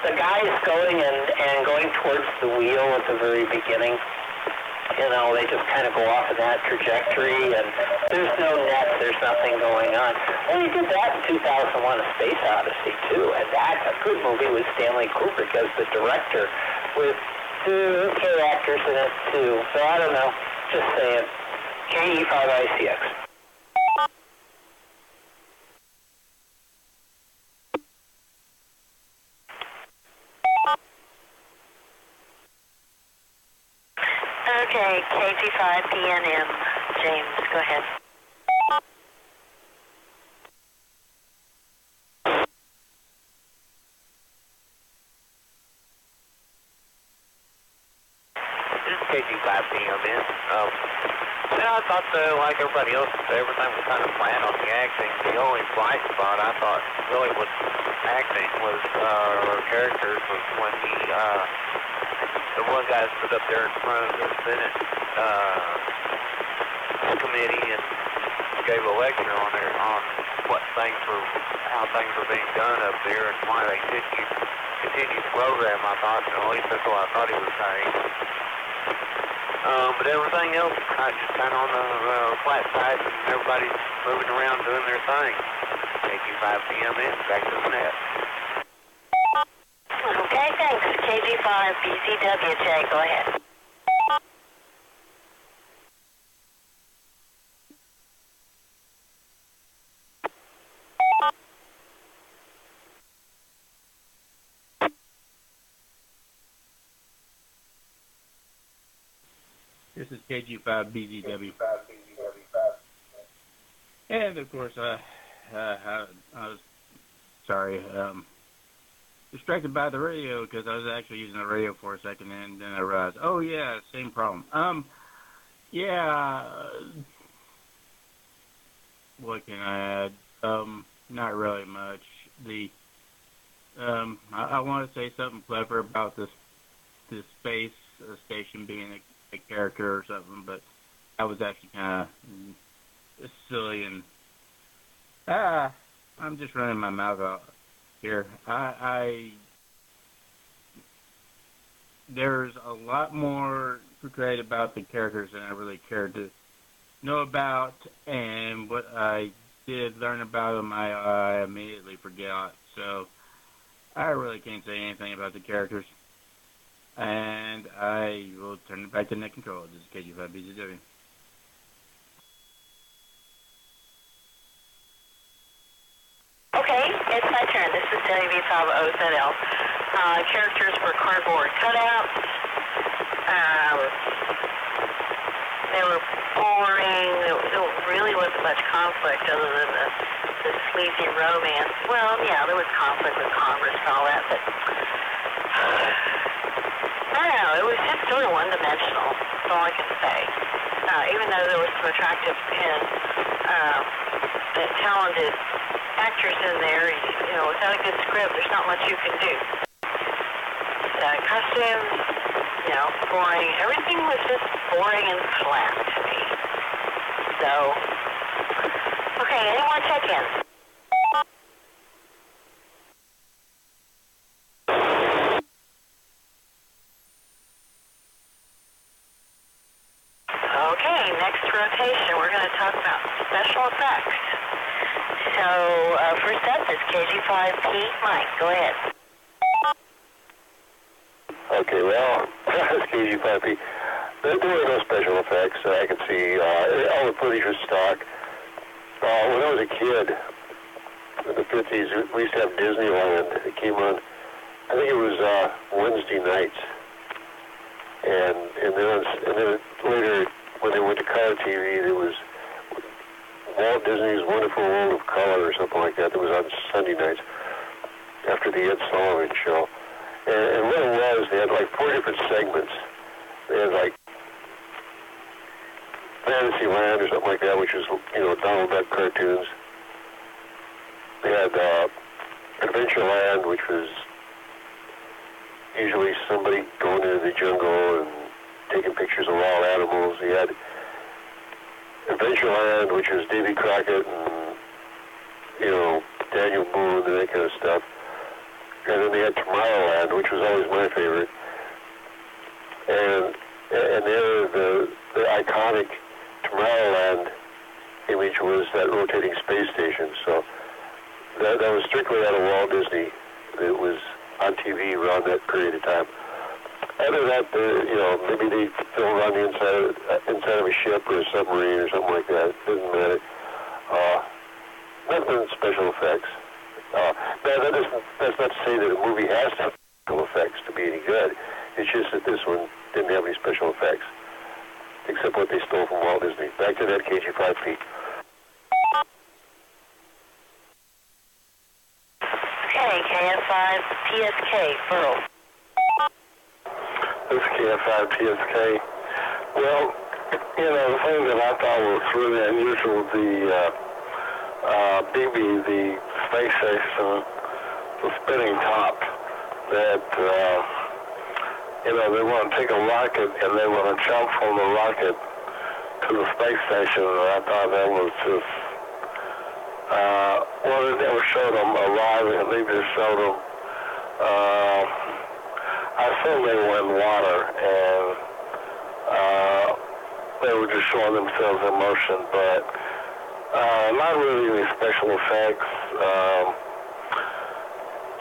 the guys going and going towards the wheel at the very beginning, you know, they just kind of go off in that trajectory, and there's no net, there's nothing going on. Well, he did that in 2001, A Space Odyssey, too, and that's a good movie with Stanley Kubrick as the director, with two okay actors in it, too. So I don't know. Just saying. KE5ICX. Okay, KG5PNM. James, go ahead. KG5PNM. I thought, like everybody else, everything was kind of flat on the acting. The only bright spot I thought really was acting was, or characters, was when the one guy stood up there in front of the Senate committee and gave a lecture on what things were, how things were being done up there and why they continued the program. I thought, at least that's what I thought he was saying. But everything else is just kind of on the flat side, and everybody's moving around doing their thing. KG5PMN, back to the net. Okay, thanks. KG5BCWJ, go ahead. This is KG5BZW. And of course, I was sorry, distracted by the radio because I was actually using the radio for a second, and then I realized, oh yeah, same problem. Yeah. What can I add? Not really much. I want to say something clever about this space station being a character or something, but that was actually kind of silly, and I'm just running my mouth out here. There's a lot more portrayed about the characters than I really cared to know about, and what I did learn about them, I immediately forgot. So I really can't say anything about the characters, and I will turn it back to net control. This is KG5BZW. Okay, it's my turn. This is WV50ZL. Characters were cardboard cutouts. They were boring. There really wasn't much conflict other than the sleazy romance. Well, yeah, there was conflict with Congress and all that, but I don't know. It was just sort of one-dimensional. That's all I can say. Even though there were some attractive and talented actors in there, you know, without a good script, there's not much you can do. Costumes, you know, boring. Everything was just boring and flat to me. So, okay, any more check-ins? Okay, next rotation, we're going to talk about special effects. So, first up is KG5P. Mike, go ahead. Okay, well, it's KG5P. There were no special effects. I could see all the footage was stock. When I was a kid, in the 50s, we used to have Disneyland. It came on, I think it was Wednesday nights. And then later, when they went to color TV, there was Walt Disney's Wonderful World of Color or something like that. That was on Sunday nights after the Ed Sullivan show. And what it was, they had like 4 different segments. They had like Fantasyland or something like that, which was, you know, Donald Duck cartoons. They had Adventureland, which was usually somebody going into the jungle and taking pictures of wild animals. They had Adventureland, which was Davy Crockett and, you know, Daniel Boone and that kind of stuff. And then they had Tomorrowland, which was always my favorite. And there, the iconic Tomorrowland image was that rotating space station. So that was strictly out of Walt Disney. It was on TV around that period of time. Other than that, you know, maybe they film around the inside of a ship or a submarine or something like that. It doesn't matter. Nothing special effects. That's not to say that a movie has to have special effects to be any good. It's just that this one didn't have any special effects, except what they stole from Walt Disney. Back to that KG5P. Okay, KF5 PSK, Pearl. This is KF5 PSK. Well, you know, the thing that I thought was really unusual, BB, the space station, the spinning top, that, you know, they want to take a rocket and they want to jump from the rocket to the space station, and I thought that was just, well, they never showed them arriving, they just showed them, I assume they were in water, and they were just showing themselves in motion, but not really any special effects.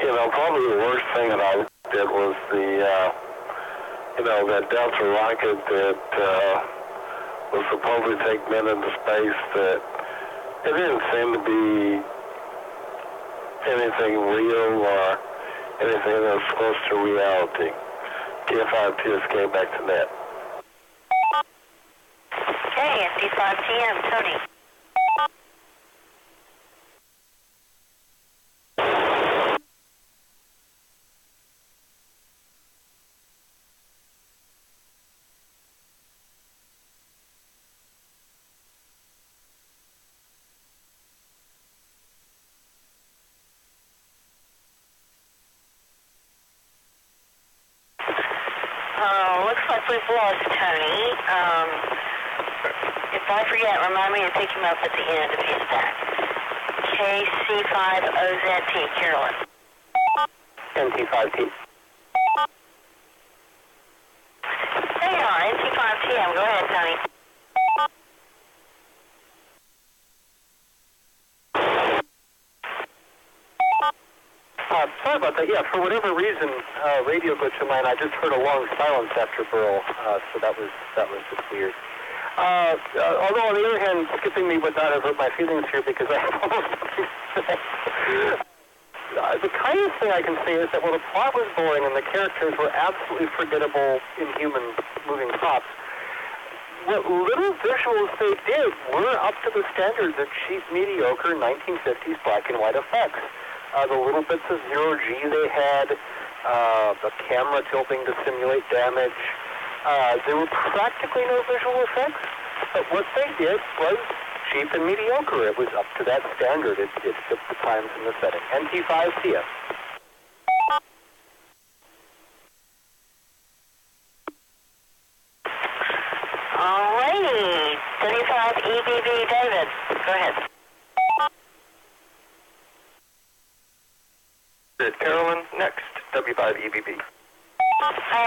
You know, probably the worst thing that I did was the, you know, that Delta rocket that was supposed to take men into space, that it didn't seem to be anything real or anything that was close to reality. KF5 PSK, back to net. W5TM, Tony. Looks like we've lost Tony. If I forget, remind me to pick him up at the end if he's back. KC5OZT, Carolyn. NT5T. There you are, NT5TM. Go ahead, Tony. Sorry about that. Yeah, for whatever reason, radio glitch of mine, I just heard a long silence after Burl, so that was just weird. Although on the other hand, skipping me would not have hurt my feelings here because I have almost nothing to say. The kindest thing I can say is that while the plot was boring and the characters were absolutely forgettable, inhuman moving props, what little visuals they did were up to the standards of cheap, mediocre 1950s black and white effects. The little bits of zero-G they had, the camera tilting to simulate damage. There were practically no visual effects, but what they did was cheap and mediocre. It was up to that standard. It fit the times and the setting. NT5CS. Alrighty, W5EBB, David. Go ahead. Carolyn, next, W5EBB. I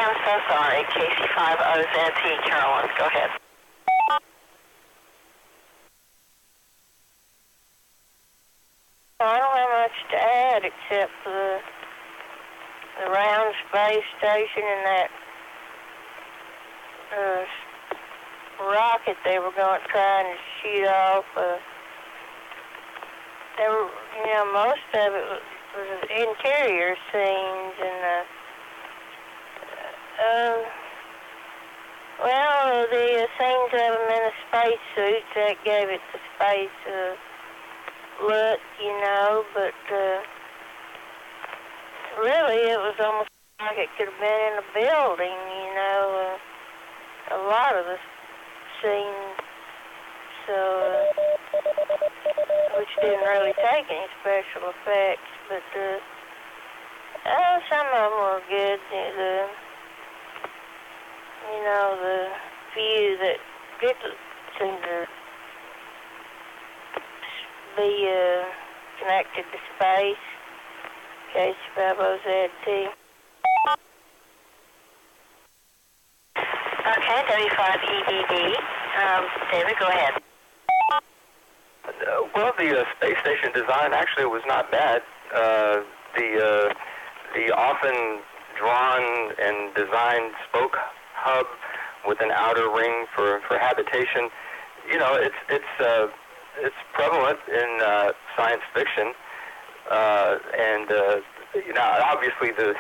am so sorry, KC5OZT, Carolyn. Go ahead. I don't have much to add except the round space station and that rocket they were trying to shoot off. There were, most of it was interior scenes and the scenes of them in the space suits that gave it the space look, but really it was almost like it could have been in a building, a lot of the scenes, which didn't really take any special effects, but some of them were good. The few that did seem to be connected to space. KC5OZT. Okay, W5EBB. David, go ahead. Well, the space station design actually was not bad. The often drawn and designed spoke hub with an outer ring for habitation, it's prevalent in science fiction, and obviously the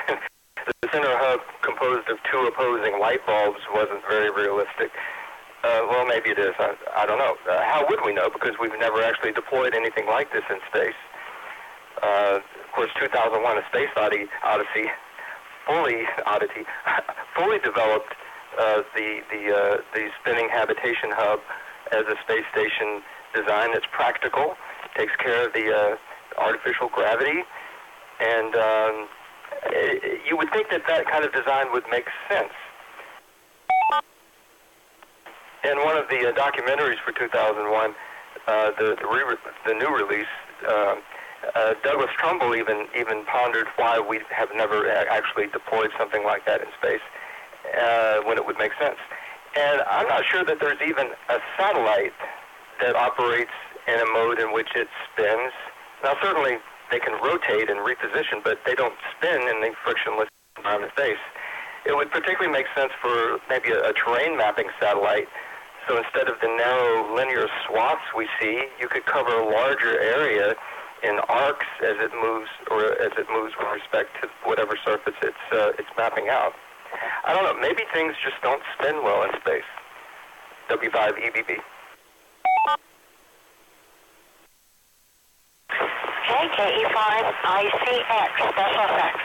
center hub composed of two opposing light bulbs wasn't very realistic. Well, maybe it is. I don't know. How would we know? Because we've never actually deployed anything like this in space. Of course, 2001: A Space Odyssey fully developed the spinning habitation hub as a space station design that's practical, takes care of the artificial gravity, and you would think that kind of design would make sense. In one of the documentaries for 2001, the new release, Douglas Trumbull even pondered why we have never actually deployed something like that in space when it would make sense. And I'm not sure that there's even a satellite that operates in a mode in which it spins. Now, certainly they can rotate and reposition, but they don't spin in the frictionless environment space. It would particularly make sense for maybe a terrain mapping satellite. So instead of the narrow linear swaths we see, you could cover a larger area in arcs as it moves with respect to whatever surface it's mapping out. I don't know. Maybe things just don't spin well in space. W5EBB. KE5ICX, special effects.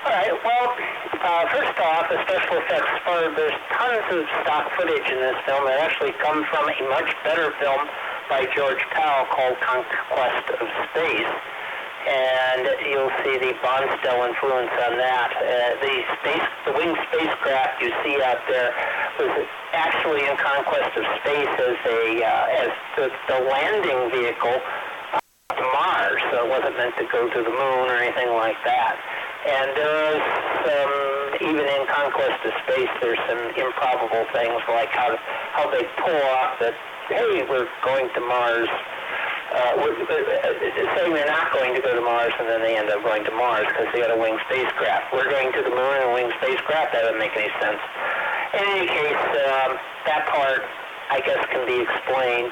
All right, well, first off, the special effects part, there's tons of stock footage in this film that actually comes from a much better film by George Powell called Conquest of Space. And you'll see the Bonstel influence on that. The winged spacecraft you see out there was actually in Conquest of Space as the landing vehicle to Mars, so it wasn't meant to go to the moon or anything like that. And there is even in Conquest of Space, there's some improbable things like how they pull off that, hey, we're going to Mars. Saying they're not going to go to Mars, and then they end up going to Mars because they got a winged spacecraft. We're going to the moon in a winged spacecraft. That doesn't make any sense. In any case, that part, I guess, can be explained.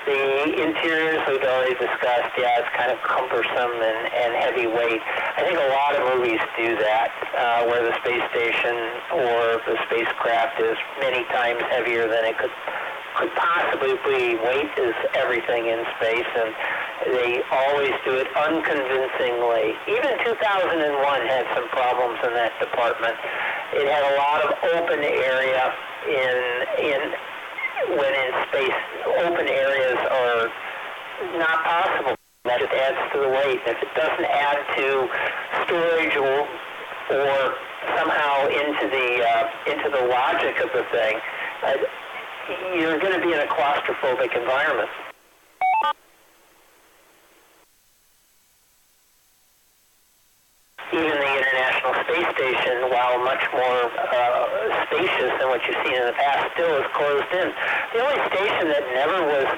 The interiors we've already discussed, yeah, it's kind of cumbersome and heavyweight. I think a lot of movies do that, where the space station or the spacecraft is many times heavier than it could possibly be. Weight is everything in space, and they always do it unconvincingly. Even 2001 had some problems in that department. It had a lot of open area when in space. Open areas are not possible. That just adds to the weight. If it doesn't add to storage or somehow into the logic of the thing, you're going to be in a claustrophobic environment. Even the International Space Station, while much more spacious than what you've seen in the past, still is closed in. The only station that never was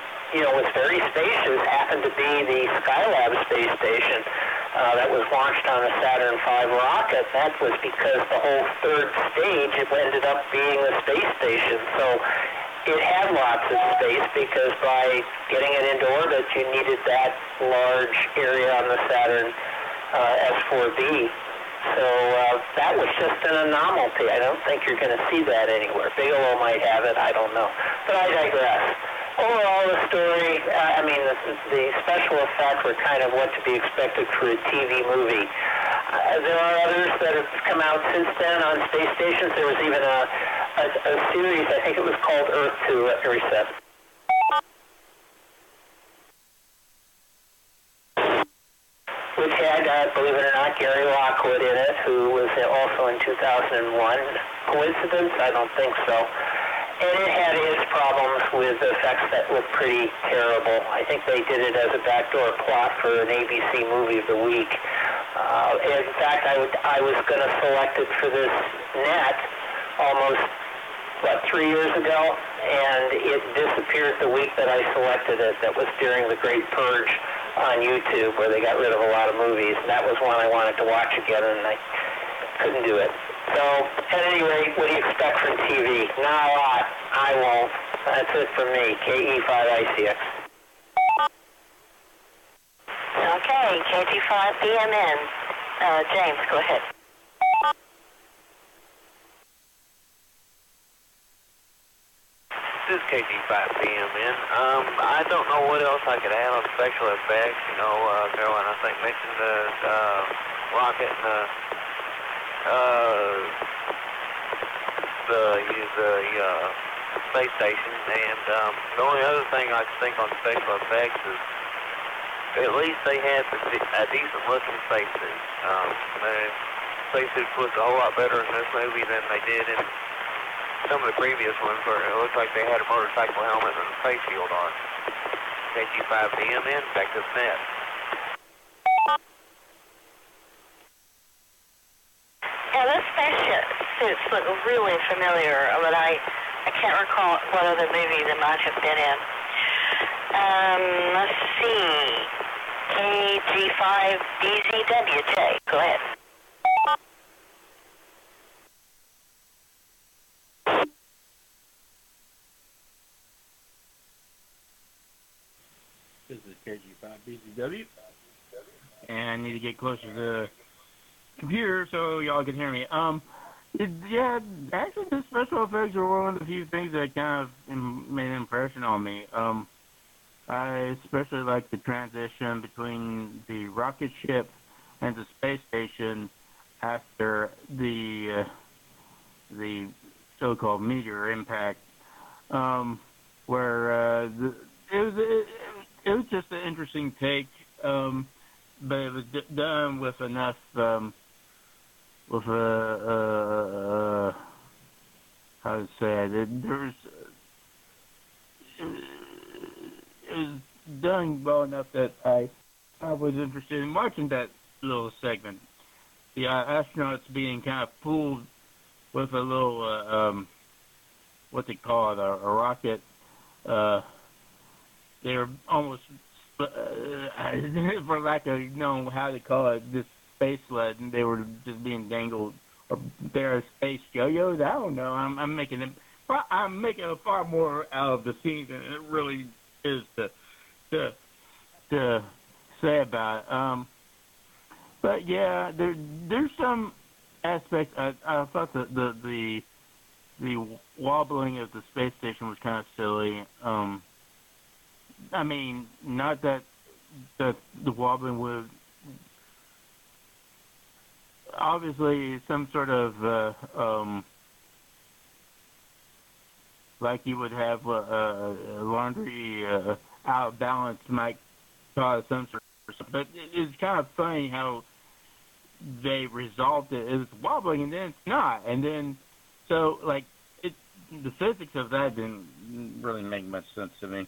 very spacious happened to be the Skylab space station that was launched on a Saturn V rocket. That was because the whole third stage ended up being a space station. So it had lots of space because by getting it into orbit, you needed that large area on the Saturn S4B. So that was just an anomaly. I don't think you're going to see that anywhere. Bigelow might have it. I don't know. But I digress. Overall, the story, the special effects were kind of what to be expected for a TV movie. There are others that have come out since then on space stations. There was even a series, I think it was called Earth 2, let me reset, which had, believe it or not, Gary Lockwood in it, who was also in 2001. Coincidence? I don't think so. And it had its problems with effects that looked pretty terrible. I think they did it as a backdoor plot for an ABC Movie of the Week. In fact, I was going to select it for this net almost, 3 years ago, and it disappeared the week that I selected it. That was during the Great Purge on YouTube, where they got rid of a lot of movies. And that was one I wanted to watch again, and I couldn't do it. So, at any rate, what do you expect from TV? Not a lot. I won't. That's it for me. KE5ICX. Okay, KT5BMN. James, go ahead. This is KT5BMN. I don't know what else I could add on special effects. Caroline, I think, mentioned the rocket and the space station, and the only other thing I can think on special effects is at least they had a decent looking spacesuit. The spacesuits looked a whole lot better in this movie than they did in some of the previous ones, where it looked like they had a motorcycle helmet and a face shield on. KT5BMN, back to the net. Yeah, those spacesuits look really familiar, but I can't recall what other movie they might have been in. Let's see. KG5DZWJ. Go ahead. This is KG5BZW, and I need to get closer to the computer so y'all can hear me. Yeah, actually, the special effects were one of the few things that kind of made an impression on me. I especially like the transition between the rocket ship and the space station after the so-called meteor impact, where it was just an interesting take, but it was done with enough with how to say it. There's it was done well enough that I was interested in watching that little segment. The astronauts being kind of fooled with a little what they call it, a rocket. They were almost, for lack of knowing how to call it, this space sled, and they were just being dangled, or they're space yo-yos. I don't know. I'm making a far more out of the scene than it really is to say about it. But yeah, there's some aspects. I thought the wobbling of the space station was kind of silly. I mean, not that the wobbling would obviously some sort of like you would have a laundry out of balance might cause some sort of, but it's kind of funny how they resolved it. It's wobbling and then it's not, and then so like the physics of that didn't really make much sense to me.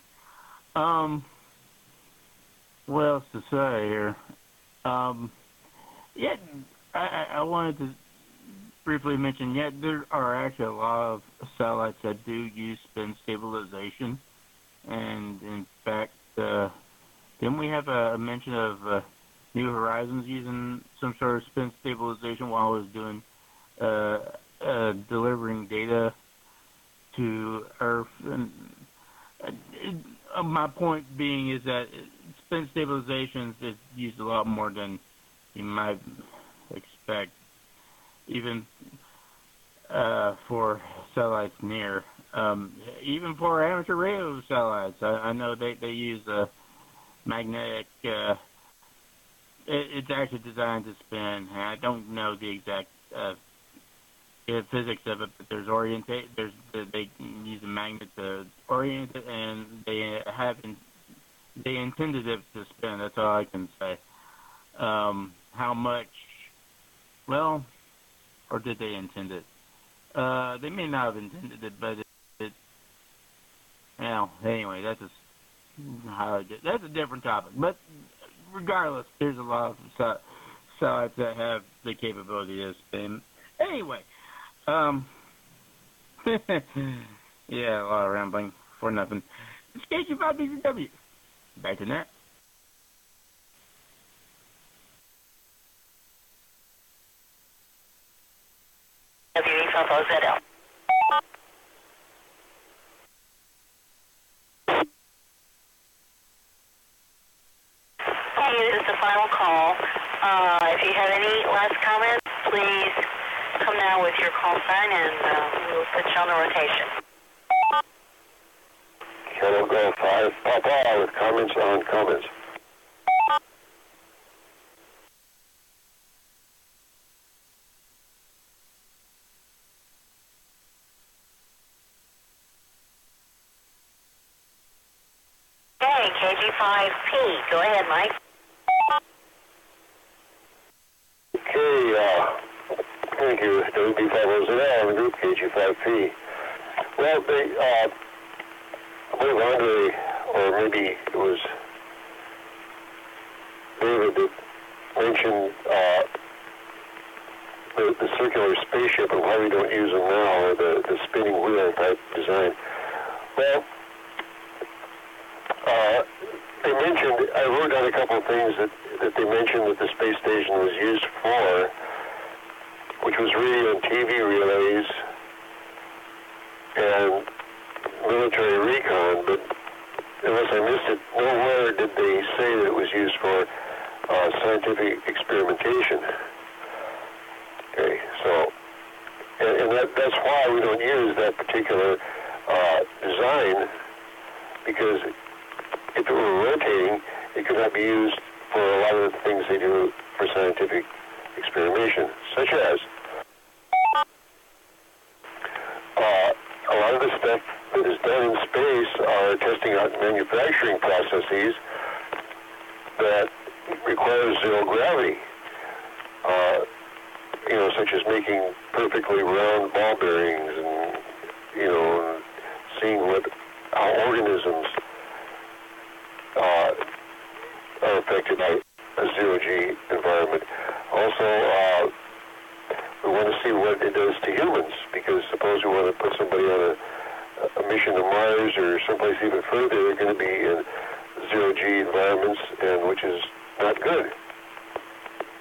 What else to say here? Yeah, I wanted to briefly mention, there are actually a lot of satellites that do use spin stabilization. And, in fact, didn't we have a mention of New Horizons using some sort of spin stabilization while it was doing delivering data to Earth? And my point being is that spin stabilization is used a lot more than you might expect, even for satellites near. Even for amateur radio satellites, I know they use a magnetic. It's actually designed to spin, and I don't know the exact physics of it, but they use a magnet to orient it, and they intended it to spin. That's all I can say. How much? Well, or did they intend it? They may not have intended it, but well, anyway, that's a different topic. But regardless, there's a lot of satellites that have the capability to spin. Anyway, yeah, a lot of rambling for nothing. It's KG5 BZW. Back to that. WE5OZL. Okay, this is the final call. If you have any last comments, please come now with your call sign and we'll put you on the rotation. Kilo Go 5, Papa with comments on comments. Okay, KG5P. Go ahead, Mike. Okay, thank you, WB5OZL and the group KG5P. Well, I believe Andre, or maybe it was David, that mentioned the circular spaceship and why we don't use them now, or the spinning wheel type design. Well, they mentioned, I wrote down a couple of things that they mentioned that the space station was used for, which was radio and TV relays and military recon, but unless I missed it, nowhere did they say that it was used for scientific experimentation. Okay, so that's why we don't use that particular design, because if it were rotating, it could not be used for a lot of the things they do for scientific experimentation, such as a lot of the stuff that is done in space are testing out manufacturing processes that require zero gravity. You know, such as making perfectly round ball bearings, and you know, seeing how organisms are affected by a zero-G environment. Also, we want to see what it does to humans, because suppose we want to put somebody on a mission to Mars or someplace even further, they're going to be in zero-G environments, and which is not good,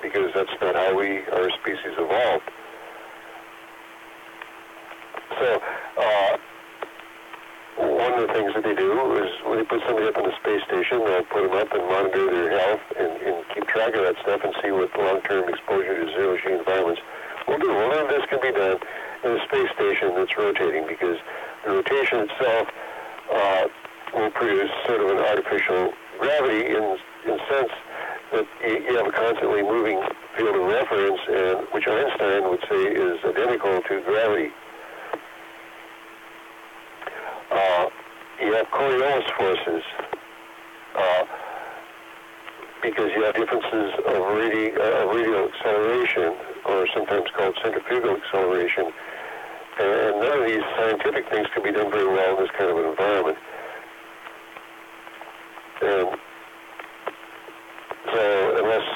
because that's not how our species evolved. So, one of the things that they do is when they put somebody up in the space station, they'll put them up and monitor their health and keep track of that stuff and see what long-term exposure to zero-G environments will do. Well, none of this can be done in a space station that's rotating, because the rotation itself will produce sort of an artificial gravity in the sense that you have a constantly moving field of reference, and which Einstein would say is identical to gravity. You have Coriolis forces, because you have differences of radial acceleration, or sometimes called centrifugal acceleration, and none of these scientific things can be done very well in this kind of an environment. And so unless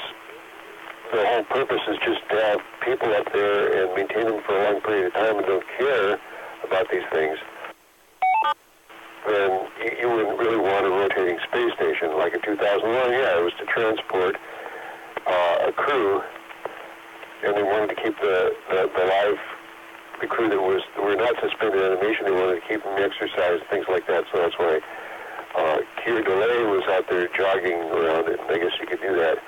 the whole purpose is just to have people up there and maintain them for a long period of time and don't care about these things, then you wouldn't really want a rotating space station. Like in 2001, yeah, it was to transport a crew, and they wanted to keep the crew that were not suspended animation, they wanted to keep them exercised, things like that, so that's why Keir DeLay was out there jogging around it, and I guess you could do that.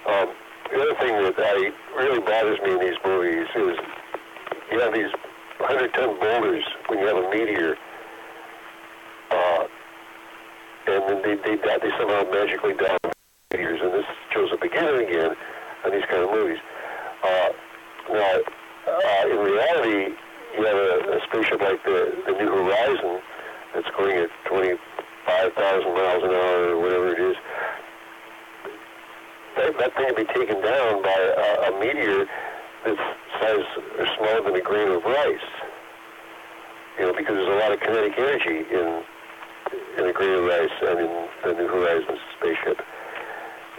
The other thing that really bothers me in these movies is you have these 100-ton boulders when you have a meteor, and then they somehow magically down meteors, and this shows up again and again on these kind of movies. Now, in reality, you have a spaceship like the New Horizon that's going at 25,000 miles an hour or whatever it is. That thing can be taken down by a meteor that's size or smaller than a grain of rice. You know, because there's a lot of kinetic energy in a grain of rice and in the New Horizons spaceship.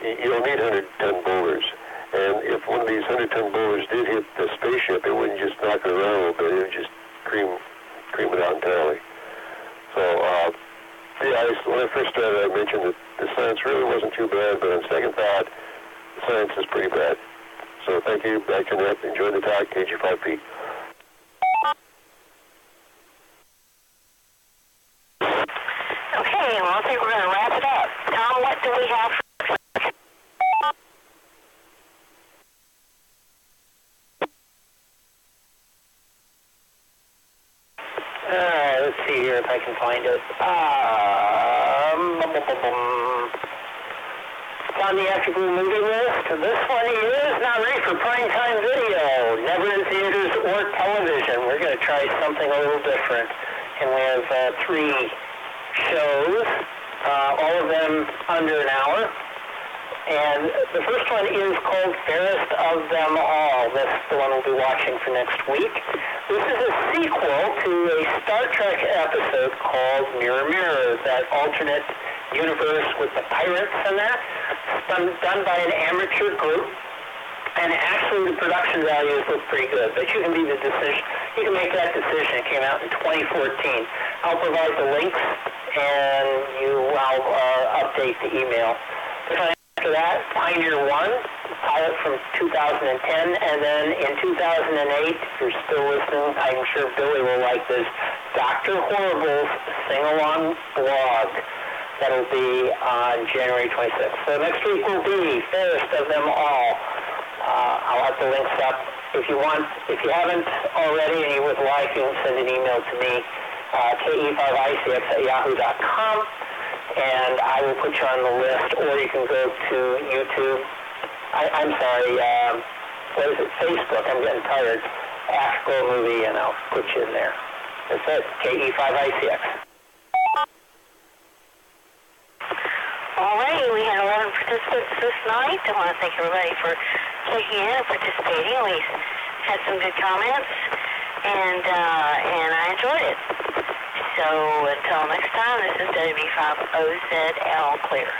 You don't need 100-ton boulders. And if one of these 100-ton boulders did hit the spaceship, it wouldn't just knock it around a little bit. It would just cream it out entirely. So, yeah, when I first started, I mentioned that the science really wasn't too bad, but on second thought, the science is pretty bad. So thank you. Back to net. Enjoy the talk. KG5P. Okay, well, I think we're going to wrap it up. Tom, what do we have? Let's see here if I can find it. It's on the After Blue movie list. This one is not ready for primetime video, never in theaters or television. We're going to try something a little different. And we have 3 shows, all of them under an hour. And the first one is called Fairest of Them All. That's the one we'll be watching for next week. This is a sequel to a Star Trek episode called Mirror Mirror, that alternate universe with the pirates and that. It's done by an amateur group. And actually the production values look pretty good. But you can make that decision. It came out in 2014. I'll provide the links and I'll update the email. After that, Pioneer 1, pilot from 2010, and then in 2008, if you're still listening, I'm sure Billy will like this, Dr. Horrible's Sing-Along blog. That'll be on January 26th. So next week will be Fairest of Them All. I'll have the links up If you haven't already and you would like, you can send an email to me, ke5icx@yahoo.com, and I will put you on the list, or you can go to YouTube. I'm sorry, what is it, Facebook, I'm getting tired. Ask Go Movie, and I'll put you in there. That's it, KE5ICX. Alrighty, we had 11 participants this night. I want to thank everybody for checking in and participating. We had some good comments, and I enjoyed it. So until next time, this is WB5OZL Clear.